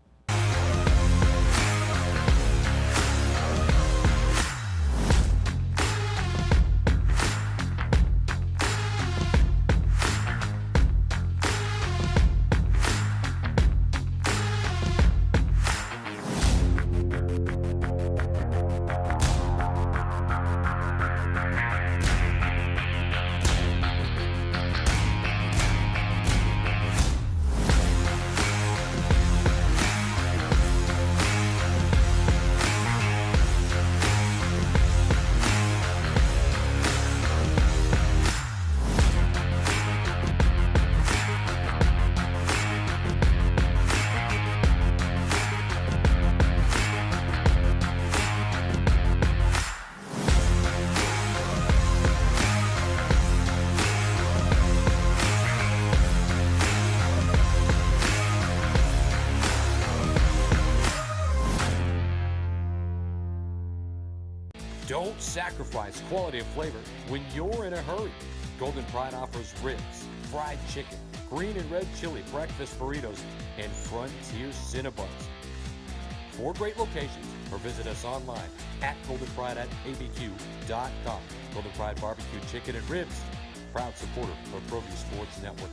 Don't sacrifice quality and flavor when you're in a hurry. Golden Pride offers ribs, fried chicken, green and red chili breakfast burritos, and Frontier Cinnabons. 4 great locations, or visit us online at goldenpride@abq.com. Golden Pride Barbecue Chicken and Ribs, proud supporter of ProView Sports Network.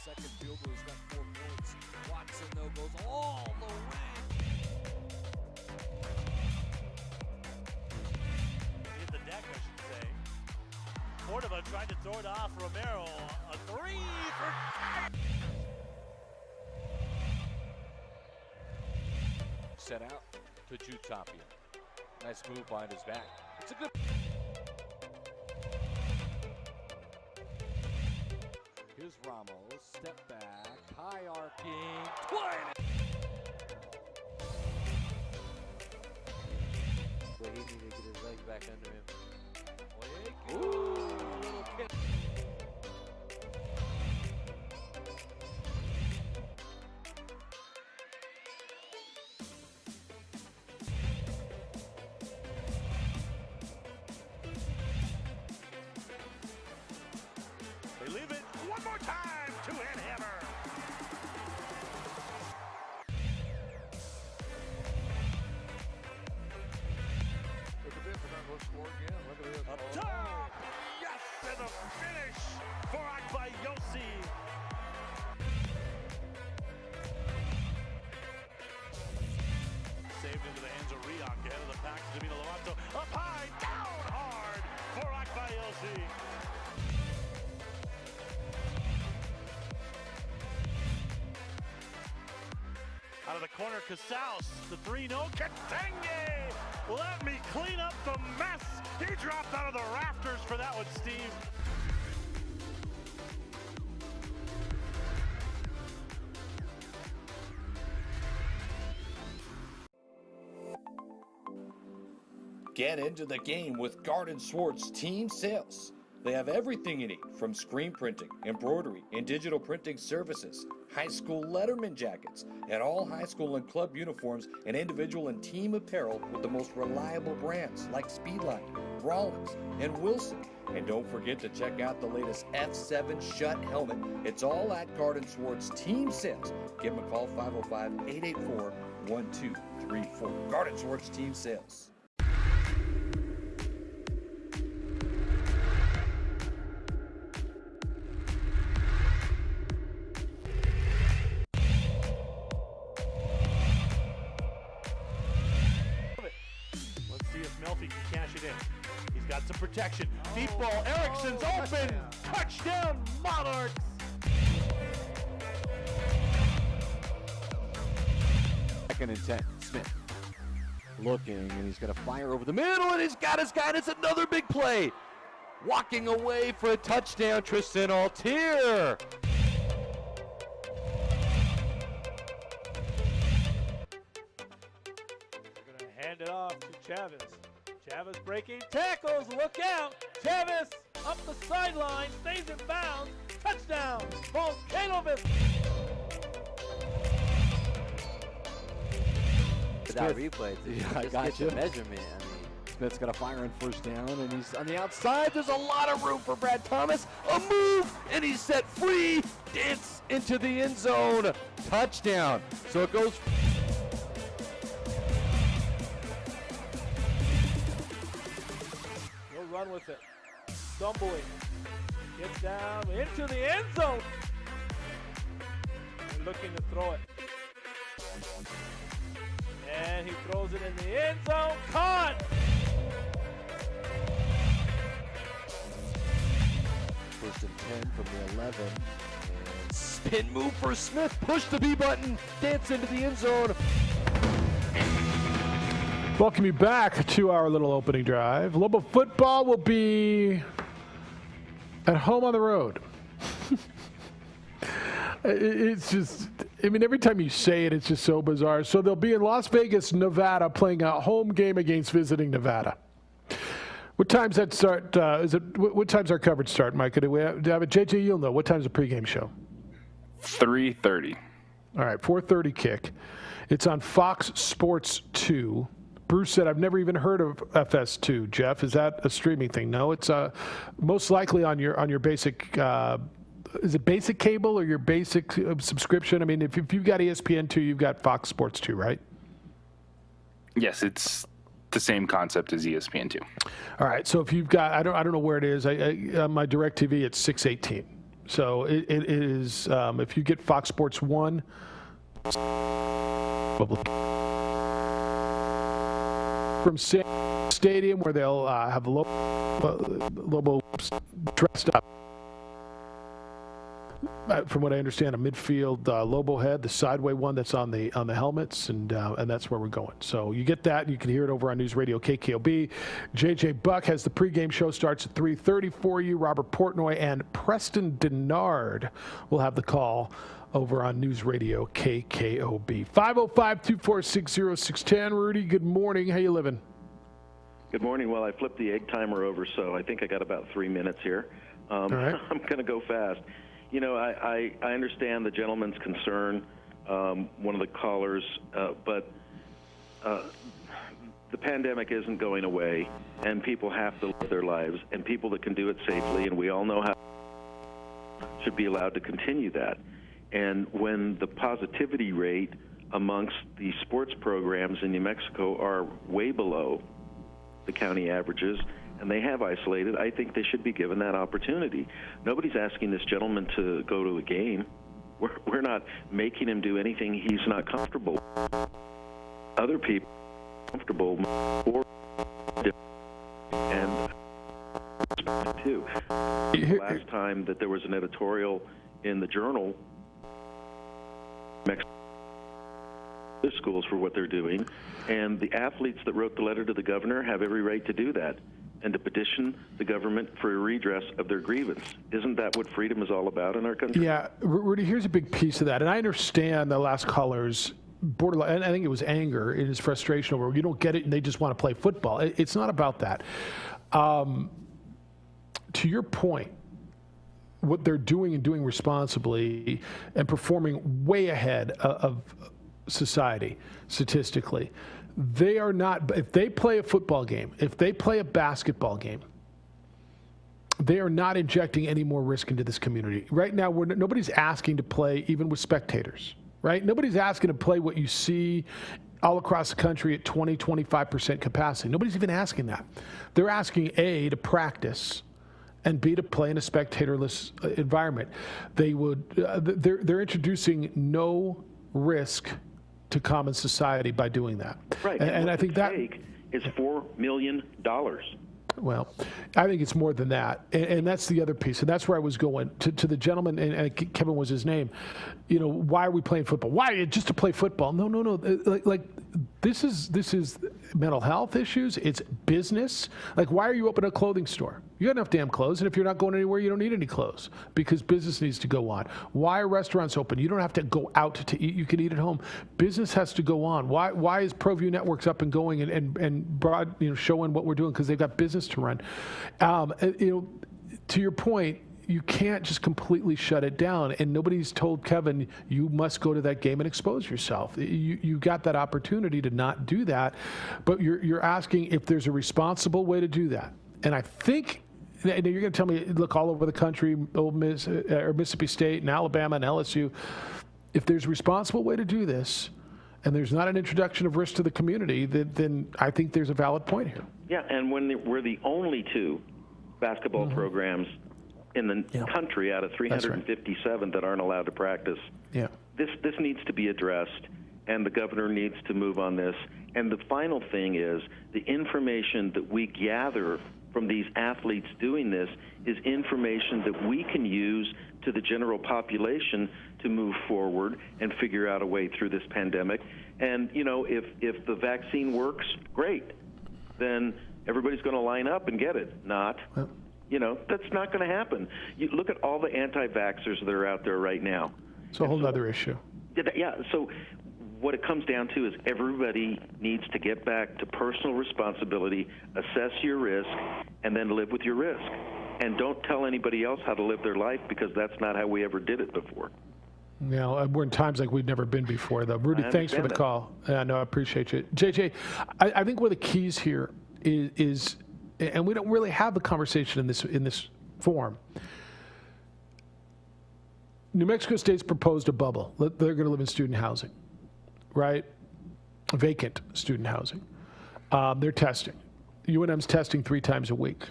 Second field goal, he's got 4 points. Watson, though, goes all the way. Hit the deck, I should say. Cordova tried to throw it off. Romero, a 3 for... Set out to Jutapia. Nice move behind his back. It's a good... Here's Ramos, step back, high arcing, twine. But he needed to get his legs back under him. Ooh, little kick. a finish for Akbayosi. Saved into the hands of Riak, ahead of the pack to Davina Lovato. Up high, down hard for Akbayosi. Out of the corner, Casals, the 3-0, Katenge! Let me clean up the mess! He dropped out of the rafters for that one, Steve. Get into the game with Garden Swartz Team Sales. They have everything you need, from screen printing, embroidery, and digital printing services, high school letterman jackets, and all high school and club uniforms and individual and team apparel with the most reliable brands like Speedline, Rollins, and Wilson. And don't forget to check out the latest F7 Shut helmet. It's all at Garden Swartz Team Sales. Give them a call, 505-884-1234. Garden Swartz Team Sales. Melfi can cash it in. He's got some protection. Deep ball. Ericsson's open. Touchdown, Monarchs. Second and 10. Smith looking, and he's going to fire over the middle, and he's got his guidance. Another big play. Walking away for a touchdown, Tristan Altier. Hand it off to Chavez. Chavez breaking tackles. Look out. Chavez up the sideline. Stays in bounds. Touchdown. Volcanovic. That replay. I got you. Measurement. I mean, Smith's got a fire on first down, and he's on the outside. There's a lot of room for Brad Thomas. A move, and he's set free. Dance into the end zone. Touchdown. So it goes. Run with it. Stumbling. Gets down into the end zone. And looking to throw it. And he throws it in the end zone. Caught! First and 10 from the 11. And spin move for Smith. Push the B button. Dance into the end zone. Welcome you back to our little opening drive. Lobo football will be at home on the road. It's just, I mean, every time you say it, it's just so bizarre. So they'll be in Las Vegas, Nevada, playing a home game against visiting Nevada. What time's that start? What time's our coverage start, Mike? Do we have it? JJ, you'll know. What time's the pregame show? 3:30. All right, 4:30 kick. It's on Fox Sports 2. Bruce said, I've never even heard of FS2. Jeff, is that a streaming thing? No, it's most likely on your basic, is it basic cable or your basic subscription? I mean, if you've got ESPN2, you've got Fox Sports 2, right? Yes, it's the same concept as ESPN2. All right, so if you've got, I don't know where it is. On my DirecTV, it's 618. So it is, if you get Fox Sports 1, from Stadium, where they'll have Lobo dressed up. From what I understand, a midfield Lobo head, the sideway one that's on the helmets, and that's where we're going. So you get that, and you can hear it over on News Radio KKOB. JJ Buck has the pregame show, starts at 3:30 for you. Robert Portnoy and Preston Denard will have the call over on News Radio KKOB. 505-246-0610. Rudy, good morning. How you living? Good morning. Well, I flipped the egg timer over, so I think I got about 3 minutes here. All right. I'm going to go fast. You know, I understand the gentleman's concern, one of the callers, but the pandemic isn't going away, and people have to live their lives, and people that can do it safely, and we all know how, should be allowed to continue that. And when the positivity rate amongst the sports programs in New Mexico are way below the county averages, and they have isolated, I think they should be given that opportunity. Nobody's asking this gentleman to go to a game. We're not making him do anything he's not comfortable with. Other people are comfortable or and too. Last time that there was an editorial in the Journal, Mexico schools for what they're doing, and the athletes that wrote the letter to the governor have every right to do that and to petition the government for a redress of their grievance. Isn't that what freedom is all about in our country? Yeah, Rudy, here's a big piece of that, and I understand the last caller's borderline, and I think it was anger, it is frustration over you don't get it and they just want to play football. It's not about that. To your point, what they're doing and doing responsibly and performing way ahead of society statistically, they are not, if they play a football game, if they play a basketball game, they are not injecting any more risk into this community. Right now, nobody's asking to play even with spectators, right? Nobody's asking to play what you see all across the country at 20, 25% capacity. Nobody's even asking that. They're asking A, to practice, and B, to play in a spectatorless environment. They're introducing no risk to common society by doing that. Right, and I think that is $4 million. Well, I think it's more than that, and that's the other piece, and that's where I was going to the gentleman, and Kevin was his name. You know, why are we playing football? Why just to play football? No. Like this is mental health issues. It's business. Like, why are you opening a clothing store? You got enough damn clothes, and if you're not going anywhere, you don't need any clothes because business needs to go on. Why are restaurants open? You don't have to go out to eat. You can eat at home. Business has to go on. Why is ProView Networks up and going and broad, showing what we're doing? Because they've got business to run. To your point, you can't just completely shut it down, and nobody's told Kevin you must go to that game and expose yourself. You got that opportunity to not do that, but you're asking if there's a responsible way to do that. And I think you're going to tell me, look, all over the country, Ole Miss, or Mississippi State and Alabama and LSU, if there's a responsible way to do this, and there's not an introduction of risk to the community, then I think there's a valid point here. Yeah, and when we're the only two basketball programs in the country out of 357 that aren't allowed to practice, this needs to be addressed, and the governor needs to move on this. And the final thing is the information that we gather from these athletes doing this is information that we can use to the general population to move forward and figure out a way through this pandemic. And, if the vaccine works, great. Then everybody's going to line up and get it. Not. That's not going to happen. You look at all the anti-vaxxers that are out there right now. It's a whole other issue. Yeah, so what it comes down to is everybody needs to get back to personal responsibility, assess your risk, and then live with your risk. And don't tell anybody else how to live their life, because that's not how we ever did it before. We're in times like we've never been before, though. Rudy, thanks for the call. I appreciate you. JJ, I think one of the keys here is, and we don't really have a conversation in this forum. New Mexico State's proposed a bubble. They're going to live in student housing, right? Vacant student housing. They're testing. UNM's testing 3 times a week.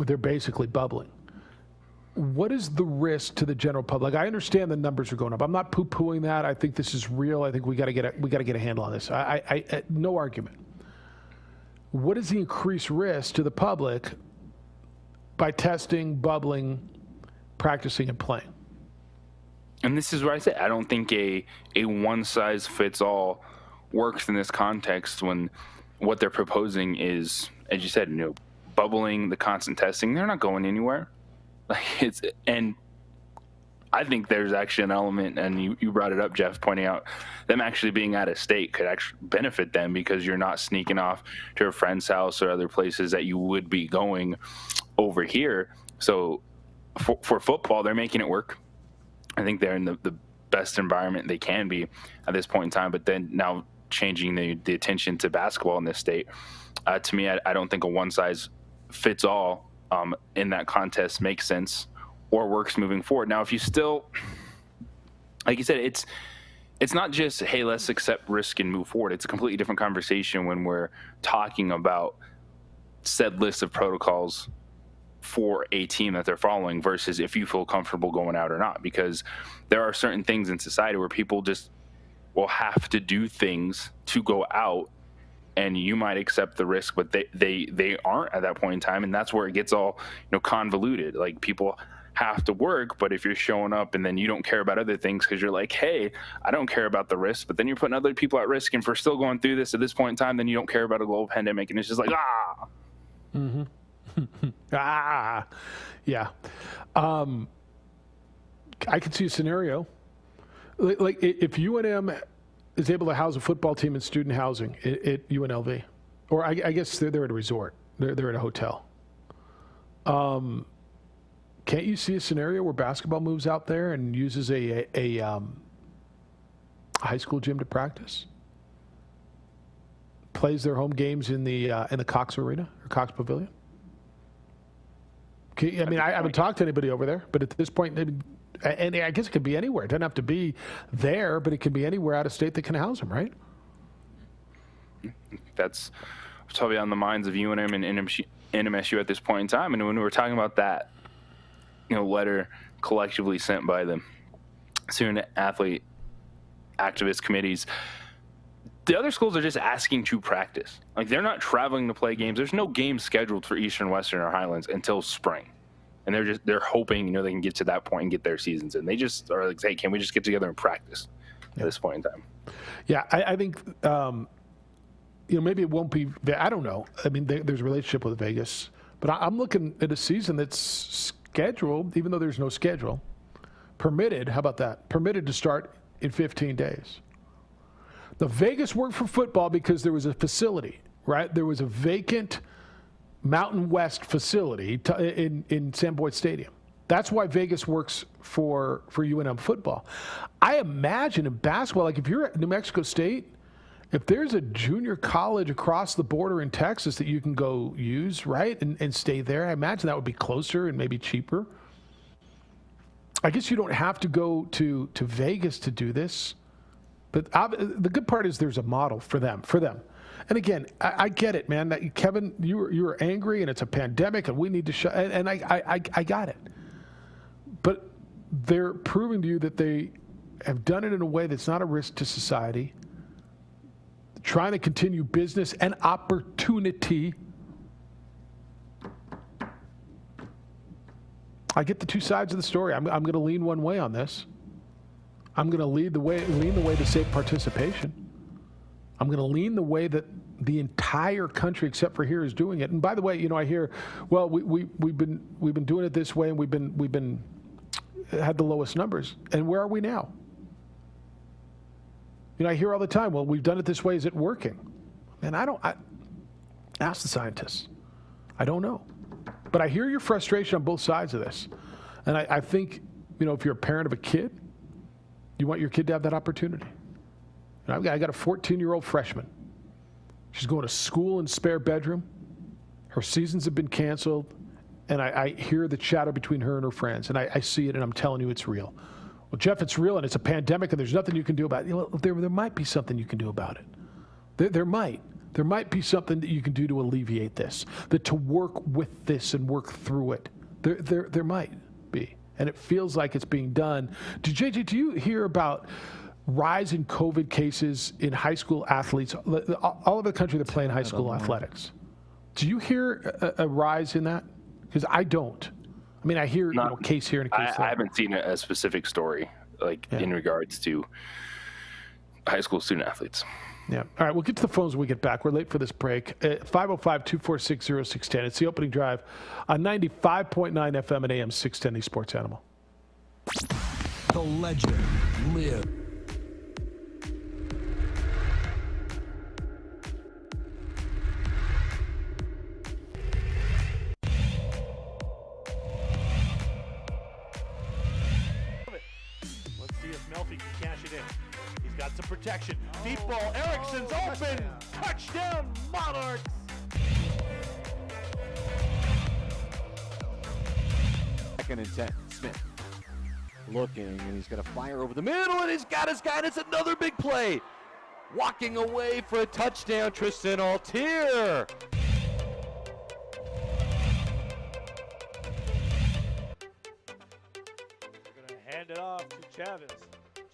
They're basically bubbling. What is the risk to the general public? I understand the numbers are going up. I'm not poo-pooing that. I think this is real. I think we got to get a handle on this. I no argument. What is the increased risk to the public by testing, bubbling, practicing, and playing? And this is where I say I don't think a one-size-fits-all works in this context when what they're proposing is, as you said, bubbling, the constant testing. They're not going anywhere. And I think there's actually an element, and you brought it up, Jeff, pointing out them actually being out of state could actually benefit them because you're not sneaking off to a friend's house or other places that you would be going over here. So for football, they're making it work. I think they're in the best environment they can be at this point in time, but then now changing the attention to basketball in this state, to me, I don't think a one-size-fits-all in that contest makes sense or works moving forward. Now, if you still, like you said, it's not just, hey, let's accept risk and move forward. It's a completely different conversation when we're talking about set list of protocols for a team that they're following versus if you feel comfortable going out or not, because there are certain things in society where people just will have to do things to go out, and you might accept the risk, but they aren't at that point in time, and that's where it gets all convoluted. Like, people have to work, but if you're showing up and then you don't care about other things because you're like, hey, I don't care about the risk, but then you're putting other people at risk, and for still going through this at this point in time, then you don't care about a global pandemic, and it's just like, Mm-hmm. Yeah. I could see a scenario like if UNM is able to house a football team in student housing at UNLV, or I guess they're at a resort, they're at a hotel. Can't you see a scenario where basketball moves out there and uses a high school gym to practice? Plays their home games in the Cox Arena or Cox Pavilion? I mean, I haven't talked to anybody over there, but at this point, and I guess it could be anywhere. It doesn't have to be there, but it can be anywhere out of state that can house them, right? That's probably on the minds of UNM and NMSU at this point in time. And when we were talking about that, letter collectively sent by the student athlete activist committees, the other schools are just asking to practice. Like, they're not traveling to play games. There's no games scheduled for Eastern, Western, or Highlands until spring. And they're hoping, they can get to that point and get their seasons in. They just are like, hey, can we just get together and practice at this point in time? Yeah, I think, maybe it won't be, I don't know. I mean, there's a relationship with Vegas. But I'm looking at a season that's scheduled, even though there's no schedule, permitted, how about that? Permitted to start in 15 days. The Vegas worked for football because there was a facility, right? There was a vacant Mountain West facility in Sam Boyd Stadium. That's why Vegas works for UNM football. I imagine in basketball, like if you're at New Mexico State, if there's a junior college across the border in Texas that you can go use, right, and stay there, I imagine that would be closer and maybe cheaper. I guess you don't have to go to Vegas to do this. But the good part is there's a model for them. And again, I get it, man. Kevin, you were angry, and it's a pandemic, and we need to shut. And I got it. But they're proving to you that they have done it in a way that's not a risk to society, trying to continue business and opportunity. I get the two sides of the story. I'm going to lean one way on this. I'm going to lean the way to save participation. I'm going to lean the way that the entire country, except for here, is doing it. And by the way, I hear, well, we've been doing it this way, and we've been had the lowest numbers. And where are we now? I hear all the time, well, we've done it this way. Is it working? And I ask the scientists. I don't know. But I hear your frustration on both sides of this. And I think, if you're a parent of a kid, you want your kid to have that opportunity. I got a 14-year-old freshman. She's going to school in spare bedroom. Her seasons have been canceled. And I hear the chatter between her and her friends. And I see it, and I'm telling you it's real. Well, Jeff, it's real, and it's a pandemic, and there's nothing you can do about it. There might be something you can do about it. There might be something that you can do to alleviate this, to work with this and work through it. There might be. And it feels like it's being done. JJ, do you hear about rise in COVID cases in high school athletes, all over the country that play in high school athletics? Do you hear a rise in that? Because I don't. I mean, I hear case here and a case there. I haven't seen a specific story in regards to high school student athletes. Yeah. All right, we'll get to the phones when we get back. We're late for this break. 505-246-0610. It's the opening drive on 95.9 FM and AM 610, the Sports Animal. The legend lives. Let's see if Melfi can cash it in. He's got some protection. Deep ball. Erickson's open. Touchdown, Monarchs. Second and 10. Smith looking, and he's going to fire over the middle, and he's got his guy, and it's another big play. Walking away for a touchdown, Tristan Altier. it off to Chavez.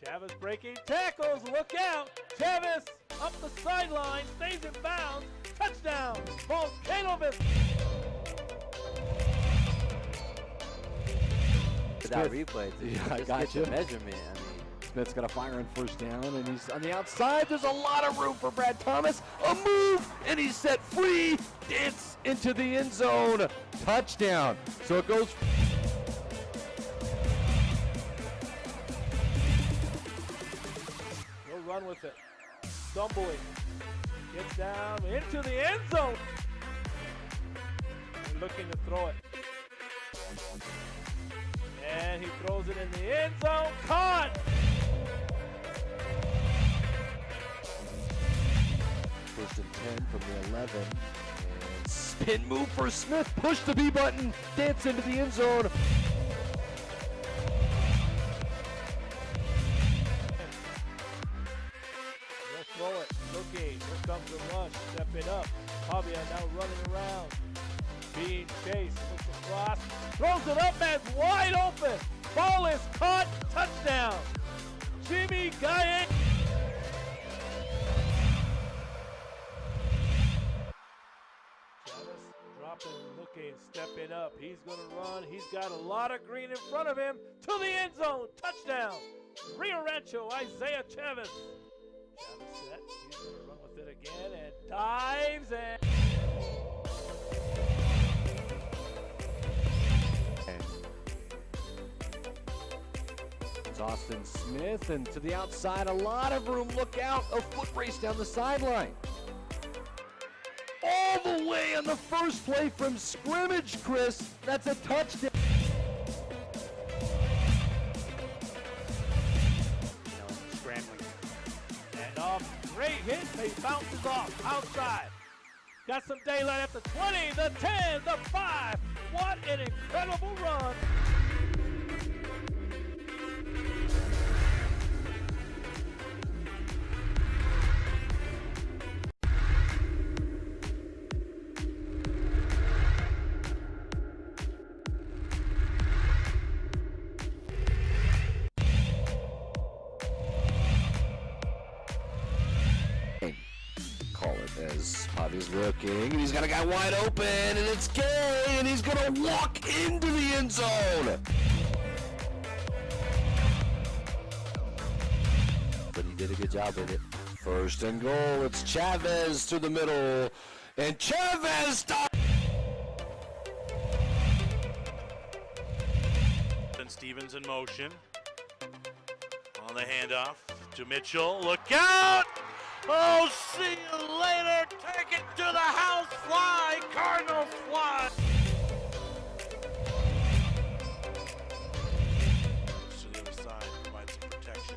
Chavez breaking tackles. Look out. Chavez up the sideline. Stays in bounds. Touchdown. Volcanovic. That replay. I got you. Measurement. I mean, Smith's got a fire on first down, and he's on the outside. There's a lot of room for Brad Thomas. A move, and he's set free. Dance into the end zone. Touchdown. So it goes. He'll run with it. Stumbling. Gets down into the end zone. They're looking to throw it. And he throws it in the end zone. Caught! First and 10 from the 11. And spin move for Smith. Push the B button. Dance into the end zone. He'll throw it. Looking. Here comes the rush. Step it up. Pavia now running around. Being chased. Looks across. Throws it up. Man's wide open. Ball is caught. Touchdown. Jimmy Guy. Dropping, looking, stepping up. He's going to run. He's got a lot of green in front of him. To the end zone. Touchdown. Rio Rancho, Isaiah Chavez. Chavez set. He's going to run with it again and dives and... It's Austin Smith, and to the outside, a lot of room. Look out. A foot race down the sideline. All the way on the first play from scrimmage, Chris. That's a touchdown. Scrambling. And off. Great hit. He bounces off. Outside. Got some daylight at the 20, the 10, the 5. What an incredible run. Call it as Pavi's looking, and he's got a guy wide open, and it's Gay, and he's going to walk into the end zone. But he did a good job with it. First and goal, it's Chavez to the middle, and Chavez stops. And Stevens in motion. On the handoff to Mitchell. Look out! Oh, see you later. Take it to the house fly. Cardinals fly. To the other side, provide some protection.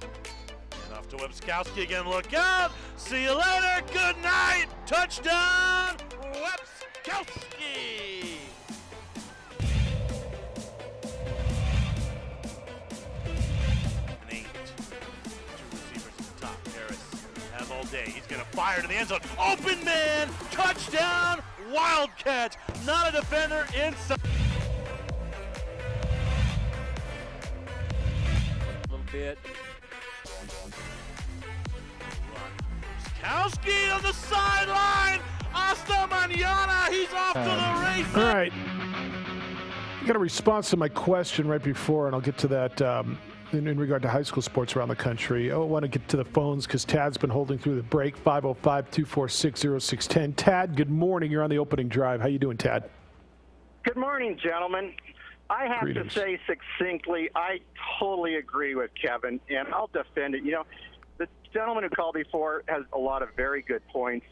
And off to Webskowski again. Look out. See you later. Good night. Touchdown, Webskowski. All day. He's going to fire to the end zone. Open man! Touchdown! Wildcat! Not a defender inside. A little bit. Webskowski on the sideline! Hasta mañana! He's off to the races! All right. You got a response to my question right before, and I'll get to that in regard to high school sports around the country. I want to get to the phones because Tad's been holding through the break. 505-246-0610. Tad, good morning. You're on the opening drive. How you doing, Tad? Good morning, gentlemen. I have Greetings. to say succinctly, I totally agree with Kevin, and I'll defend it. You know, the gentleman who called before has a lot of very good points,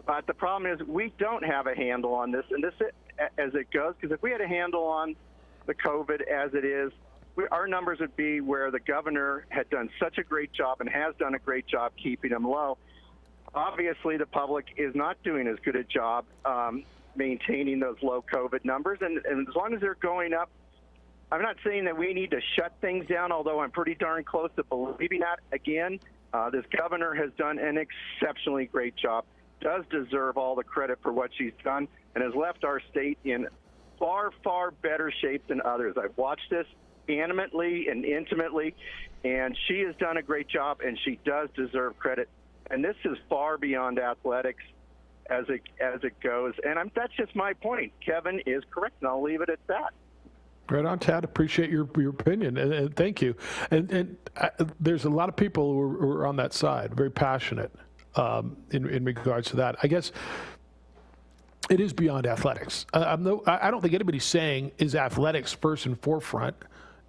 but the problem is we don't have a handle on this, and this as it goes, because if we had a handle on the COVID as it is, our numbers would be where the governor had done such a great job and has done a great job keeping them low. Obviously, the public is not doing as good a job maintaining those low COVID numbers, and as long as they're going up, I'm not saying that we need to shut things down, although I'm pretty darn close to believing that. Again, this governor has done an exceptionally great job, does deserve all the credit for what she's done, and has left our state in far, far better shape than others. I've watched this animately and intimately, and she has done a great job, and she does deserve credit. And this is far beyond athletics as it goes. And that's just my point. Kevin is correct, and I'll leave it at that. Right on, Tad. Appreciate your opinion, and thank you. And there's a lot of people who are on that side, very passionate in regards to that. I guess it is beyond athletics. I don't think anybody's saying is athletics first and forefront.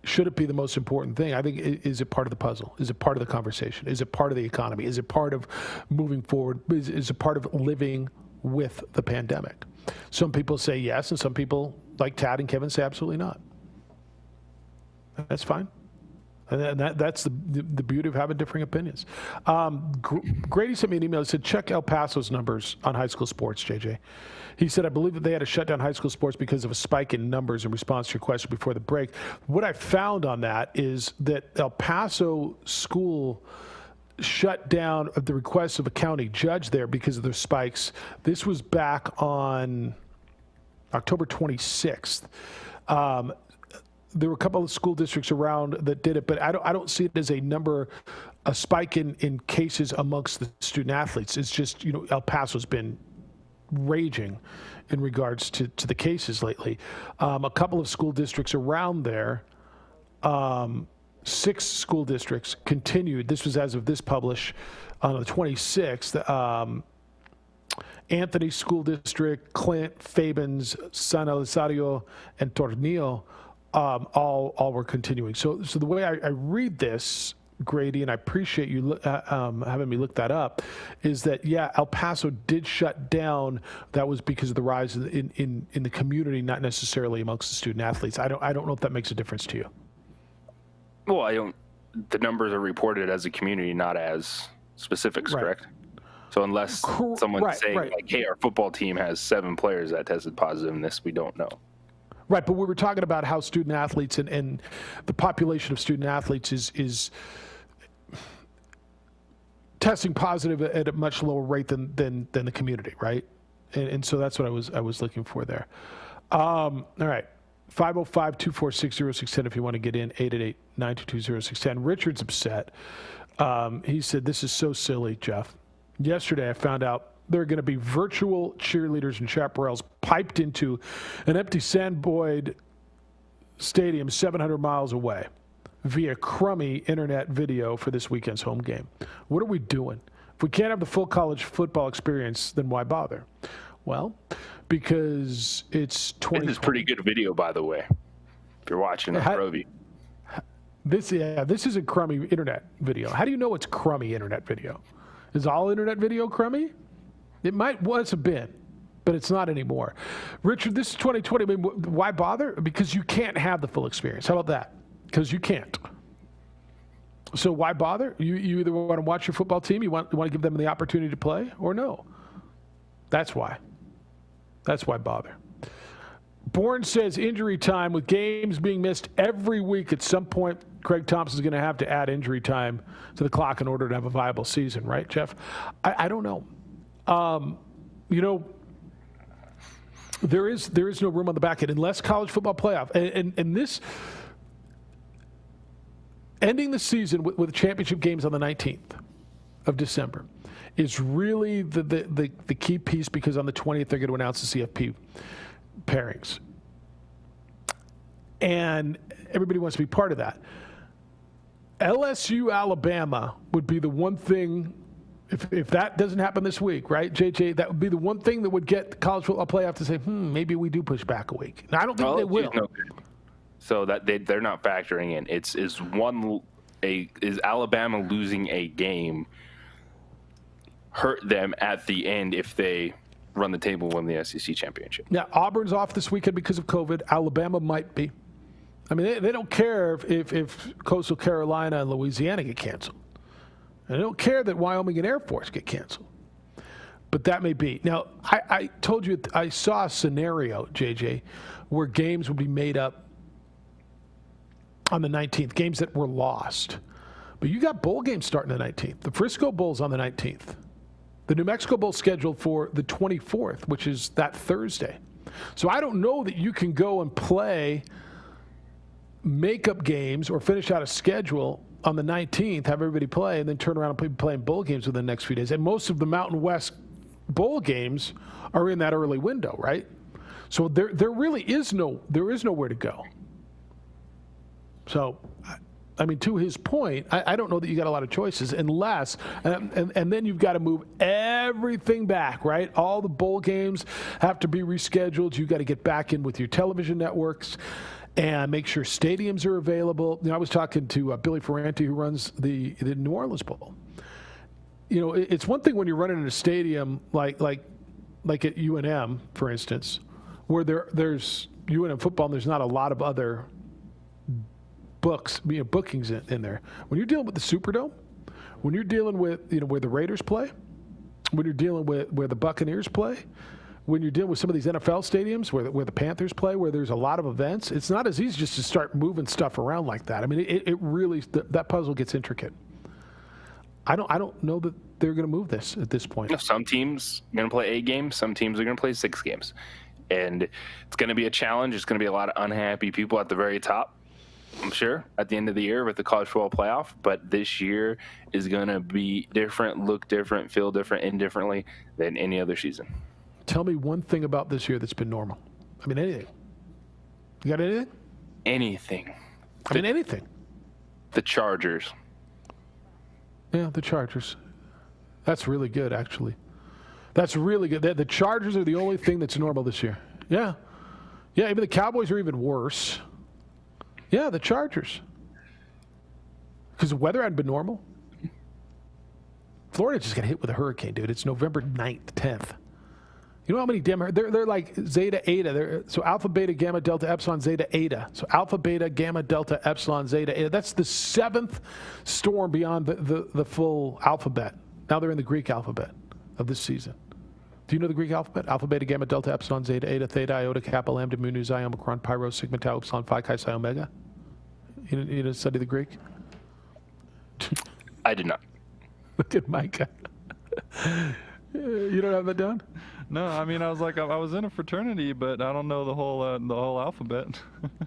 Should it be the most important thing? I think, is it part of the puzzle? Is it part of the conversation? Is it part of the economy? Is it part of moving forward? Is it part of living with the pandemic? Some people say yes, and some people, like Tad and Kevin, say absolutely not. That's fine. And that's the beauty of having differing opinions. Grady sent me an email that said, check El Paso's numbers on high school sports, JJ. He said, I believe that they had to shut down high school sports because of a spike in numbers in response to your question before the break. What I found on that is that El Paso school shut down at the request of a county judge there because of their spikes. This was back on October 26th. There were a couple of school districts around that did it, but I don't see it as a spike in cases amongst the student athletes. It's just, El Paso's been raging in regards to the cases lately. A couple of school districts around there, 6 school districts continued. This was as of this publish on the 26th. Anthony School District, Clint, Fabens, San Elizario, and Tornillo all were continuing. So the way I read this, Grady, and I appreciate you having me look that up, is that, yeah, El Paso did shut down. That was because of the rise in the community, not necessarily amongst the student athletes. I don't know if that makes a difference to you. Well, the numbers are reported as a community, not as specifics, correct? So unless someone's saying, like, hey, our football team has 7 players that tested positive in this, we don't know. Right, but we were talking about how student athletes and the population of student athletes is testing positive at a much lower rate than the community, right? And so that's what I was looking for there. All right, 505-246-0610 if you want to get in, 888-922-0610. Richard's upset. He said, this is so silly, Jeff. Yesterday I found out there are going to be virtual cheerleaders and chaparrals piped into an empty Sandboyd stadium 700 miles away via crummy internet video for this weekend's home game. What are we doing? If we can't have the full college football experience, then why bother? Well, because it's 2020. This is pretty good video, by the way, if you're watching on ProView. This is a crummy internet video. How do you know it's crummy internet video? Is all internet video crummy? It might once have been, but it's not anymore. Richard, this is 2020. I mean, why bother? Because you can't have the full experience. How about that? Because you can't. So why bother? You either want to watch your football team, you want to give them the opportunity to play, or no. That's why. That's why bother. Bourne says injury time with games being missed every week. At some point, Craig Thompson's going to have to add injury time to the clock in order to have a viable season, right, Jeff? I don't know. There is no room on the back end unless college football playoff. And this ending the season with championship games on the 19th of December is really the key piece, because on the 20th they're going to announce the CFP pairings. And everybody wants to be part of that. LSU Alabama would be the one thing. If that doesn't happen this week, right, JJ, that would be the one thing that would get the college football playoff to say, maybe we do push back a week. Now, I don't think they will. No. So that they're not factoring in. Is Alabama losing a game hurt them at the end if they run the table, win the SEC championship? Now, Auburn's off this weekend because of COVID. Alabama might be. I mean, they don't care if Coastal Carolina and Louisiana get canceled. And I don't care that Wyoming and Air Force get canceled. But that may be. Now, I told you I saw a scenario, JJ, where games would be made up on the 19th, games that were lost. But you got bowl games starting the 19th. The Frisco Bowl's on the 19th. The New Mexico Bowl scheduled for the 24th, which is that Thursday. So I don't know that you can go and play makeup games or finish out a schedule on the 19th, have everybody play, and then turn around and be playing bowl games within the next few days. And most of the Mountain West bowl games are in that early window, right? So there really is nowhere to go. So, I mean, to his point, I don't know that you got a lot of choices unless, and then you've got to move everything back, right? All the bowl games have to be rescheduled. You've got to get back in with your television networks and make sure stadiums are available. You know, I was talking to Billy Ferranti, who runs the New Orleans Bowl. You know, it's one thing when you're running in a stadium like at UNM, for instance, where there's UNM football and there's not a lot of other bookings in there. When you're dealing with the Superdome, when you're dealing with, you know, where the Raiders play, when you're dealing with where the Buccaneers play, when you're dealing with some of these NFL stadiums where the Panthers play, where there's a lot of events, it's not as easy just to start moving stuff around like that. I mean, it really, that puzzle gets intricate. I don't know that they're going to move this at this point. Some teams are going to play 8 games. Some teams are going to play 6 games. And it's going to be a challenge. It's going to be a lot of unhappy people at the very top, I'm sure, at the end of the year with the college football playoff. But this year is going to be different, look different, feel different, and differently than any other season. Tell me one thing about this year that's been normal. I mean, anything. You got anything? Anything. I mean, anything. The Chargers. Yeah, the Chargers. That's really good, actually. That's really good. The Chargers are the only thing that's normal this year. Yeah. Yeah, even the Cowboys are even worse. Yeah, the Chargers. Because the weather hadn't been normal. Florida just got hit with a hurricane, dude. It's November 9th, 10th. You know how many they're like Zeta, Eta. So Alpha, Beta, Gamma, Delta, Epsilon, Zeta, Eta. So Alpha, Beta, Gamma, Delta, Epsilon, Zeta, Eta. That's the 7th storm beyond the full alphabet. Now they're in the Greek alphabet of this season. Do you know the Greek alphabet? Alpha, Beta, Gamma, Delta, Epsilon, Zeta, Eta, Theta, Iota, Kappa, Lambda, Mu, Nu, Xi, Omicron, Pi, Rho, Sigma, Tau, Epsilon, Phi, Chi, Psi, Omega. You didn't study the Greek? I did not. Look at Micah. You don't have that down? No, I mean, I was in a fraternity, but I don't know the whole alphabet.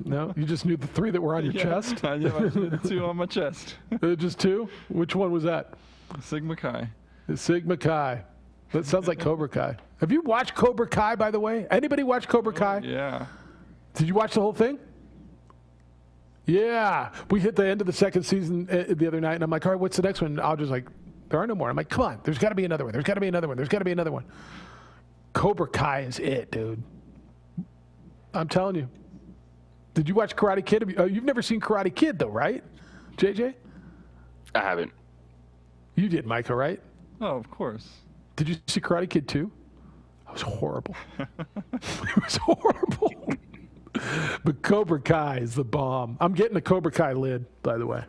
No, you just knew the 3 that were on your chest? Yeah, I knew the 2 on my chest. Just 2? Which one was that? Sigma Chi. Sigma Chi. That sounds like Cobra Kai. Have you watched Cobra Kai, by the way? Anybody watch Cobra Kai? Yeah. Did you watch the whole thing? Yeah. We hit the end of the 2nd season the other night, and I'm like, all right, what's the next one? And Audra's like, there are no more. I'm like, come on, there's got to be another one. There's got to be another one. There's got to be another one. Cobra Kai is it, dude. I'm telling you. Did you watch Karate Kid? You've never seen Karate Kid, though, right, JJ? I haven't. You did, Micah, right? Oh, of course. Did you see Karate Kid 2? It was horrible. It was horrible. But Cobra Kai is the bomb. I'm getting the Cobra Kai lid, by the way.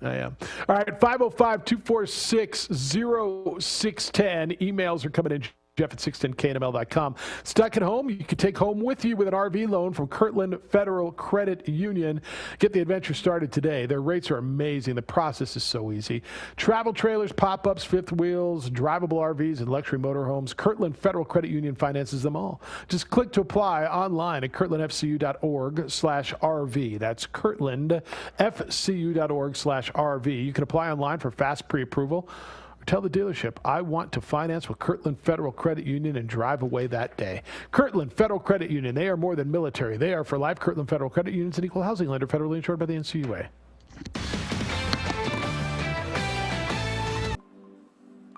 I am. All right, 505-246-0610. Emails are coming in. Jeff at 610knml.com. Stuck at home? You can take home with you with an RV loan from Kirtland Federal Credit Union. Get the adventure started today. Their rates are amazing. The process is so easy. Travel trailers, pop-ups, fifth wheels, drivable RVs, and luxury motorhomes. Kirtland Federal Credit Union finances them all. Just click to apply online at kirtlandfcu.org/RV. That's kirtlandfcu.org/RV. You can apply online for fast pre-approval. Tell the dealership, I want to finance with Kirtland Federal Credit Union and drive away that day. Kirtland Federal Credit Union, they are more than military. They are for life. Kirtland Federal Credit Union is an equal housing lender, federally insured by the NCUA.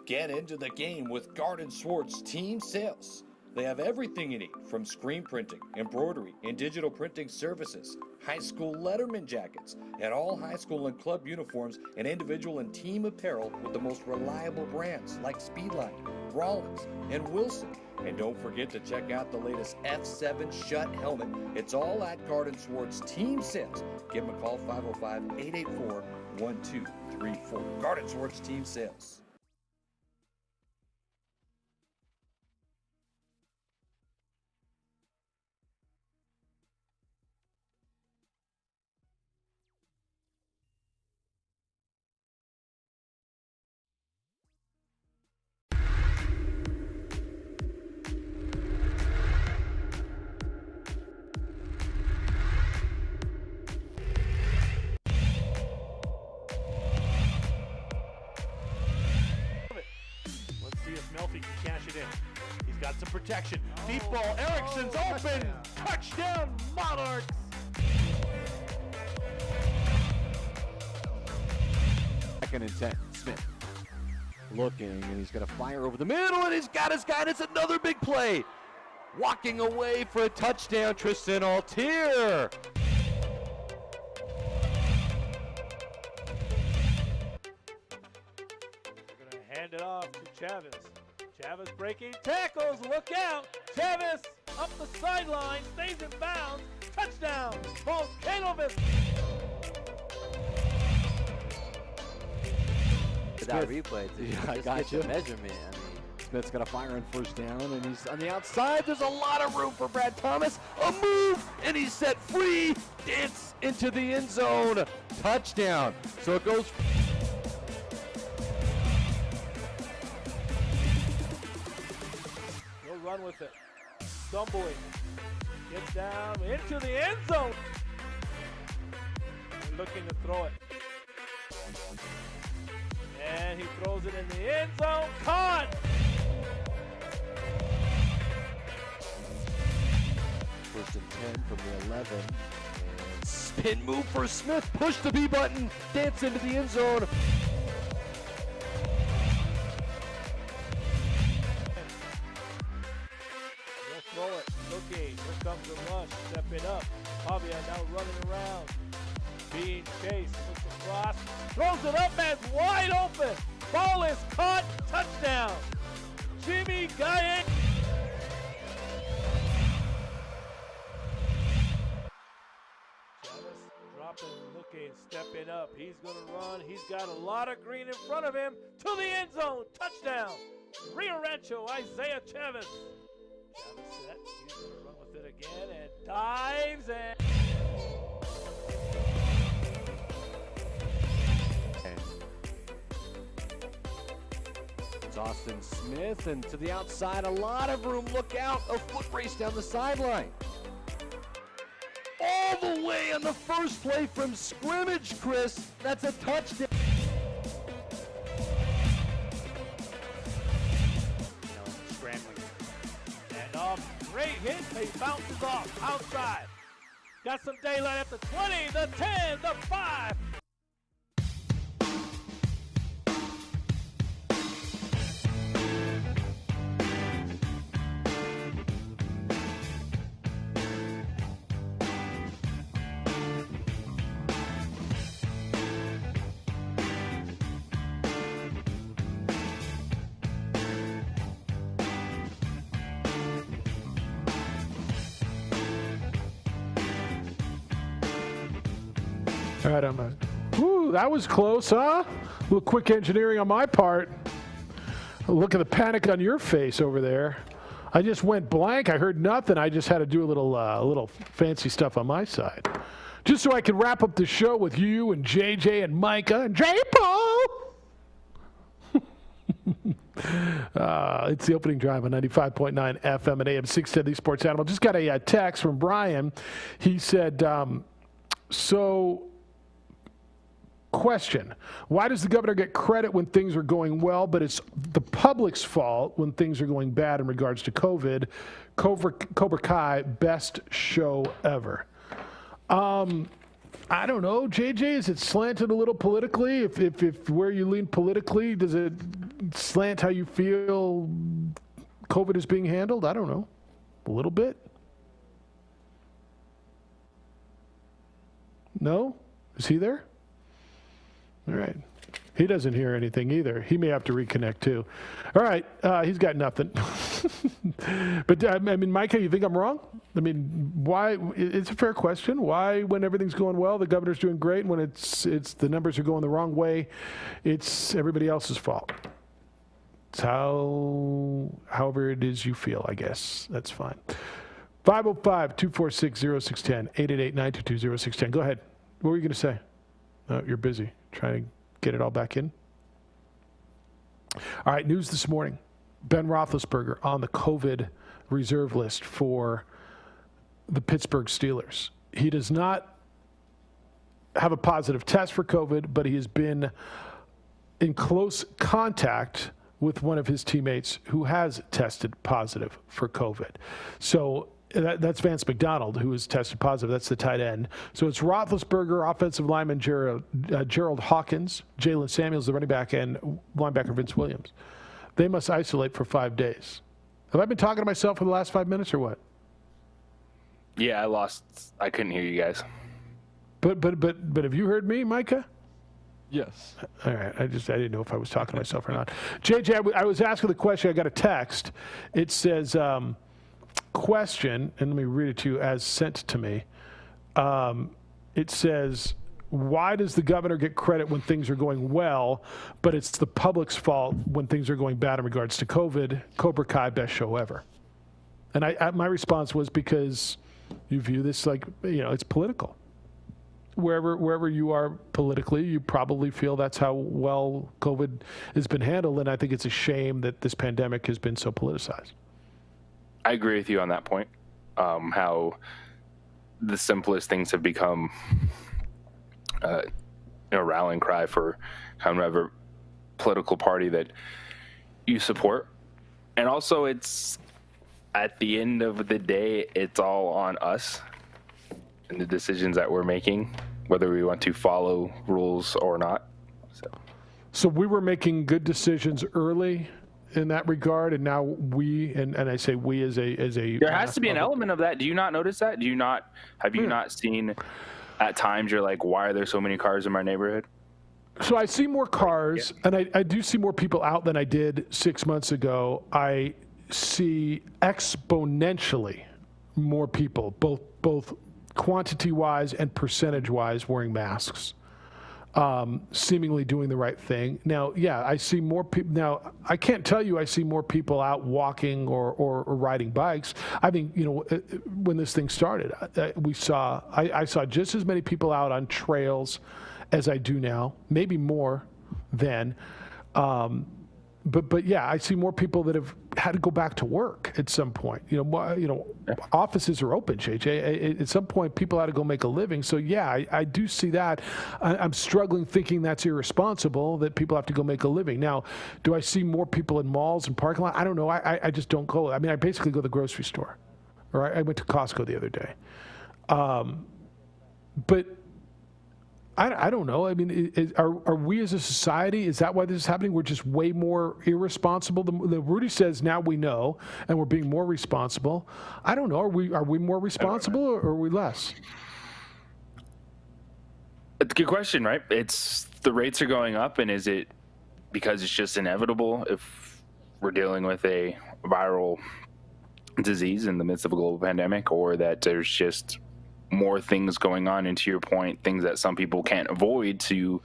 Get into the game with Garden Swartz Team Sales. They have everything you need, from screen printing, embroidery, and digital printing services, high school letterman jackets, and all high school and club uniforms and individual and team apparel with the most reliable brands like Speedline, Rawlins, and Wilson. And don't forget to check out the latest F7 Shut helmet. It's all at Garden Swartz Team Sales. Give them a call, 505-884-1234. Garden Swartz Team Sales. he can cash it in. He's got some protection. Deep ball. Ericsson's open. Touchdown, Monarchs. Second and 10. Smith looking, and he's going to fire over the middle, and he's got his guy. It's another big play. Walking away for a touchdown, Tristan Altier. They're going to hand it off to Chavez. Chavez breaking tackles. Look out. Chavez up the sideline. Stays in bounds. Touchdown. Pohls. That replay to just get the measurement. I mean, Smith's got to fire on first down, and he's on the outside. There's a lot of room for Brad Thomas. A move, and he's set free. Dance into the end zone. Touchdown. So it goes. He'll run with it. Stumbling. Gets down into the end zone. And looking to throw it. And he throws it in the end zone. Caught! First and 10 from the 11. And spin move for Smith. Push the B button. Dance into the end zone. He'll throw it. Looking. Here comes the rush. Stepping up. Javier now running around. Being chased. Looks across. Throws it up. Man's wide open. Ball is caught. Touchdown. Jimmy Gaye. Chavez dropping, looking, stepping up. He's going to run. He's got a lot of green in front of him. To the end zone. Touchdown. Rio Rancho, Isaiah Chavez. Chavez set. He's going to run with it again and dives and... It's Austin Smith, and to the outside, a lot of room. Look out, a foot race down the sideline. All the way on the first play from scrimmage, Chris. That's a touchdown. Scrambling. And off, great hit. He bounces off, outside. Got some daylight at the 20, the 10, the 5. All right, whew, that was close, huh? A little quick engineering on my part. Look at the panic on your face over there. I just went blank. I heard nothing. I just had to do a little fancy stuff on my side. Just so I could wrap up the show with you and JJ and Micah and J-Paul. It's the opening drive on 95.9 FM and AM 610, the Sports Animal. Just got a text from Brian. He said, question, why does the governor get credit when things are going well, but it's the public's fault when things are going bad in regards to COVID? Cobra Kai, best show ever. I don't know, JJ, is it slanted a little politically? If where you lean politically, does it slant how you feel COVID is being handled? I don't know. A little bit? No? Is he there? All right. He doesn't hear anything either. He may have to reconnect too. All right. He's got nothing. But I mean, Micah, you think I'm wrong? I mean, why? It's a fair question. Why, when everything's going well, the governor's doing great, and when it's the numbers are going the wrong way, it's everybody else's fault. It's however it is you feel, I guess. That's fine. 505-246-0610, 888-922-0610. Go ahead. What were you going to say? Oh, you're busy trying to get it all back in. All right, news this morning. Ben Roethlisberger on the COVID reserve list for the Pittsburgh Steelers. He does not have a positive test for COVID, but he has been in close contact with one of his teammates who has tested positive for COVID. So that's Vance McDonald, who has tested positive. That's the tight end. So it's Roethlisberger, offensive lineman Gerald Hawkins, Jalen Samuels, the running back, and linebacker Vince Williams. They must isolate for 5 days. Have I been talking to myself for the last 5 minutes or what? Yeah, I couldn't hear you guys. But have you heard me, Micah? Yes. All right. I didn't know if I was talking to myself or not. JJ, I was asking the question. I got a text. It says, question, and let me read it to you as sent to me. It says, why does the governor get credit when things are going well, but it's the public's fault when things are going bad in regards to COVID? Cobra Kai, best show ever. And my response was because you view this like, it's political. Wherever you are politically, you probably feel that's how well COVID has been handled, and I think it's a shame that this pandemic has been so politicized. I agree with you on that point. How the simplest things have become a rallying cry for whatever political party that you support. And also, it's at the end of the day, it's all on us and the decisions that we're making, whether we want to follow rules or not. So we were making good decisions early in that regard, and now we, and I say we as a there has to be an element of that. Do you not notice that? Have you not seen at times you're like, why are there so many cars in my neighborhood? So I see more cars, and I do see more people out than I did 6 months ago. I see exponentially more people, both quantity-wise and percentage-wise, wearing masks, seemingly doing the right thing. Now, yeah, I see more people. Now, I can't tell you I see more people out walking or riding bikes. I think, when this thing started, I saw just as many people out on trails as I do now, maybe more then. But yeah, I see more people that have had to go back to work at some point. Offices are open, JJ. At some point, people had to go make a living. So yeah, I do see that. I'm struggling thinking that's irresponsible that people have to go make a living. Now, do I see more people in malls and parking lots? I don't know. I just don't go. I mean, I basically go to the grocery store, or I went to Costco the other day. But I don't know. I mean, are we as a society, is that why this is happening? We're just way more irresponsible. The Rudy says now we know, and we're being more responsible. I don't know. Are we more responsible or are we less? It's a good question, right? It's the rates are going up, and is it because it's just inevitable if we're dealing with a viral disease in the midst of a global pandemic, or that there's just more things going on, and to your point, things that some people can't avoid to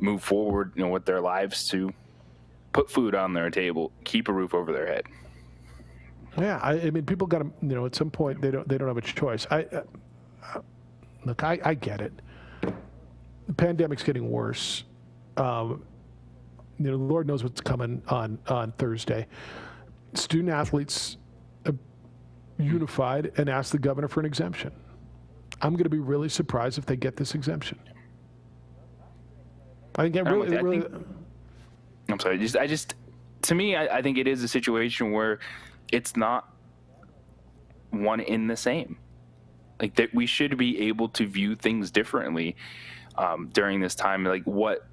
move forward, with their lives, to put food on their table, keep a roof over their head. Yeah, I mean, people got to, at some point they don't have a choice. Look, I get it. The pandemic's getting worse. Lord knows what's coming on Thursday. Student athletes unified and asked the governor for an exemption. I'm going to be really surprised if they get this exemption. I think I'm sorry. To me, I think it is a situation where it's not one in the same. Like that, we should be able to view things differently during this time. Like what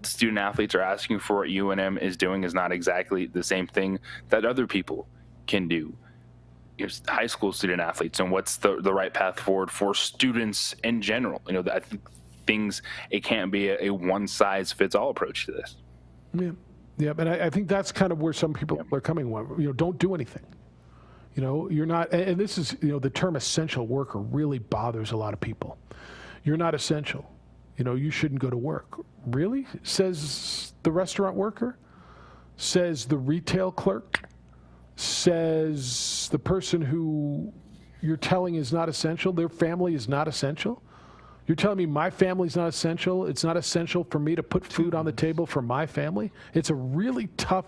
student athletes are asking for, what UNM is doing, is not exactly the same thing that other people can do. High school student athletes, and what's the right path forward for students in general. I think it can't be a one size fits all approach to this. Yeah, and I think that's kind of where some people are coming from. Don't do anything. You're not, and this is, the term essential worker really bothers a lot of people. You're not essential. You shouldn't go to work. Really? Says the restaurant worker? Says the retail clerk? Says the person who you're telling is not essential, their family is not essential? You're telling me my family's not essential? It's not essential for me to put food on the table for my family? It's a really tough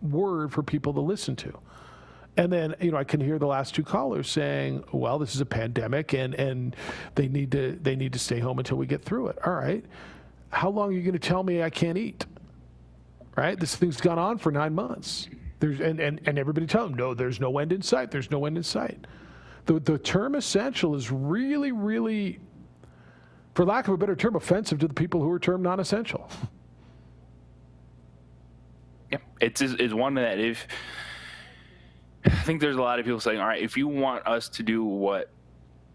word for people to listen to. And then, I can hear the last two callers saying, well, this is a pandemic and they need to stay home until we get through it. All right. How long are you going to tell me I can't eat? right? This thing's gone on for 9 months. And everybody tell them, no, there's no end in sight. There's no end in sight. The term essential is really, really, for lack of a better term, offensive to the people who are termed non-essential. Yeah, it's one that if I think there's a lot of people saying, all right, if you want us to do what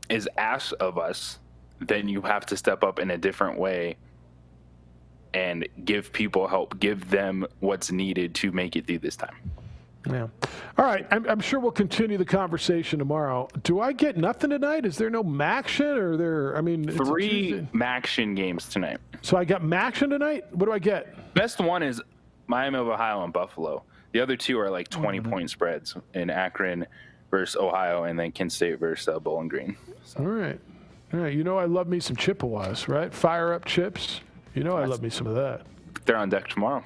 is asked of us, then you have to step up in a different way and give people help, give them what's needed to make it through this time. Yeah. All right. I'm sure we'll continue the conversation tomorrow. Do I get nothing tonight? Is there no Maction or there? I mean, 3 Maction games tonight. So I got Maction tonight. What do I get? Best one is Miami of Ohio and Buffalo. The other 2 are like 20-point spreads in Akron versus Ohio, and then Kent State versus Bowling Green. So. All right. You know I love me some Chippewas, right? Fire up chips. You know I love me some of that. They're on deck tomorrow.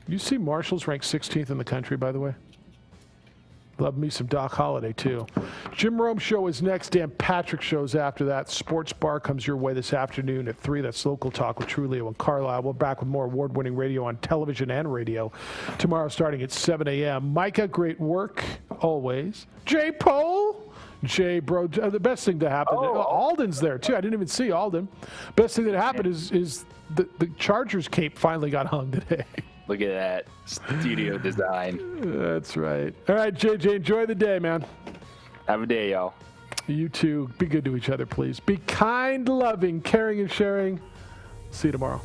You see Marshall's ranked 16th in the country, by the way. Love me some Doc Holliday, too. Jim Rome Show is next. Dan Patrick Show's after that. Sports Bar comes your way this afternoon at 3. That's Local Talk with Trulio and Carlisle. We're back with more award-winning radio on television and radio tomorrow starting at 7 a.m. Micah, great work, always. Jay Pohl. Jay, bro, the best thing to happen. Alden's there, too. I didn't even see Alden. Best thing that happened is the Chargers cape finally got hung today. Look at that studio design. That's right. All right, JJ, enjoy the day, man. Have a day, y'all. You too. Be good to each other, please. Be kind, loving, caring, and sharing. See you tomorrow.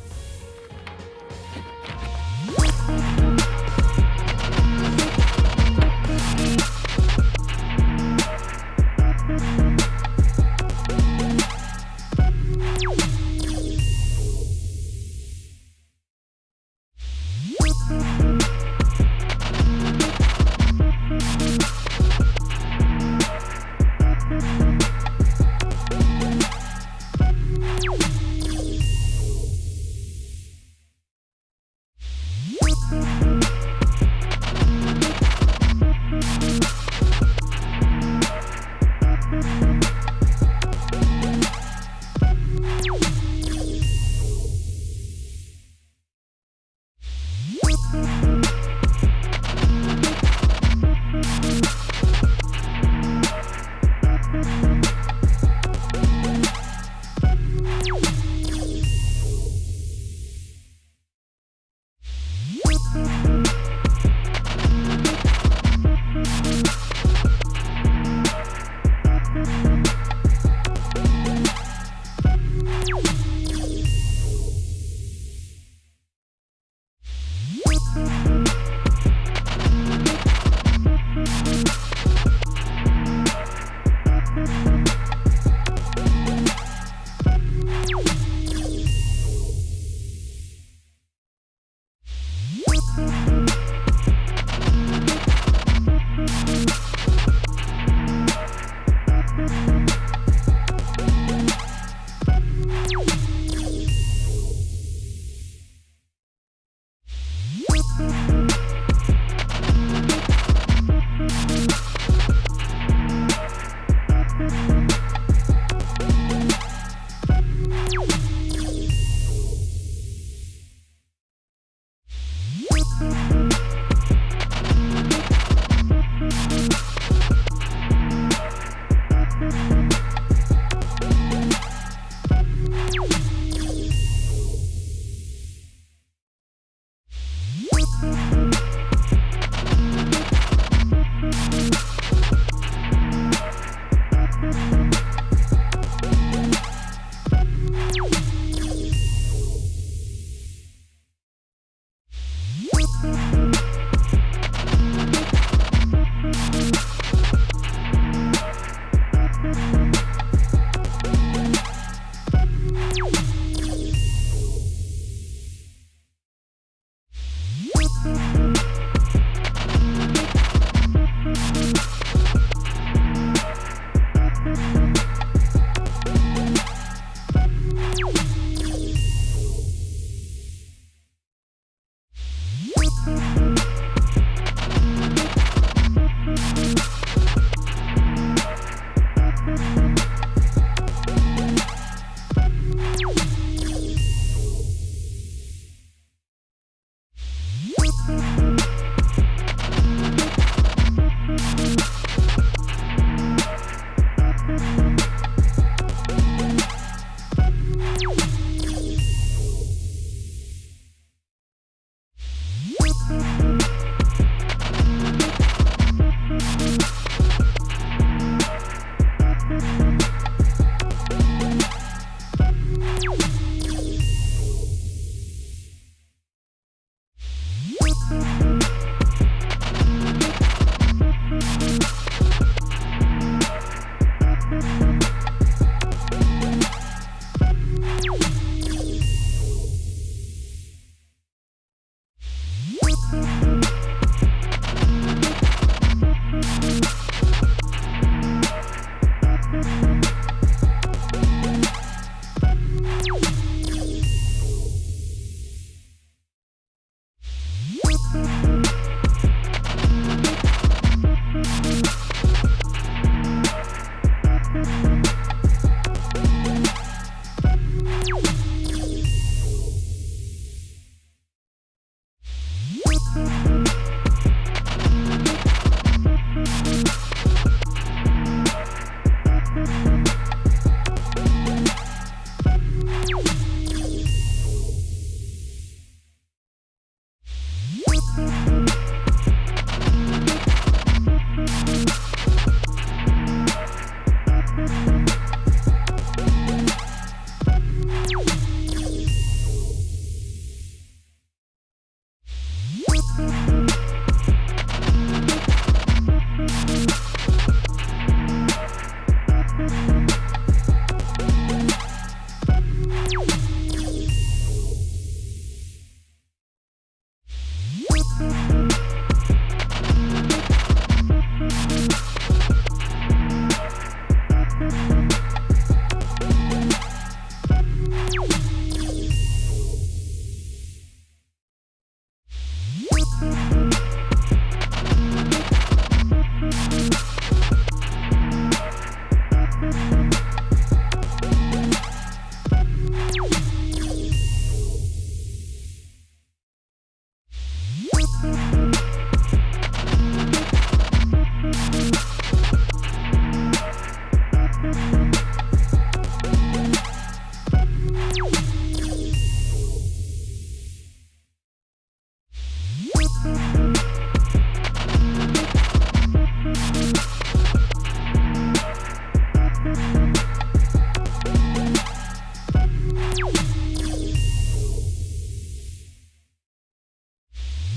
Bye.